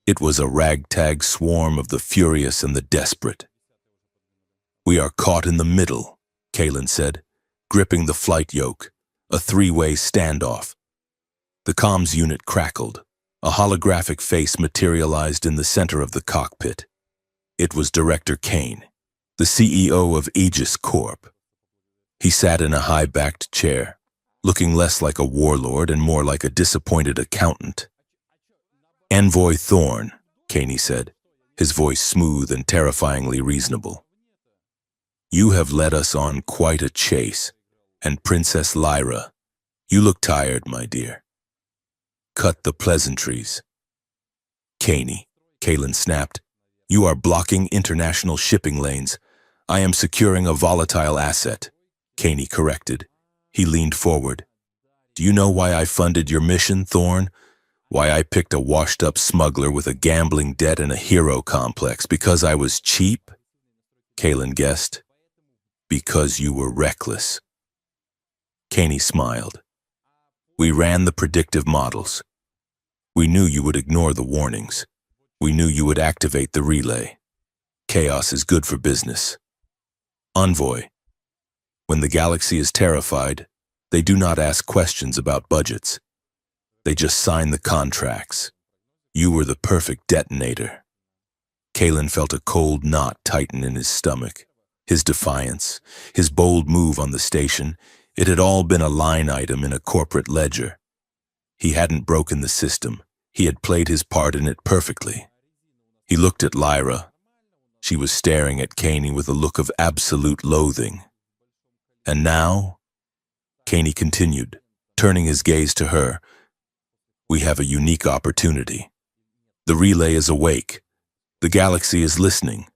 It was a ragtag swarm of the furious and the desperate. "We are caught in the middle," Kalen said, gripping the flight yoke, a 3-way standoff. The comms unit crackled. A holographic face materialized in the center of the cockpit. It was Director Kane, the CEO of Aegis Corp. He sat in a high-backed chair, looking less like a warlord and more like a disappointed accountant. "Envoy Thorn," Kane said, his voice smooth and terrifyingly reasonable. "You have led us on quite a chase, and Princess Lyra, you look tired, my dear. Cut the pleasantries." Kalen snapped. "You are blocking international shipping lanes. I am securing a volatile asset," Kane corrected. He leaned forward. "Do you know why I funded your mission, Thorn? Why I picked a washed-up smuggler with a gambling debt and a hero complex? Because I was cheap?" Kalen guessed. "Because you were reckless." Kane smiled. "We ran the predictive models. We knew you would ignore the warnings. We knew you would activate the relay. Chaos is good for business. Envoy, when the galaxy is terrified, they do not ask questions about budgets. They just sign the contracts. You were the perfect detonator." Kalen felt a cold knot tighten in his stomach. His defiance, his bold move on the station, it had all been a line item in a corporate ledger. He hadn't broken the system. He had played his part in it perfectly. He looked at Lyra. She was staring at Kane with a look of absolute loathing. "And now," Kane continued, turning his gaze to her, "we have a unique opportunity. The relay is awake. The galaxy is listening.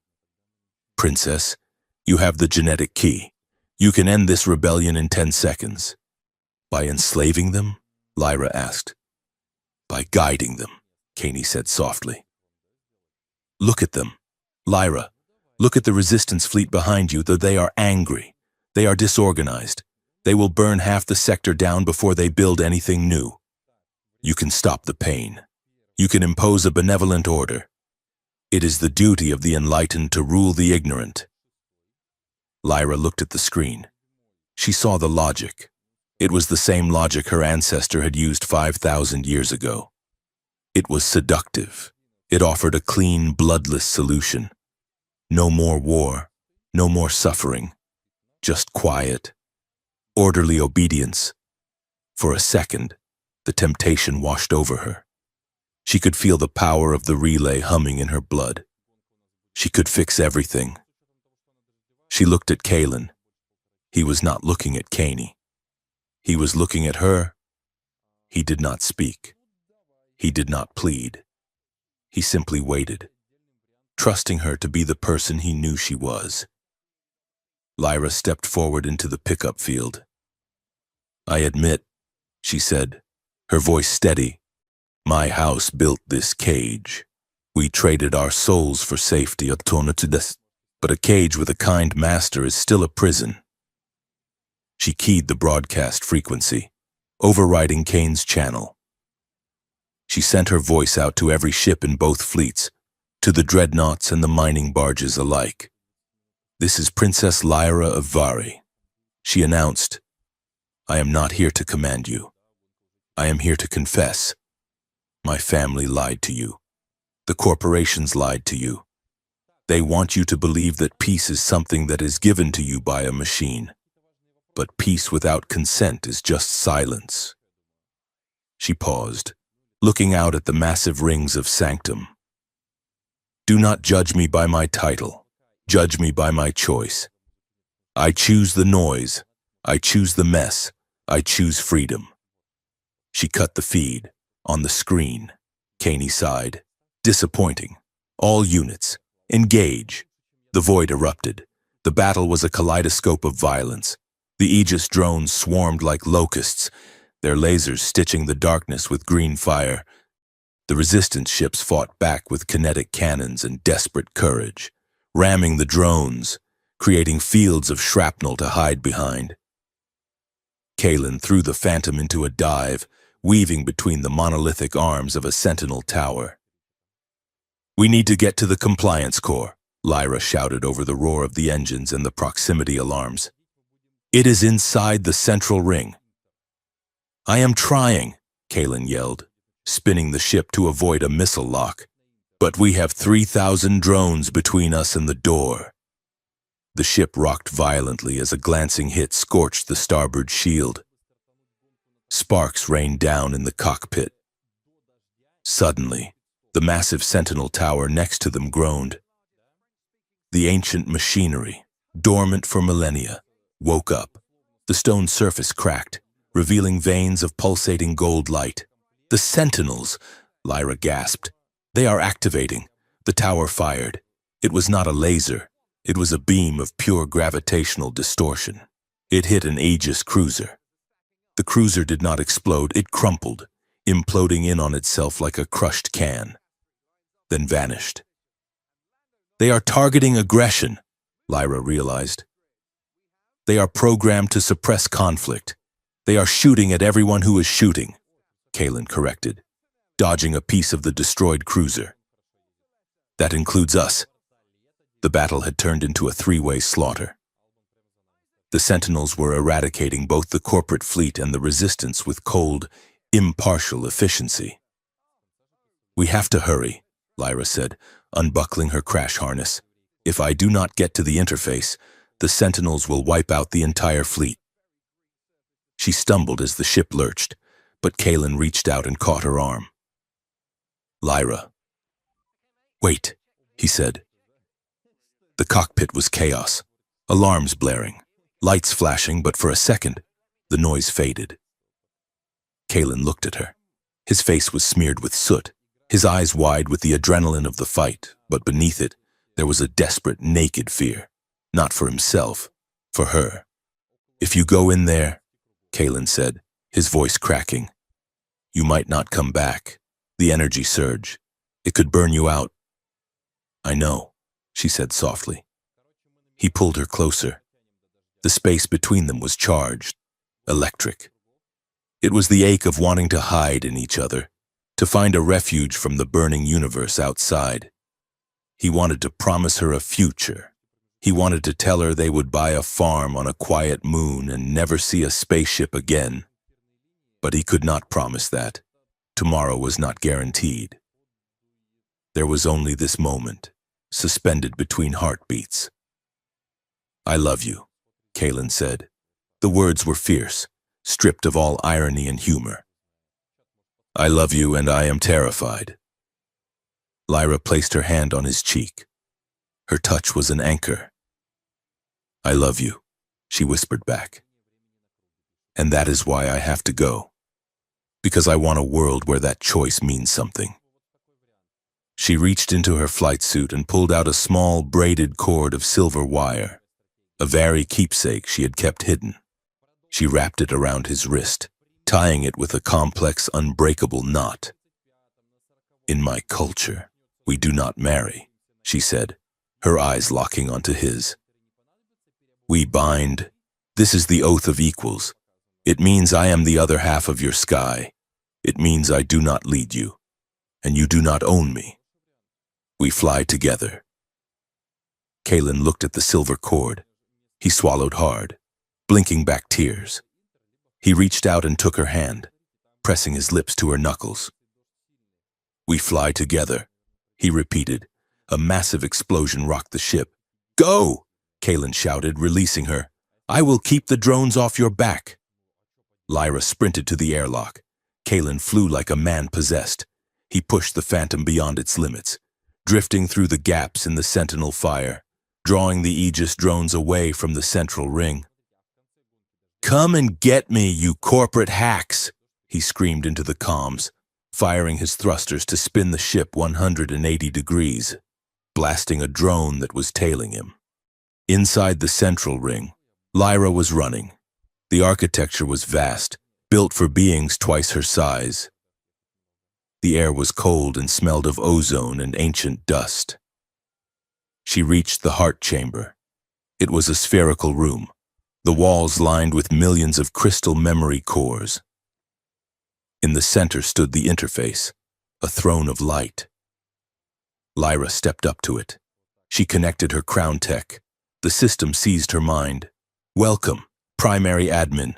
Princess, you have the genetic key. You can end this rebellion in 10 seconds. By enslaving them?" Lyra asked. "By guiding them," Kane said softly. "Look at them. Lyra, look at the Resistance fleet behind you, though they are angry. They are disorganized. They will burn half the sector down before they build anything new. You can stop the pain. You can impose a benevolent order. It is the duty of the enlightened to rule the ignorant." Lyra looked at the screen. She saw the logic. It was the same logic her ancestor had used 5,000 years ago. It was seductive. It offered a clean, bloodless solution. No more war, no more suffering, just quiet, orderly obedience. For a second, the temptation washed over her. She could feel the power of the relay humming in her blood. She could fix everything. She looked at Kalen. He was not looking at Caney. He was looking at her. He did not speak. He did not plead. He simply waited, trusting her to be the person he knew she was. Lyra stepped forward into the pickup field. "I admit," she said, her voice steady, "my house built this cage. We traded our souls for safety, but a cage with a kind master is still a prison." She keyed the broadcast frequency, overriding Kane's channel. She sent her voice out to every ship in both fleets, to the dreadnoughts and the mining barges alike. "This is Princess Lyra of Vari," she announced. "I am not here to command you. I am here to confess. My family lied to you. The corporations lied to you. They want you to believe that peace is something that is given to you by a machine. But peace without consent is just silence." She paused, looking out at the massive rings of sanctum. "Do not judge me by my title. Judge me by my choice. I choose the noise. I choose the mess. I choose freedom." She cut the feed. On the screen, Caney sighed. "Disappointing. All units, engage." The void erupted. The battle was a kaleidoscope of violence. The Aegis drones swarmed like locusts, their lasers stitching the darkness with green fire. The resistance ships fought back with kinetic cannons and desperate courage, ramming the drones, creating fields of shrapnel to hide behind. Kalen threw the Phantom into a dive, weaving between the monolithic arms of a sentinel tower. "We need to get to the compliance core," Lyra shouted over the roar of the engines and the proximity alarms. "It is inside the central ring." "I am trying," Kalen yelled, spinning the ship to avoid a missile lock. "But we have 3,000 drones between us and the door." The ship rocked violently as a glancing hit scorched the starboard shield. Sparks rained down in the cockpit. Suddenly, the massive sentinel tower next to them groaned. The ancient machinery, dormant for millennia, woke up. The stone surface cracked, revealing veins of pulsating gold light. "The sentinels!" Lyra gasped. "They are activating." The tower fired. It was not a laser. It was a beam of pure gravitational distortion. It hit an Aegis cruiser. The cruiser did not explode. It crumpled, imploding in on itself like a crushed can, then vanished. "They are targeting aggression," Lyra realized. "They are programmed to suppress conflict. They are shooting at everyone who is shooting," Kalen corrected, dodging a piece of the destroyed cruiser. "That includes us." The battle had turned into a three-way slaughter. The Sentinels were eradicating both the corporate fleet and the resistance with cold, impartial efficiency. "We have to hurry," Lyra said, unbuckling her crash harness. "If I do not get to the interface, the Sentinels will wipe out the entire fleet." She stumbled as the ship lurched, but Kalen reached out and caught her arm. "Lyra." "Wait," he said. The cockpit was chaos, alarms blaring, lights flashing, but for a second, the noise faded. Kalen looked at her. His face was smeared with soot, his eyes wide with the adrenaline of the fight, but beneath it, there was a desperate, naked fear. Not for himself, for her. "If you go in there," Kalen said, his voice cracking, "you might not come back. The energy surge. It could burn you out." "I know," she said softly. He pulled her closer. The space between them was charged, electric. It was the ache of wanting to hide in each other, to find a refuge from the burning universe outside. He wanted to promise her a future. He wanted to tell her they would buy a farm on a quiet moon and never see a spaceship again. But he could not promise that. Tomorrow was not guaranteed. There was only this moment, suspended between heartbeats. "I love you," Kalen said. The words were fierce, stripped of all irony and humor. I love you and I am terrified. Lyra placed her hand on his cheek. Her touch was an anchor. I love you, she whispered back. And that is why I have to go. Because I want a world where that choice means something. She reached into her flight suit and pulled out a small braided cord of silver wire, a very keepsake she had kept hidden. She wrapped it around his wrist, tying it with a complex, unbreakable knot. In my culture, we do not marry, she said, her eyes locking onto his. We bind. This is the oath of equals. It means I am the other half of your sky. It means I do not lead you, and you do not own me. We fly together. Kalen looked at the silver cord. He swallowed hard, blinking back tears. He reached out and took her hand, pressing his lips to her knuckles. We fly together, he repeated. A massive explosion rocked the ship. Go! Kalen shouted, releasing her. I will keep the drones off your back. Lyra sprinted to the airlock. Kalen flew like a man possessed. He pushed the Phantom beyond its limits, drifting through the gaps in the Sentinel fire, drawing the Aegis drones away from the central ring. Come and get me, you corporate hacks, he screamed into the comms, firing his thrusters to spin the ship 180 degrees, blasting a drone that was tailing him. Inside the central ring, Lyra was running. The architecture was vast, built for beings twice her size. The air was cold and smelled of ozone and ancient dust. She reached the heart chamber. It was a spherical room, the walls lined with millions of crystal memory cores. In the center stood the interface, a throne of light. Lyra stepped up to it. She connected her crown tech. The system seized her mind. Welcome, primary admin.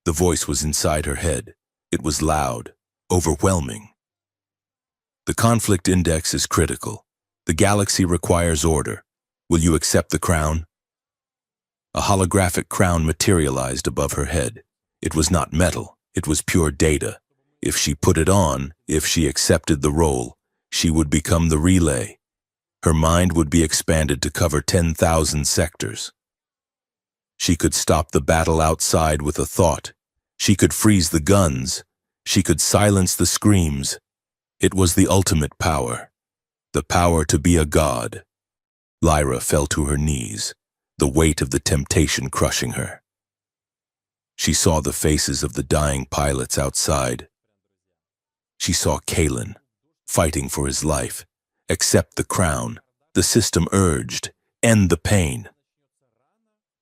The voice was inside her head. It was loud, overwhelming. The conflict index is critical. The galaxy requires order. Will you accept the crown? A holographic crown materialized above her head. It was not metal. It was pure data. If she put it on, if she accepted the role, she would become the relay. Her mind would be expanded to cover 10,000 sectors. She could stop the battle outside with a thought. She could freeze the guns. She could silence the screams. It was the ultimate power. The power to be a god. Lyra fell to her knees, the weight of the temptation crushing her. She saw the faces of the dying pilots outside. She saw Kalen, fighting for his life. Accept the crown. The system urged. End the pain.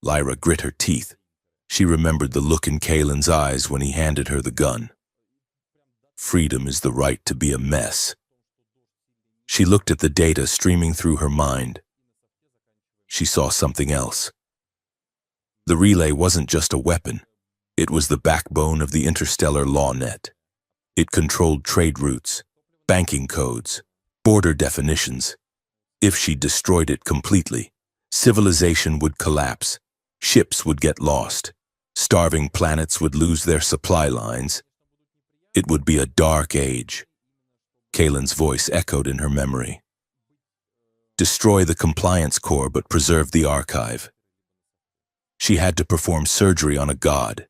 Lyra grit her teeth. She remembered the look in Kalen's eyes when he handed her the gun. Freedom is the right to be a mess. She looked at the data streaming through her mind. She saw something else. The relay wasn't just a weapon. It was the backbone of the interstellar law net. It controlled trade routes, banking codes, border definitions. If she destroyed it completely, civilization would collapse, ships would get lost, starving planets would lose their supply lines. It would be a dark age. Kalen's voice echoed in her memory. Destroy the compliance core but preserve the archive. She had to perform surgery on a god.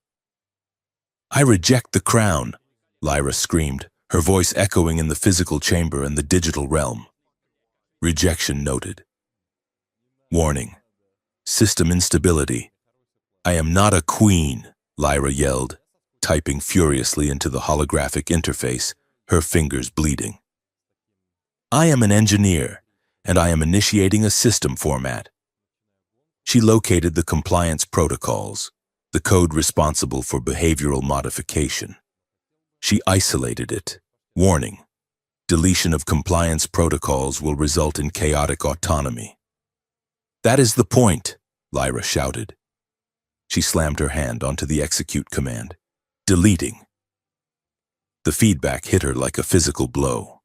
I reject the crown, Lyra screamed, her voice echoing in the physical chamber and the digital realm. Rejection noted. Warning. System instability. I am not a queen, Lyra yelled, typing furiously into the holographic interface, her fingers bleeding. I am an engineer, and I am initiating a system format. She located the compliance protocols, the code responsible for behavioral modification. She isolated it. Warning. Deletion of compliance protocols will result in chaotic autonomy. That is the point, Lyra shouted. She slammed her hand onto the execute command. Deleting. The feedback hit her like a physical blow.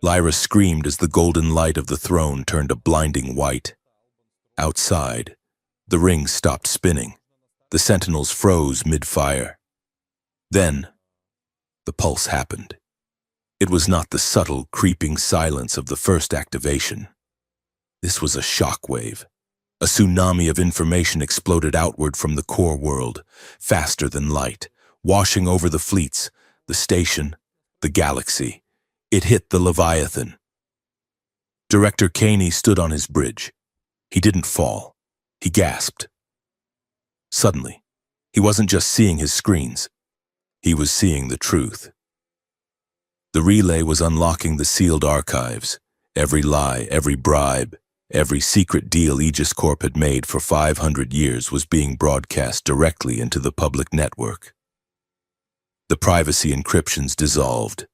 Lyra screamed as the golden light of the throne turned a blinding white. Outside, the ring stopped spinning. The sentinels froze mid-fire. Then, The pulse happened. It was not the subtle, creeping silence of the first activation. This was a shock wave. A tsunami of information exploded outward from the core world, faster than light, washing over the fleets, the station, the galaxy. It hit the Leviathan. Director Caney stood on his bridge. He didn't fall. He gasped. Suddenly, he wasn't just seeing his screens. He was seeing the truth. The relay was unlocking the sealed archives. Every lie, every bribe, every secret deal Aegis Corp had made for 500 years was being broadcast directly into the public network. The privacy encryptions dissolved.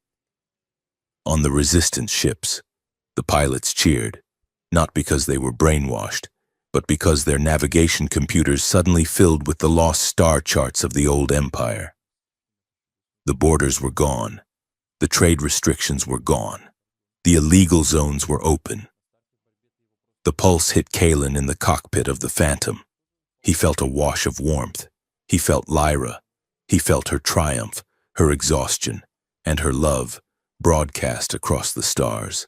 On the resistance ships, the pilots cheered, not because they were brainwashed, but because their navigation computers suddenly filled with the lost star charts of the old empire. The borders were gone. The trade restrictions were gone. The illegal zones were open. The pulse hit Kalen in the cockpit of the Phantom. He felt a wash of warmth. He felt Lyra. He felt her triumph, her exhaustion, and her love broadcast across the stars.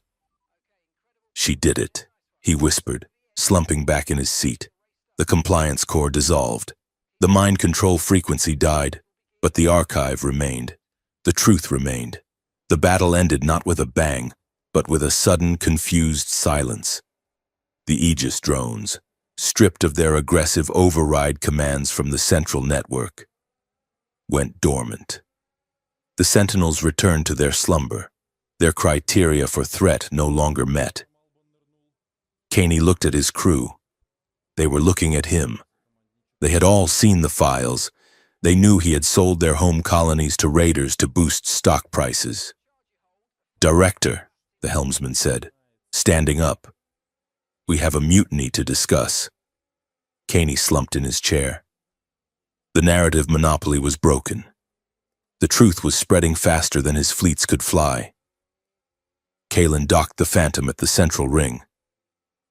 She did it, he whispered, slumping back in his seat. The compliance core dissolved. The mind control frequency died, but the archive remained. The truth remained. The battle ended not with a bang, but with a sudden, confused silence. The Aegis drones, stripped of their aggressive override commands from the central network, went dormant. The Sentinels returned to their slumber, their criteria for threat no longer met. Caney looked at his crew. They were looking at him. They had all seen the files. They knew he had sold their home colonies to raiders to boost stock prices. "Director," the helmsman said, standing up. "We have a mutiny to discuss." Caney slumped in his chair. The narrative monopoly was broken. The truth was spreading faster than his fleets could fly. Kalen docked the Phantom at the central ring.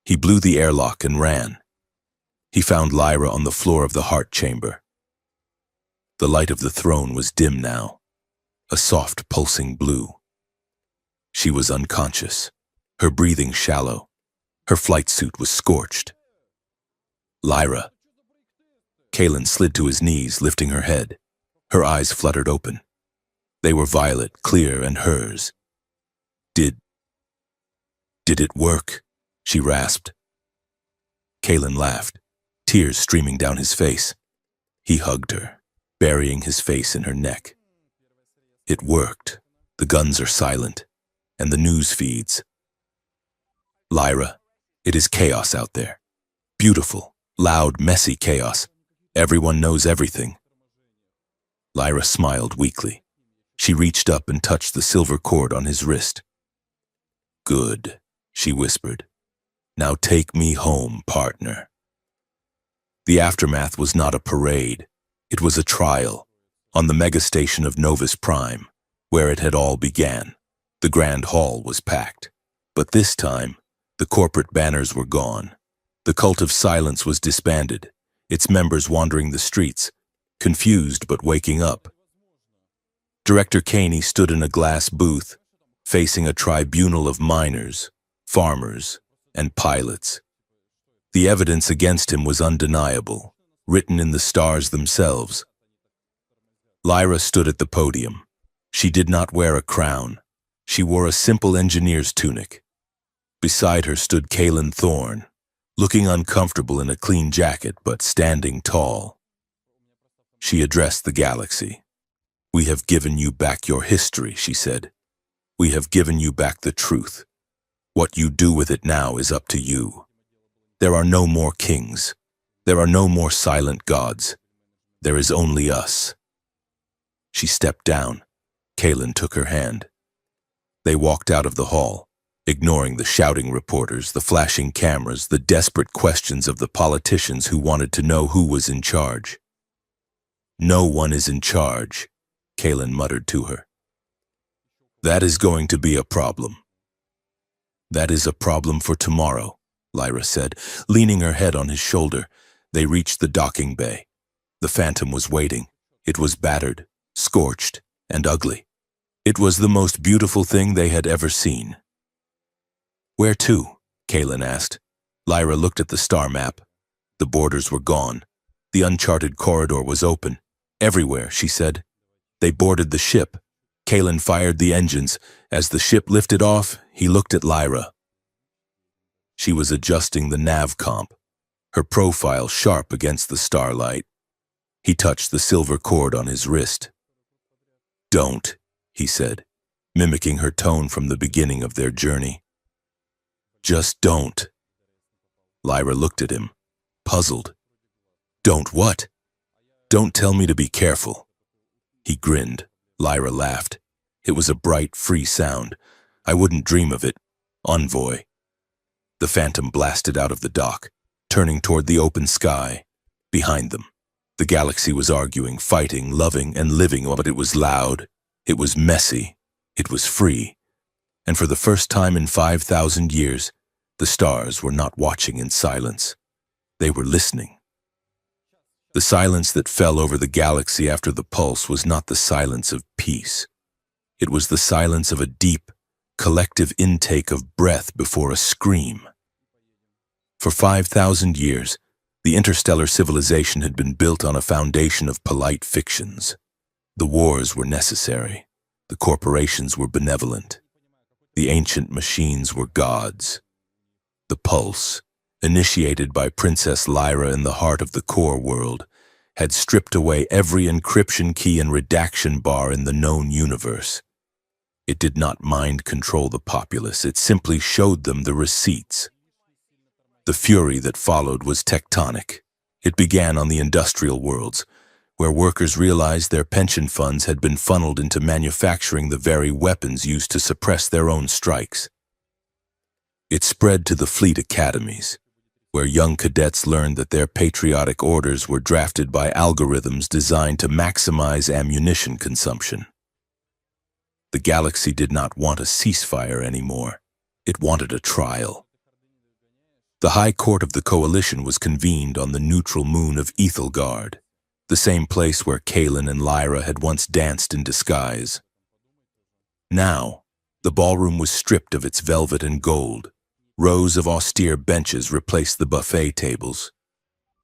He blew the airlock and ran. He found Lyra on the floor of the heart chamber. The light of the throne was dim now, a soft pulsing blue. She was unconscious, her breathing shallow. Her flight suit was scorched. "Lyra." Kalen slid to his knees, lifting her head. Her eyes fluttered open. They were violet, clear, and hers. Did it work?" she rasped. Kalen laughed, tears streaming down his face. He hugged her, burying his face in her neck. "It worked. The guns are silent, and the news feeds. Lyra, it is chaos out there. Beautiful, loud, messy chaos. Everyone knows everything." Lyra smiled weakly. She reached up and touched the silver cord on his wrist. "Good," she whispered. "Now take me home, partner." The aftermath was not a parade. It was a trial, on the megastation of Novus Prime, where it had all began. The grand hall was packed. But this time, the corporate banners were gone. The cult of silence was disbanded, its members wandering the streets, confused but waking up. Director Caney stood in a glass booth, facing a tribunal of miners, farmers, and pilots. The evidence against him was undeniable, written in the stars themselves. Lyra stood at the podium. She did not wear a crown. She wore a simple engineer's tunic. Beside her stood Kalen Thorne, looking uncomfortable in a clean jacket but standing tall. She addressed the galaxy. "We have given you back your history," she said. "We have given you back the truth. What you do with it now is up to you. There are no more kings. There are no more silent gods. There is only us." She stepped down. Kalen took her hand. They walked out of the hall, ignoring the shouting reporters, the flashing cameras, the desperate questions of the politicians who wanted to know who was in charge. "No one is in charge," Kalen muttered to her. "That is going to be a problem." "That is a problem for tomorrow," Lyra said, leaning her head on his shoulder. They reached the docking bay. The Phantom was waiting. It was battered, scorched, and ugly. It was the most beautiful thing they had ever seen. "Where to?" Kaylin asked. Lyra looked at the star map. The borders were gone. The uncharted corridor was open. "Everywhere," she said. They boarded the ship. Kaylin fired the engines. As the ship lifted off, he looked at Lyra. She was adjusting the nav comp, her profile sharp against the starlight. He touched the silver cord on his wrist. "Don't," he said, mimicking her tone from the beginning of their journey. "Just don't." Lyra looked at him, puzzled. "Don't what?" "Don't tell me to be careful." He grinned. Lyra laughed. It was a bright, free sound. "I wouldn't dream of it. Envoy." The Phantom blasted out of the dock, turning toward the open sky. Behind them, the galaxy was arguing, fighting, loving, and living, but it was loud. It was messy. It was free. And for the first time in 5,000 years, the stars were not watching in silence. They were listening. The silence that fell over the galaxy after the pulse was not the silence of peace. It was the silence of a deep, collective intake of breath before a scream. For 5,000 years, the interstellar civilization had been built on a foundation of polite fictions. The wars were necessary. The corporations were benevolent. The ancient machines were gods. The pulse, initiated by Princess Lyra in the heart of the core world, had stripped away every encryption key and redaction bar in the known universe. It did not mind control the populace, it simply showed them the receipts. The fury that followed was tectonic. It began on the industrial worlds, where workers realized their pension funds had been funneled into manufacturing the very weapons used to suppress their own strikes. It spread to the fleet academies, where young cadets learned that their patriotic orders were drafted by algorithms designed to maximize ammunition consumption. The galaxy did not want a ceasefire anymore. It wanted a trial. The High Court of the Coalition was convened on the neutral moon of Ethelgard, the same place where Kaylin and Lyra had once danced in disguise. Now, the ballroom was stripped of its velvet and gold. Rows of austere benches replaced the buffet tables.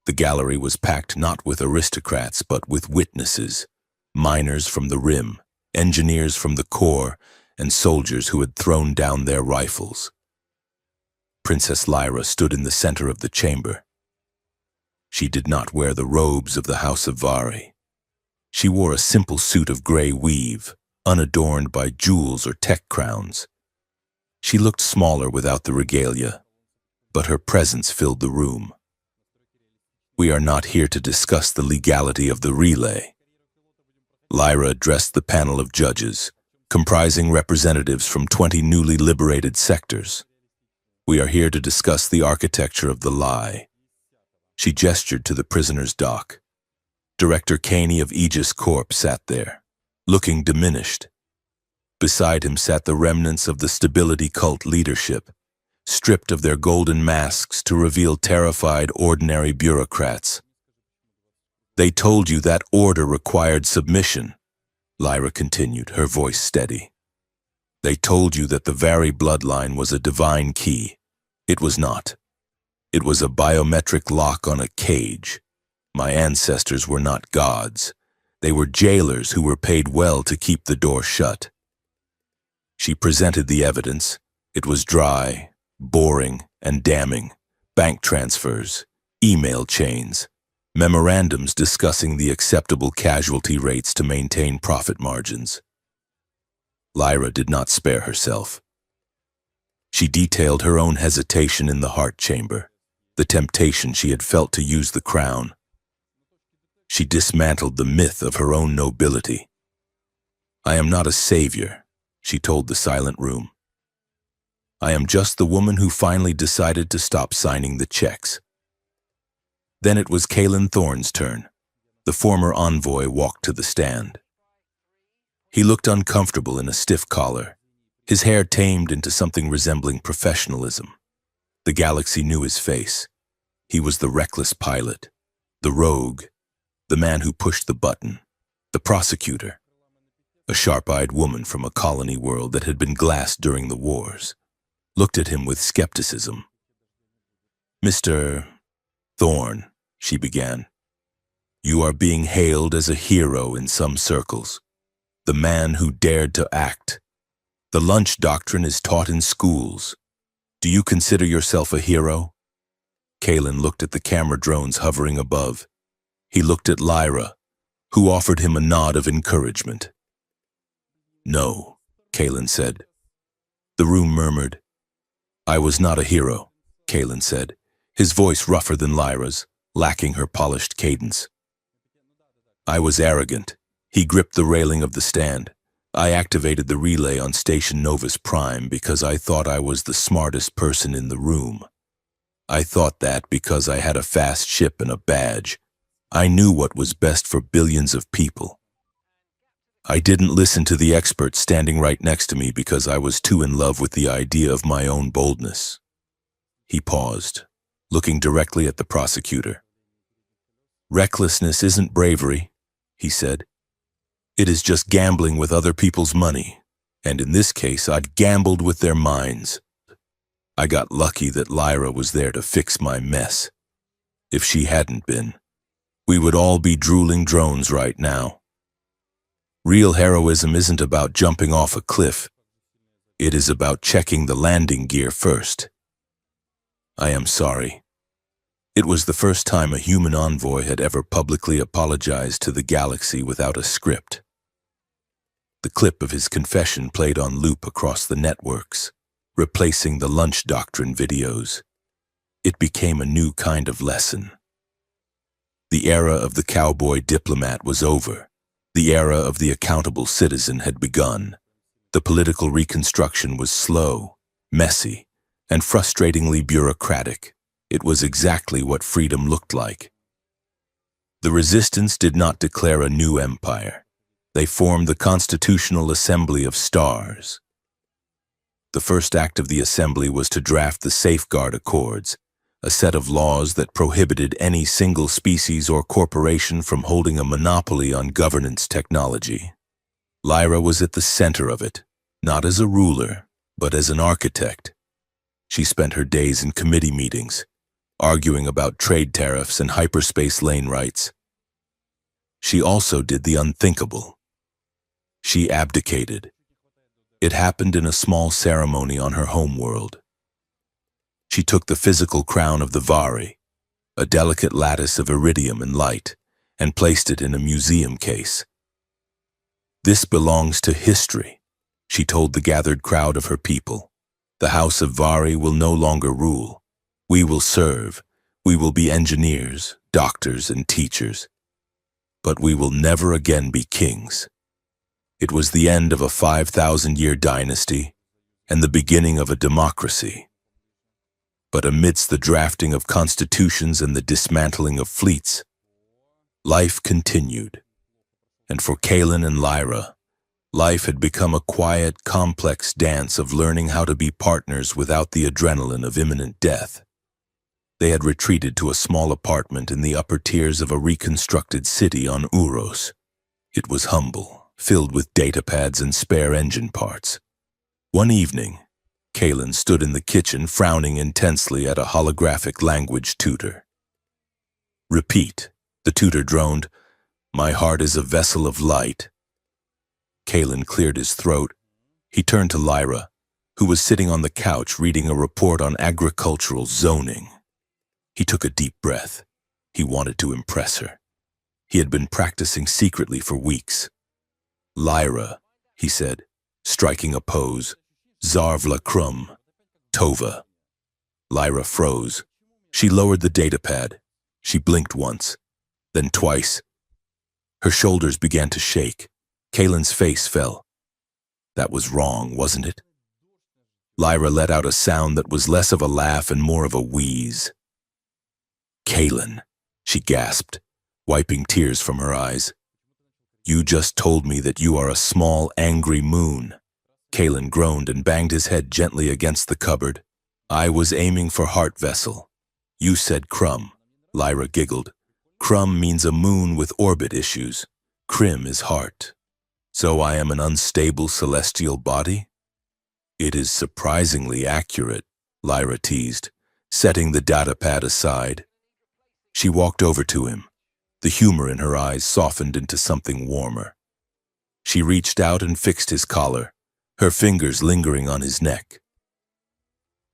The gallery was packed not with aristocrats but with witnesses, miners from the Rim, engineers from the core, and soldiers who had thrown down their rifles. Princess Lyra stood in the center of the chamber. She did not wear the robes of the House of Vari. She wore a simple suit of gray weave, unadorned by jewels or tech crowns. She looked smaller without the regalia, but her presence filled the room. "We are not here to discuss the legality of the relay." Lyra addressed the panel of judges, comprising representatives from 20 newly liberated sectors. "We are here to discuss the architecture of the lie." She gestured to the prisoner's dock. Director Caney of Aegis Corp sat there, looking diminished. Beside him sat the remnants of the stability cult leadership, stripped of their golden masks to reveal terrified ordinary bureaucrats. "They told you that order required submission," Lyra continued, her voice steady. "They told you that the Vari bloodline was a divine key. It was not. It was a biometric lock on a cage. My ancestors were not gods. They were jailers who were paid well to keep the door shut." She presented the evidence. It was dry, boring, and damning. Bank transfers, email chains, memorandums discussing the acceptable casualty rates to maintain profit margins. Lyra did not spare herself. She detailed her own hesitation in the heart chamber, the temptation she had felt to use the crown. She dismantled the myth of her own nobility. "I am not a savior," she told the silent room. "I am just the woman who finally decided to stop signing the checks." Then it was Kaylin Thorne's turn. The former envoy walked to the stand. He looked uncomfortable in a stiff collar, his hair tamed into something resembling professionalism. The galaxy knew his face. He was the reckless pilot, the rogue, the man who pushed the button, the prosecutor. A sharp-eyed woman from a colony world that had been glassed during the wars, looked at him with skepticism. "Mr. Thorne," she began, "you are being hailed as a hero in some circles. The man who dared to act. The lunch doctrine is taught in schools. Do you consider yourself a hero?" Kalen looked at the camera drones hovering above. He looked at Lyra, who offered him a nod of encouragement. "No," Kalen said. The room murmured. "I was not a hero," Kalen said, his voice rougher than Lyra's, lacking her polished cadence. "I was arrogant." He gripped the railing of the stand. "I activated the relay on Station Novus Prime because I thought I was the smartest person in the room. I thought that because I had a fast ship and a badge, I knew what was best for billions of people. I didn't listen to the expert standing right next to me because I was too in love with the idea of my own boldness." He paused, looking directly at the prosecutor. "Recklessness isn't bravery," he said. "It is just gambling with other people's money, and in this case I'd gambled with their minds. I got lucky that Lyra was there to fix my mess. If she hadn't been, we would all be drooling drones right now. Real heroism isn't about jumping off a cliff. It is about checking the landing gear first. I am sorry." It was the first time a human envoy had ever publicly apologized to the galaxy without a script. The clip of his confession played on loop across the networks, replacing the lunch doctrine videos. It became a new kind of lesson. The era of the cowboy diplomat was over. The era of the accountable citizen had begun. The political reconstruction was slow, messy, and frustratingly bureaucratic. It was exactly what freedom looked like. The resistance did not declare a new empire. They formed the Constitutional Assembly of Stars. The first act of the assembly was to draft the Safeguard Accords, a set of laws that prohibited any single species or corporation from holding a monopoly on governance technology. Lyra was at the center of it, not as a ruler, but as an architect. She spent her days in committee meetings, arguing about trade tariffs and hyperspace lane rights. She also did the unthinkable. She abdicated. It happened in a small ceremony on her homeworld. She took the physical crown of the Vari, a delicate lattice of iridium and light, and placed it in a museum case. "This belongs to history," she told the gathered crowd of her people. "The House of Vari will no longer rule. We will serve. We will be engineers, doctors, and teachers. But we will never again be kings." It was the end of a 5,000-year dynasty and the beginning of a democracy. But amidst the drafting of constitutions and the dismantling of fleets, life continued. And for Kalen and Lyra, life had become a quiet, complex dance of learning how to be partners without the adrenaline of imminent death. They had retreated to a small apartment in the upper tiers of a reconstructed city on Uros. It was humble, filled with datapads and spare engine parts. One evening, Kalen stood in the kitchen frowning intensely at a holographic language tutor. "Repeat," the tutor droned. "My heart is a vessel of light." Kalen cleared his throat. He turned to Lyra, who was sitting on the couch reading a report on agricultural zoning. He took a deep breath. He wanted to impress her. He had been practicing secretly for weeks. "Lyra," he said, striking a pose. "Zarvla Krum. Tova." Lyra froze. She lowered the datapad. She blinked once, then twice. Her shoulders began to shake. Kalen's face fell. That was wrong, wasn't it? Lyra let out a sound that was less of a laugh and more of a wheeze. "Kalen," she gasped, wiping tears from her eyes. "You just told me that you are a small, angry moon." Kalen groaned and banged his head gently against the cupboard. "I was aiming for heart vessel. You said Krum." Lyra giggled. "Krum means a moon with orbit issues. Krim is heart. So I am an unstable celestial body? It is surprisingly accurate, Lyra teased, setting the datapad aside. She walked over to him. The humor in her eyes softened into something warmer. She reached out and fixed his collar, her fingers lingering on his neck.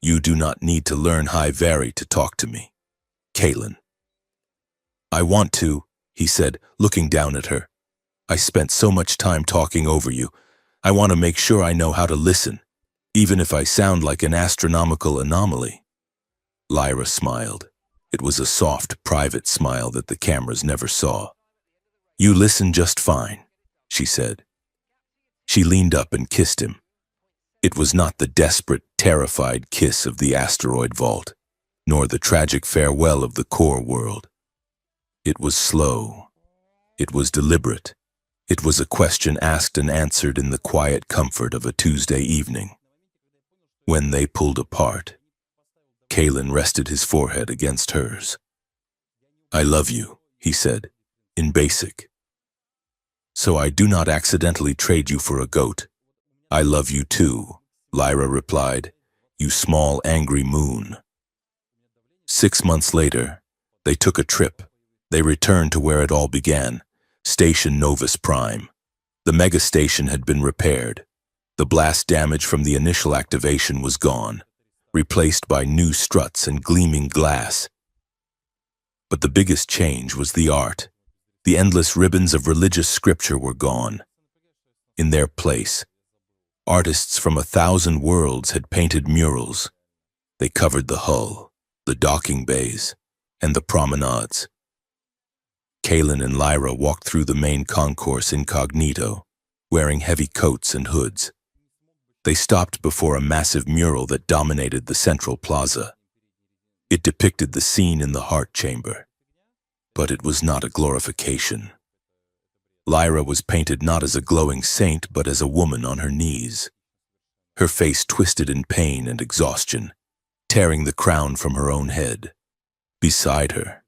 You do not need to learn High Vari to talk to me, Caitlin. I want to, he said, looking down at her. I spent so much time talking over you. I want to make sure I know how to listen, even if I sound like an astronomical anomaly. Lyra smiled. It was a soft, private smile that the cameras never saw. You listen just fine, she said. She leaned up and kissed him. It was not the desperate, terrified kiss of the asteroid vault, nor the tragic farewell of the core world. It was slow. It was deliberate. It was a question asked and answered in the quiet comfort of a Tuesday evening. When they pulled apart, Caitlin rested his forehead against hers. I love you, he said, in basic. So I do not accidentally trade you for a goat. I love you too, Lyra replied, you small angry moon. 6 months later, they took a trip. They returned to where it all began, Station Novus Prime. The mega station had been repaired. The blast damage from the initial activation was gone, replaced by new struts and gleaming glass. But the biggest change was the art. The endless ribbons of religious scripture were gone. In their place, artists from 1,000 worlds had painted murals. They covered the hull, the docking bays, and the promenades. Caitlin and Lyra walked through the main concourse incognito, wearing heavy coats and hoods. They stopped before a massive mural that dominated the central plaza. It depicted the scene in the heart chamber, but it was not a glorification. Lyra was painted not as a glowing saint, but as a woman on her knees. Her face twisted in pain and exhaustion, tearing the crown from her own head. Beside her,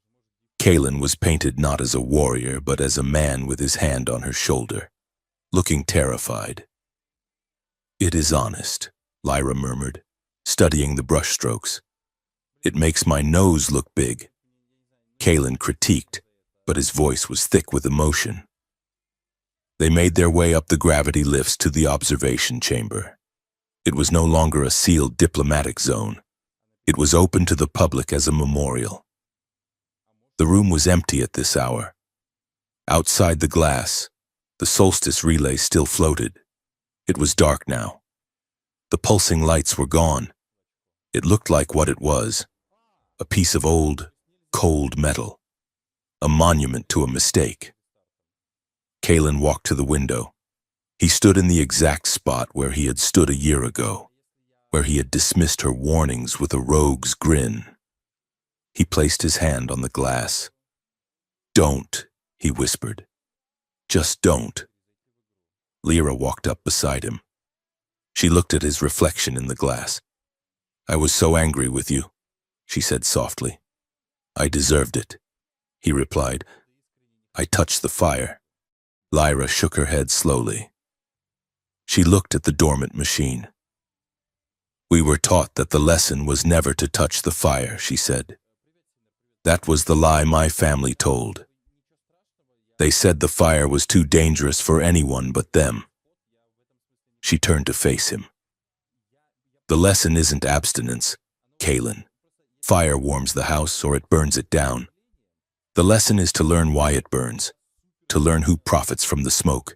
Caitlin was painted not as a warrior, but as a man with his hand on her shoulder, looking terrified. It is honest, Lyra murmured, studying the brushstrokes. It makes my nose look big. Caitlin critiqued, but his voice was thick with emotion. They made their way up the gravity lifts to the observation chamber. It was no longer a sealed diplomatic zone. It was open to the public as a memorial. The room was empty at this hour. Outside the glass, the solstice relay still floated. It was dark now. The pulsing lights were gone. It looked like what it was, a piece of old, cold metal, a monument to a mistake. Caitlin walked to the window. He stood in the exact spot where he had stood a year ago, where he had dismissed her warnings with a rogue's grin. He placed his hand on the glass. Don't, he whispered. Just don't. Lyra walked up beside him. She looked at his reflection in the glass. I was so angry with you, she said softly. I deserved it, he replied. I touched the fire. Lyra shook her head slowly. She looked at the dormant machine. We were taught that the lesson was never to touch the fire, she said. That was the lie my family told. They said the fire was too dangerous for anyone but them. She turned to face him. The lesson isn't abstinence, Caitlin. Fire warms the house or it burns it down. The lesson is to learn why it burns, to learn who profits from the smoke.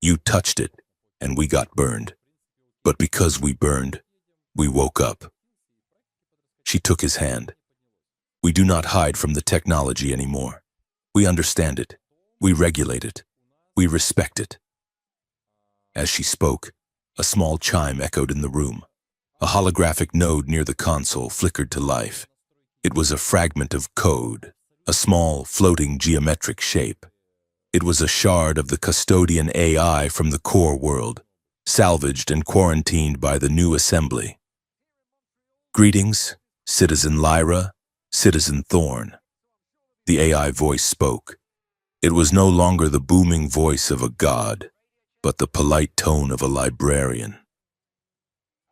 You touched it, and we got burned. But because we burned, we woke up. She took his hand. We do not hide from the technology anymore. We understand it. We regulate it. We respect it. As she spoke, a small chime echoed in the room. A holographic node near the console flickered to life. It was a fragment of code, a small, floating geometric shape. It was a shard of the custodian AI from the core world, salvaged and quarantined by the new assembly. Greetings, Citizen Lyra, Citizen Thorn. The AI voice spoke. It was no longer the booming voice of a god, but the polite tone of a librarian.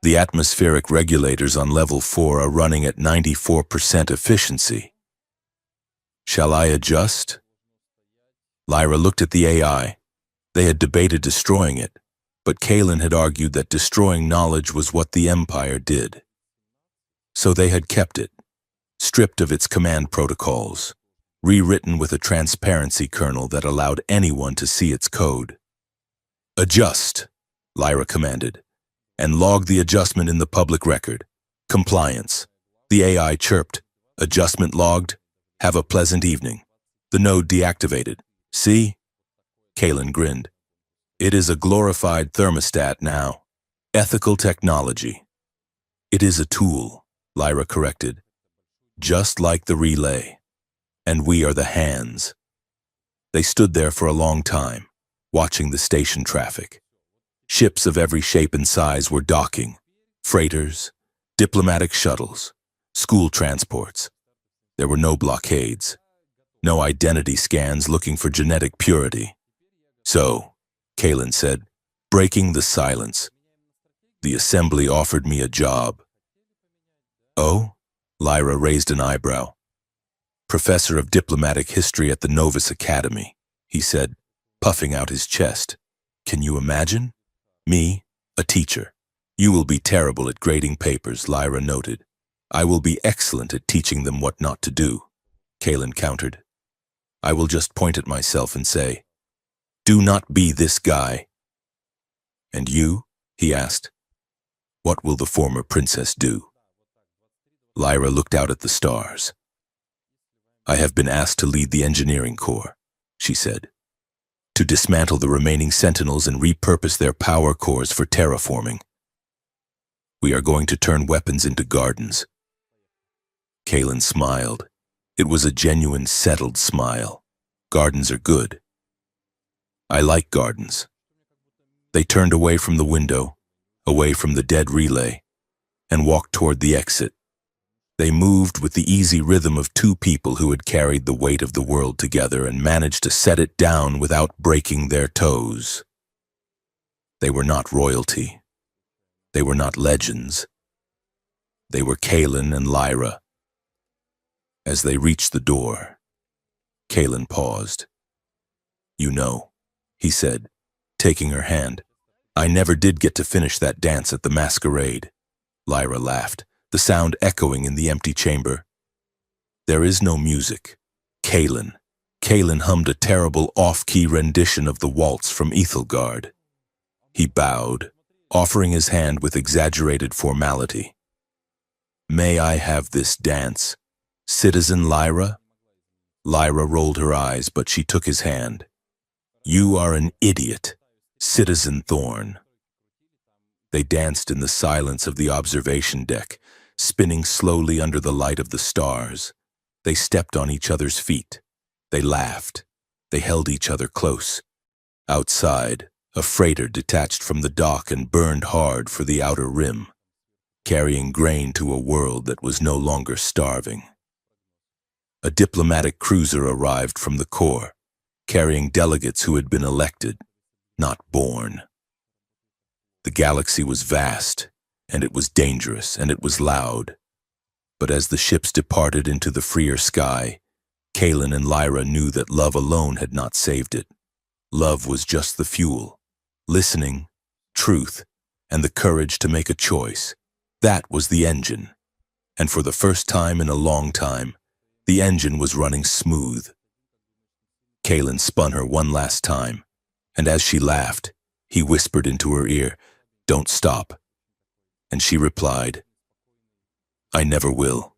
The atmospheric regulators on level 4 are running at 94% efficiency. Shall I adjust? Lyra looked at the AI. They had debated destroying it, but Kalen had argued that destroying knowledge was what the Empire did. So they had kept it, stripped of its command protocols, rewritten with a transparency kernel that allowed anyone to see its code. Adjust, Lyra commanded, and log the adjustment in the public record. Compliance. The AI chirped. Adjustment logged. Have a pleasant evening. The node deactivated. See? Kalen grinned. It is a glorified thermostat now. Ethical technology. It is a tool, Lyra corrected. Just like the relay. And we are the hands. They stood there for a long time, watching the station traffic. Ships of every shape and size were docking. Freighters, diplomatic shuttles, school transports. There were no blockades, no identity scans looking for genetic purity. So, Kalen said, breaking the silence, the assembly offered me a job. Oh? Lyra raised an eyebrow. Professor of diplomatic history at the Novus Academy, he said, puffing out his chest. Can you imagine? Me, a teacher. You will be terrible at grading papers, Lyra noted. I will be excellent at teaching them what not to do, Kalen countered. I will just point at myself and say, do not be this guy. And you? He asked. What will the former princess do? Lyra looked out at the stars. I have been asked to lead the engineering corps, she said, to dismantle the remaining sentinels and repurpose their power cores for terraforming. We are going to turn weapons into gardens. Kalen smiled. It was a genuine, settled smile. Gardens are good. I like gardens. They turned away from the window, away from the dead relay, and walked toward the exit. They moved with the easy rhythm of two people who had carried the weight of the world together and managed to set it down without breaking their toes. They were not royalty. They were not legends. They were Kalen and Lyra. As they reached the door, Kalen paused. You know, he said, taking her hand, I never did get to finish that dance at the masquerade. Lyra laughed, the sound echoing in the empty chamber. There is no music. Kalen hummed a terrible off-key rendition of the waltz from Ethelgard. He bowed, offering his hand with exaggerated formality. May I have this dance, Citizen Lyra? Lyra rolled her eyes, but she took his hand. You are an idiot, Citizen Thorn. They danced in the silence of the observation deck, spinning slowly under the light of the stars. They stepped on each other's feet. They laughed. They held each other close. Outside, a freighter detached from the dock and burned hard for the outer rim, carrying grain to a world that was no longer starving. A diplomatic cruiser arrived from the Corps, carrying delegates who had been elected, not born. The galaxy was vast, and it was dangerous, and it was loud. But as the ships departed into the freer sky, Kalen and Lyra knew that love alone had not saved it. Love was just the fuel. Listening, truth, and the courage to make a choice. That was the engine. And for the first time in a long time, the engine was running smooth. Kalen spun her one last time, and as she laughed, he whispered into her ear, "Don't stop." And she replied, "I never will."